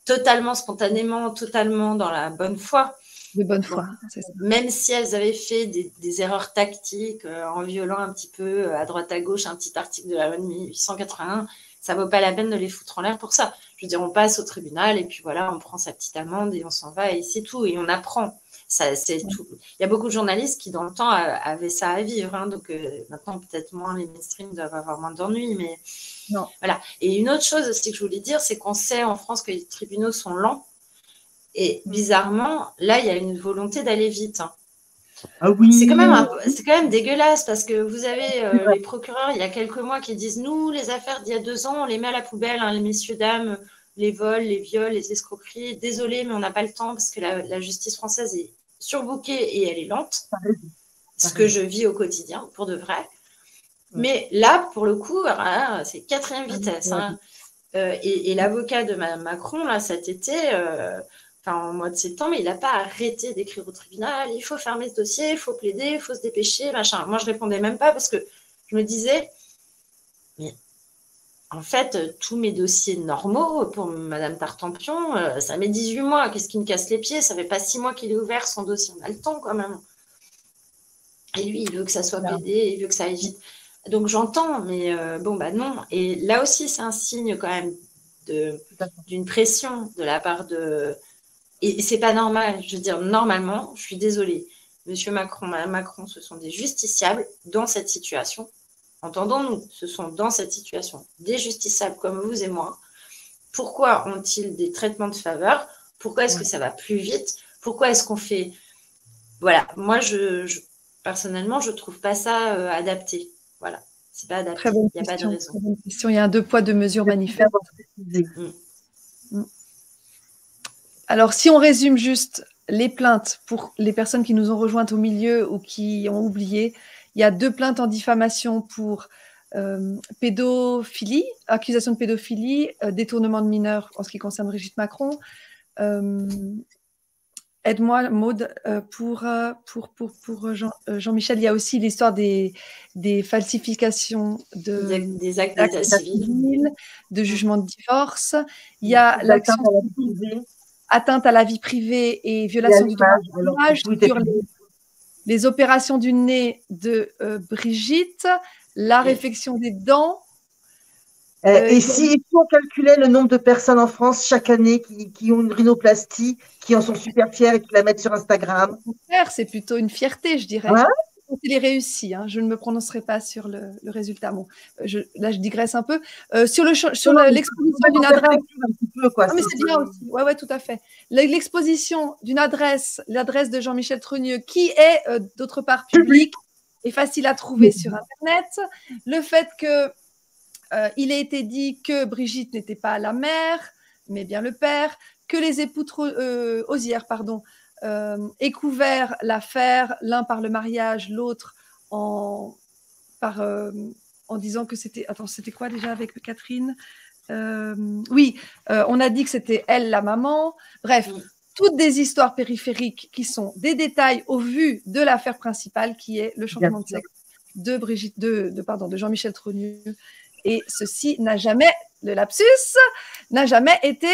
totalement spontanément, totalement dans la bonne foi. De bonne foi, c'est ça. Même si elles avaient fait des erreurs tactiques en violant un petit peu à droite à gauche un petit article de la loi de 1881, ça ne vaut pas la peine de les foutre en l'air pour ça. Je veux dire, on passe au tribunal et puis voilà, on prend sa petite amende et on s'en va et c'est tout. Et on apprend. Ça, c'est tout. Il y a beaucoup de journalistes qui, dans le temps, avaient ça à vivre. Donc, maintenant, peut-être moins, les mainstream doivent avoir moins d'ennuis. Mais non. Voilà. Et une autre chose aussi que je voulais dire, c'est qu'on sait en France que les tribunaux sont lents. Et bizarrement, là, il y a une volonté d'aller vite. Ah oui. C'est quand même dégueulasse parce que vous avez les procureurs il y a quelques mois qui disent nous, les affaires d'il y a 2 ans, on les met à la poubelle, les messieurs, dames, les vols, les viols, les escroqueries. Désolé, mais on n'a pas le temps parce que la justice française est surbookée et elle est lente. Ce que je vis au quotidien, pour de vrai. Mais là, pour le coup, c'est 4e vitesse. Et l'avocat de Macron, là, cet été... en mois de septembre, il n'a pas arrêté d'écrire au tribunal, il faut fermer ce dossier, il faut plaider, il faut se dépêcher, machin. Moi, je ne répondais même pas parce que je me disais, mais en fait, tous mes dossiers normaux pour Madame Tartampion, ça met 18 mois. Qu'est-ce qui me casse les pieds? Ça fait pas 6 mois qu'il est ouvert son dossier. On a le temps quand même. Et lui, il veut que ça soit plaidé, il veut que ça aille vite. Donc, j'entends, mais non. Et là aussi, c'est un signe quand même d'une pression de la part de... Et c'est pas normal. Je veux dire, normalement, je suis désolée. Monsieur Macron, Madame Macron, ce sont des justiciables dans cette situation. Entendons-nous, ce sont dans cette situation des justiciables comme vous et moi. Pourquoi ont-ils des traitements de faveur? Pourquoi est-ce que ça va plus vite? Pourquoi est-ce qu'on fait... Voilà, moi, personnellement, je trouve pas ça adapté. Voilà, c'est pas adapté. Il n'y a pas de raison. Très bonne question. Il y a un 2 poids 2 mesures manifeste. Alors, si on résume juste les plaintes pour les personnes qui nous ont rejointes au milieu ou qui ont oublié, il y a 2 plaintes en diffamation pour pédophilie, accusation de pédophilie, détournement de mineurs en ce qui concerne Brigitte Macron. Aide-moi, Maud, pour Jean-Michel, il y a aussi l'histoire des falsifications des actes d'état civil, de jugement de divorce. Il y a l'action atteinte à la vie privée et violation du droit à l'image sur les opérations du nez de Brigitte, la réfection des dents. Et si on calculait le nombre de personnes en France chaque année qui ont une rhinoplastie, qui en sont super fiers et qui la mettent sur Instagram? C'est plutôt une fierté, je dirais. Il est réussi. Je ne me prononcerai pas sur le résultat. Bon, là, je digresse un peu. Sur l'exposition d'une adresse. Mais c'est bien aussi. Ouais, tout à fait. L'exposition d'une adresse, l'adresse de Jean-Michel Trogneux, qui est d'autre part publique et facile à trouver sur Internet. Le fait que il a été dit que Brigitte n'était pas la mère, mais bien le père, que les époux Osière, aient couvert l'affaire, l'un par le mariage, l'autre en disant que c'était... Attends, c'était quoi déjà avec Catherine? On a dit que c'était elle la maman. Bref, toutes des histoires périphériques qui sont des détails au vu de l'affaire principale qui est le changement de sexe de Jean-Michel Trogneux. Et ceci n'a jamais, le lapsus, n'a jamais été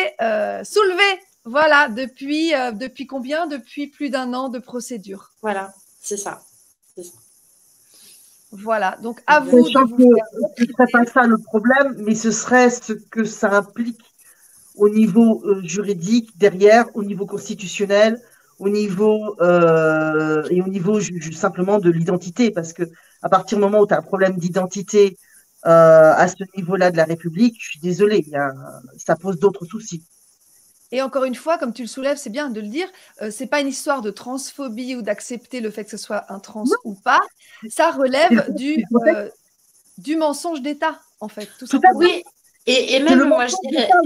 soulevé. Voilà, depuis combien? Depuis plus d'1 an de procédure. Voilà, C'est ça. Voilà, donc à vous Sachant de vous que faire ce ne serait pas ça le problème, mais ce serait ce que ça implique au niveau juridique derrière, au niveau constitutionnel, au niveau et au niveau simplement de l'identité, parce que à partir du moment où tu as un problème d'identité à ce niveau-là de la République, je suis désolée, ça pose d'autres soucis. Et encore une fois, comme tu le soulèves, c'est bien de le dire, c'est pas une histoire de transphobie ou d'accepter le fait que ce soit un trans ou pas. Ça relève du mensonge d'État, en fait, tout simplement. Oui, et même moi, je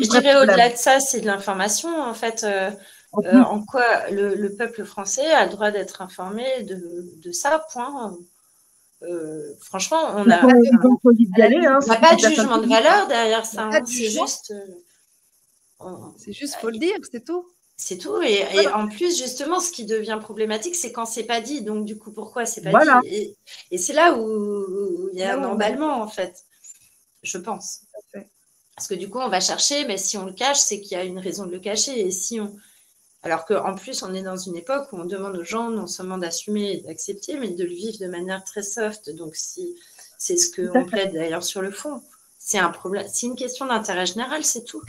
dirais au-delà de ça, c'est de l'information, en fait. En quoi le peuple français a le droit d'être informé de ça, point. Franchement, on n'a pas de jugement de valeur derrière ça. Hein, c'est juste... C'est juste, faut le dire, c'est tout. C'est tout. Et en plus, justement, ce qui devient problématique, c'est quand c'est pas dit. Donc, du coup, pourquoi c'est pas dit et c'est là où il y a un emballement, en fait, je pense. Parce que du coup, on va chercher, mais si on le cache, c'est qu'il y a une raison de le cacher. Et si on... Alors qu'en plus, on est dans une époque où on demande aux gens non seulement d'assumer et d'accepter, mais de le vivre de manière très soft. Donc, si c'est ce qu'on plaide d'ailleurs sur le fond, c'est un problème. C'est une question d'intérêt général, c'est tout.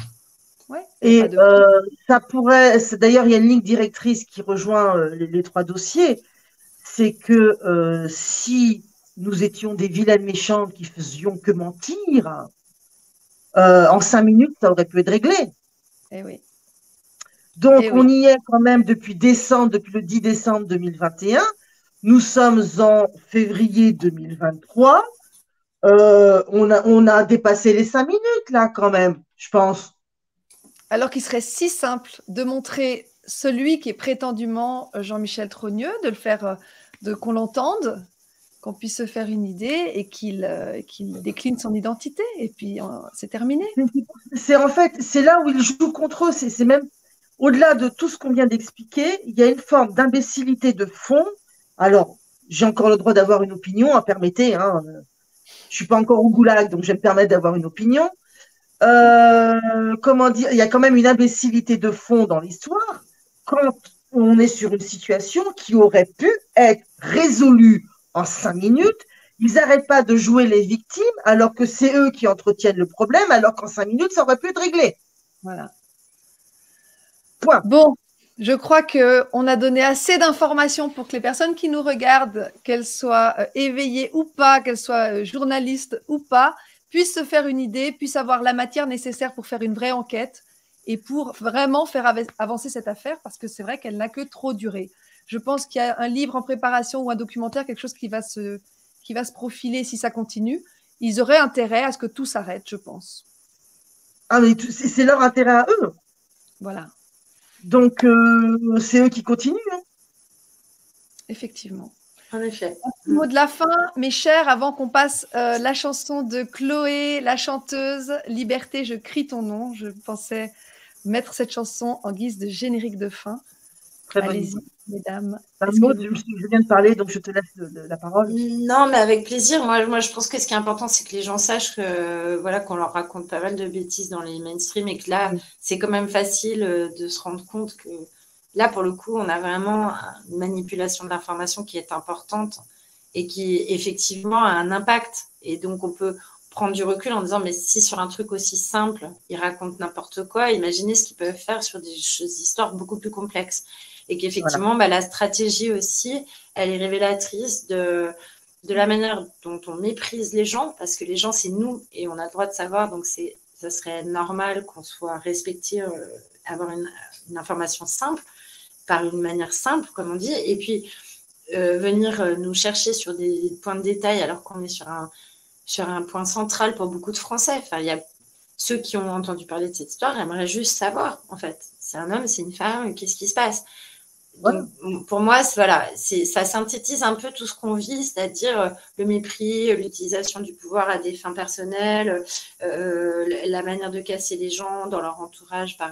Ouais, et ça pourrait, d'ailleurs, il y a une ligne directrice qui rejoint les trois dossiers, c'est que si nous étions des vilaines méchantes qui faisions que mentir, en 5 minutes, ça aurait pu être réglé. Eh oui. Donc, on y est quand même depuis le 10 décembre 2021. Nous sommes en février 2023. On a dépassé les 5 minutes, là, quand même, je pense. Alors qu'il serait si simple de montrer celui qui est prétendument Jean-Michel Trogneux, de le faire, qu'on l'entende, qu'on puisse se faire une idée et qu'il décline son identité. Et puis, c'est terminé. En fait, c'est là où il joue contre eux. C'est même, au-delà de tout ce qu'on vient d'expliquer, il y a une forme d'imbécilité de fond. Alors, j'ai encore le droit d'avoir une opinion, permettez. Je ne suis pas encore au goulag, donc je vais me permettre d'avoir une opinion. Comment dire, il y a quand même une imbécilité de fond dans l'histoire quand on est sur une situation qui aurait pu être résolue en 5 minutes. Ils n'arrêtent pas de jouer les victimes alors que c'est eux qui entretiennent le problème, alors qu'en 5 minutes, ça aurait pu être réglé. Voilà. Point. Bon, je crois qu'on a donné assez d'informations pour que les personnes qui nous regardent, qu'elles soient éveillées ou pas, qu'elles soient journalistes ou pas, puissent se faire une idée, puissent avoir la matière nécessaire pour faire une vraie enquête et pour vraiment faire avancer cette affaire, parce que c'est vrai qu'elle n'a que trop duré. Je pense qu'il y a un livre en préparation ou un documentaire, quelque chose qui va se profiler si ça continue. Ils auraient intérêt à ce que tout s'arrête, je pense. Ah, mais c'est leur intérêt à eux. Voilà. Donc, c'est eux qui continuent. Hein. Effectivement. En effet. Un mot de la fin, mes chers, avant qu'on passe la chanson de Chloé, la chanteuse, Liberté, je crie ton nom. Je pensais mettre cette chanson en guise de générique de fin. Allez-y, mesdames. Je viens de parler, donc je te laisse la parole. Non, mais avec plaisir. Moi, je pense que ce qui est important, c'est que les gens sachent que, voilà, qu'on leur raconte pas mal de bêtises dans les mainstream et que là, c'est quand même facile de se rendre compte que là, pour le coup, on a vraiment une manipulation de l'information qui est importante et qui, effectivement, a un impact. Et donc, on peut prendre du recul en disant, mais si sur un truc aussi simple, ils racontent n'importe quoi, imaginez ce qu'ils peuvent faire sur des histoires beaucoup plus complexes. Et qu'effectivement, la stratégie aussi, elle est révélatrice de la manière dont on méprise les gens, parce que les gens, c'est nous, et on a le droit de savoir, donc ça serait normal qu'on soit respecté, avoir une information simple, par une manière simple, comme on dit, et puis venir nous chercher sur des points de détail, alors qu'on est sur un point central pour beaucoup de Français. Enfin, il y a ceux qui ont entendu parler de cette histoire, aimeraient juste savoir, en fait. C'est un homme, c'est une femme, qu'est-ce qui se passe ? Donc, pour moi, ça synthétise un peu tout ce qu'on vit, c'est-à-dire le mépris, l'utilisation du pouvoir à des fins personnelles, la manière de casser les gens dans leur entourage par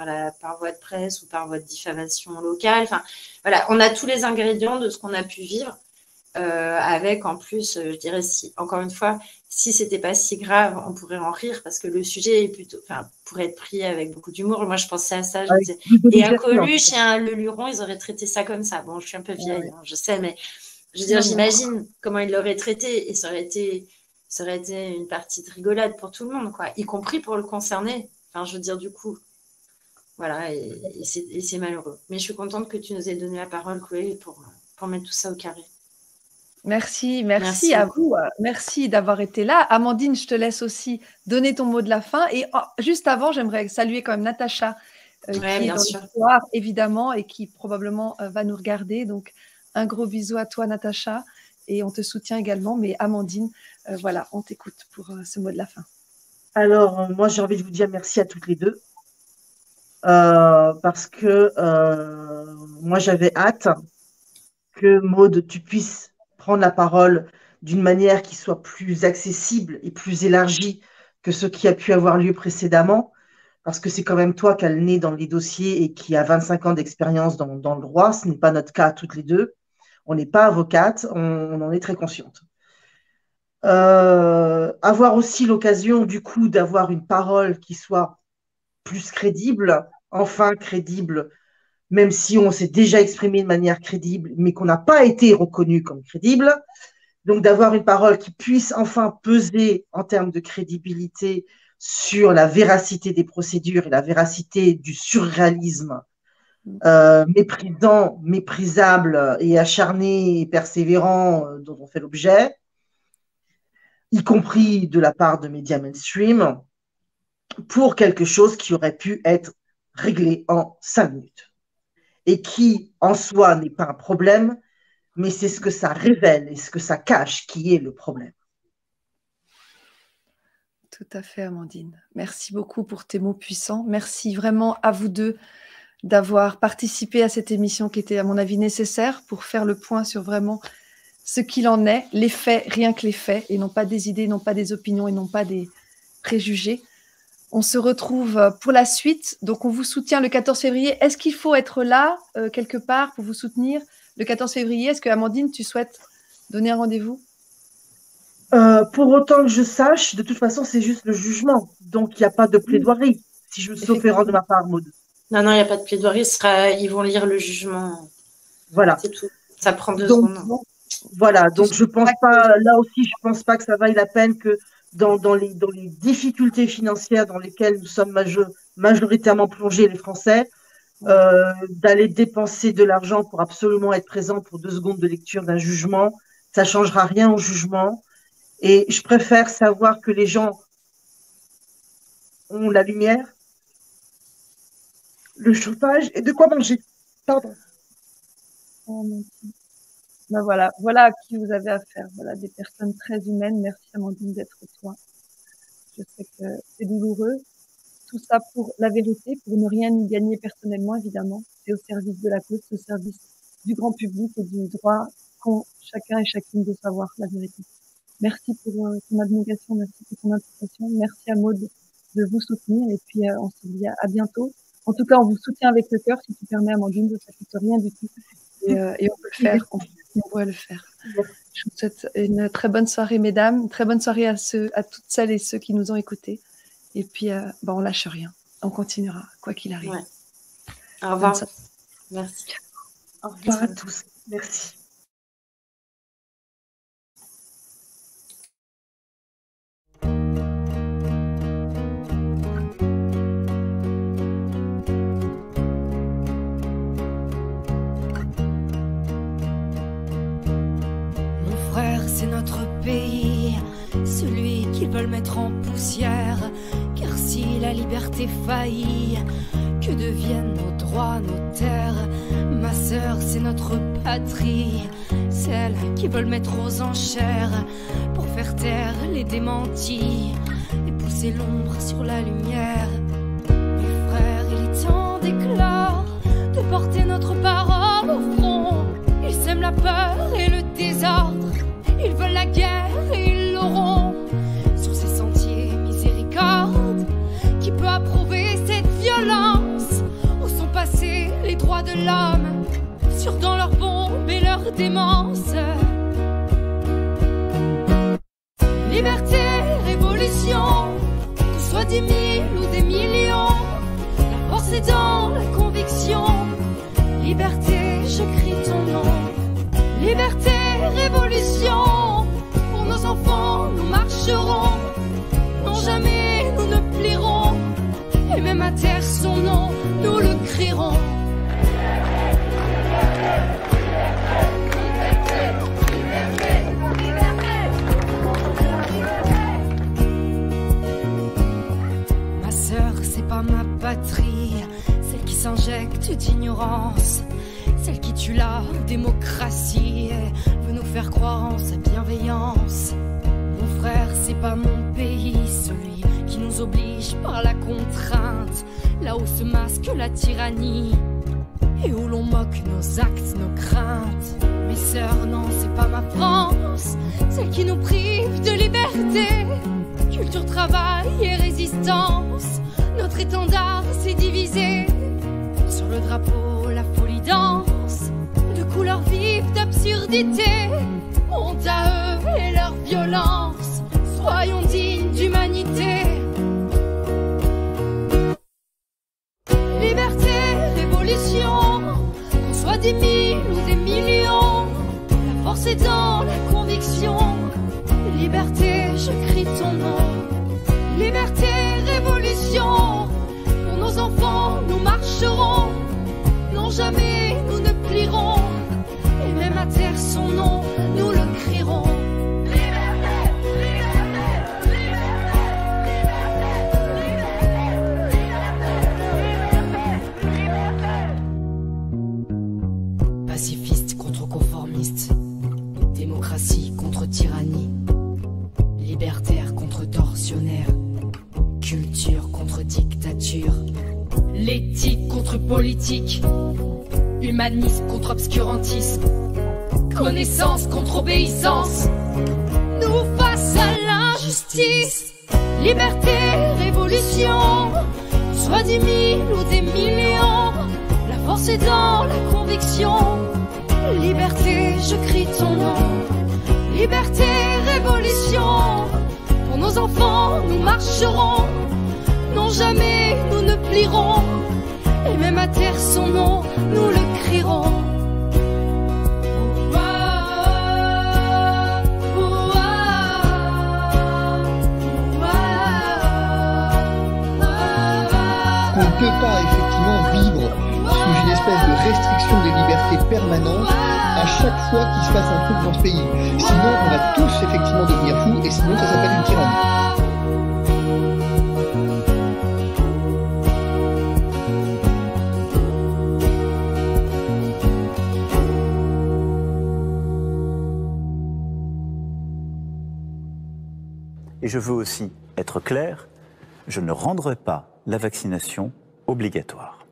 voie de presse ou par voie de diffamation locale. Enfin, voilà, on a tous les ingrédients de ce qu'on a pu vivre, avec en plus, je dirais, encore une fois, si c'était pas si grave, on pourrait en rire parce que le sujet est pourrait être pris avec beaucoup d'humour. Moi, je pensais à ça. Je me disais, et un Coluche et un Le Luron, ils auraient traité ça comme ça. Bon, je suis un peu vieille, je sais, mais Je veux dire, j'imagine comment il l'aurait traité et ça aurait été une partie de rigolade pour tout le monde, quoi, y compris pour le concerné. Enfin, je veux dire, du coup, voilà, et c'est malheureux. Mais je suis contente que tu nous aies donné la parole, Chloé, pour mettre tout ça au carré. Merci à vous. Merci d'avoir été là. Amandine, je te laisse aussi donner ton mot de la fin. Et juste avant, j'aimerais saluer quand même Natacha, qui est dans l'histoire, évidemment, et qui probablement va nous regarder. Donc, un gros bisou à toi, Natacha. Et on te soutient également. Mais Amandine, voilà, on t'écoute pour ce mot de la fin. Alors, moi, j'ai envie de vous dire merci à toutes les deux. Parce que moi, j'avais hâte que Maud, tu puisses prendre la parole d'une manière qui soit plus accessible et plus élargie que ce qui a pu avoir lieu précédemment, parce que c'est quand même toi qui as le nez dans les dossiers et qui a 25 ans d'expérience dans le droit. Ce n'est pas notre cas toutes les deux. On n'est pas avocate, on en est très consciente. Avoir aussi l'occasion, du coup, d'avoir une parole qui soit plus crédible, enfin crédible, même si on s'est déjà exprimé de manière crédible, mais qu'on n'a pas été reconnu comme crédible. Donc, d'avoir une parole qui puisse enfin peser en termes de crédibilité sur la véracité des procédures et la véracité du surréalisme méprisant, méprisable et acharné et persévérant dont on fait l'objet, y compris de la part de médias mainstream, pour quelque chose qui aurait pu être réglé en 5 minutes. Et qui, en soi, n'est pas un problème, mais c'est ce que ça révèle et ce que ça cache qui est le problème. Tout à fait, Amandine. Merci beaucoup pour tes mots puissants. Merci vraiment à vous deux d'avoir participé à cette émission qui était, à mon avis, nécessaire pour faire le point sur vraiment ce qu'il en est, les faits, rien que les faits, et non pas des idées, non pas des opinions et non pas des préjugés. On se retrouve pour la suite. Donc, on vous soutient le 14 février. Est-ce qu'il faut être là, quelque part, pour vous soutenir le 14 février? Est-ce que, Amandine, tu souhaites donner un rendez-vous? Pour autant que je sache, de toute façon, c'est juste le jugement. Donc, il n'y a pas de plaidoirie, si je me sauf erreur de ma part, Maud. Non, il n'y a pas de plaidoirie. Ils vont lire le jugement. Voilà. C'est tout. Ça prend 2 secondes. Voilà. Donc, je pense pas, là aussi, je pense pas que ça vaille la peine que dans les difficultés financières dans lesquelles nous sommes majoritairement plongés, les Français, d'aller dépenser de l'argent pour absolument être présent pour 2 secondes de lecture d'un jugement. Ça ne changera rien au jugement. Et je préfère savoir que les gens ont la lumière, le chauffage et de quoi manger. Pardon. Ben voilà à qui vous avez affaire. Voilà, des personnes très humaines. Merci, Amandine, d'être toi. Je sais que c'est douloureux. Tout ça pour la vérité, pour ne rien y gagner personnellement, évidemment. C'est au service de la cause, au service du grand public et du droit qu'ont chacun et chacune de savoir la vérité. Merci pour ton abnégation, merci pour ton implication. Merci à Maud de vous soutenir et puis on se dit à bientôt. En tout cas, on vous soutient avec le cœur, si tu permets, Amandine, ça ne coûte rien du tout. Et on peut le faire, on pourrait le faire. Je vous souhaite une très bonne soirée, mesdames, une très bonne soirée à toutes celles et ceux qui nous ont écoutés. Et puis, on lâche rien, on continuera, quoi qu'il arrive. Ouais. Au revoir. Merci. Au revoir à tous. Merci. C'est notre pays, celui qu'ils veulent mettre en poussière. Car si la liberté faillit, que deviennent nos droits, nos terres? Ma sœur, c'est notre patrie, celle qu'ils veulent mettre aux enchères pour faire taire les démentis et pousser l'ombre sur la lumière. Mes frères, il est temps d'éclore, de porter notre parole au front. Ils sèment la peur et le désordre. Ils veulent la guerre et ils l'auront. Sur ces sentiers, miséricorde, qui peut approuver cette violence? Où sont passés les droits de l'homme, sur dans leurs bombes et leur démence? Liberté, révolution, qu'on soit 10 000 ou des millions, la force est dans la conviction. Liberté, je crie ton nom. Liberté, révolution. Pour nos enfants, nous marcherons. Non, jamais nous ne plierons. Et même à terre son nom, nous le crierons. Ma sœur, c'est pas ma patrie, celle qui s'injecte d'ignorance, celle qui tue la démocratie et veut nous faire croire en sa bienveillance. Mon frère, c'est pas mon pays, celui qui nous oblige par la contrainte, là où se masque la tyrannie et où l'on moque nos actes, nos craintes. Mes sœurs, non, c'est pas ma France, celle qui nous prive de liberté, culture, travail et résistance. Notre étendard s'est divisé, sur le drapeau la folie danse, de couleurs vives d'absurdité. Honte à eux et leur violence, soyons dignes d'humanité. Liberté, révolution, qu'on soit des mille ou des millions, la force est dans la conviction. Liberté, je crie ton nom. Liberté, révolution, pour nos enfants nous marcherons. Non, jamais nous ne plierons, et même à terre son nom, nous le crierons. Pacifiste contre conformiste, démocratie contre tyrannie, libertaire contre tortionnaire, culture contre dictature, l'éthique contre politique, humanisme contre obscurantisme, connaissance contre obéissance, nous face à l'injustice. Liberté, révolution, soit 10 000 ou des millions, la force est dans la conviction. Liberté, je crie ton nom. Liberté, révolution, pour nos enfants nous marcherons. Non, jamais nous ne plierons, et même à terre son nom, nous le crierons. On ne peut pas effectivement vivre sous une espèce de restriction des libertés permanente à chaque fois qu'il se passe un truc dans ce pays. Sinon, on va tous effectivement devenir fous, et sinon ça s'appelle une tyrannie. Et je veux aussi être clair, je ne rendrai pas la vaccination obligatoire.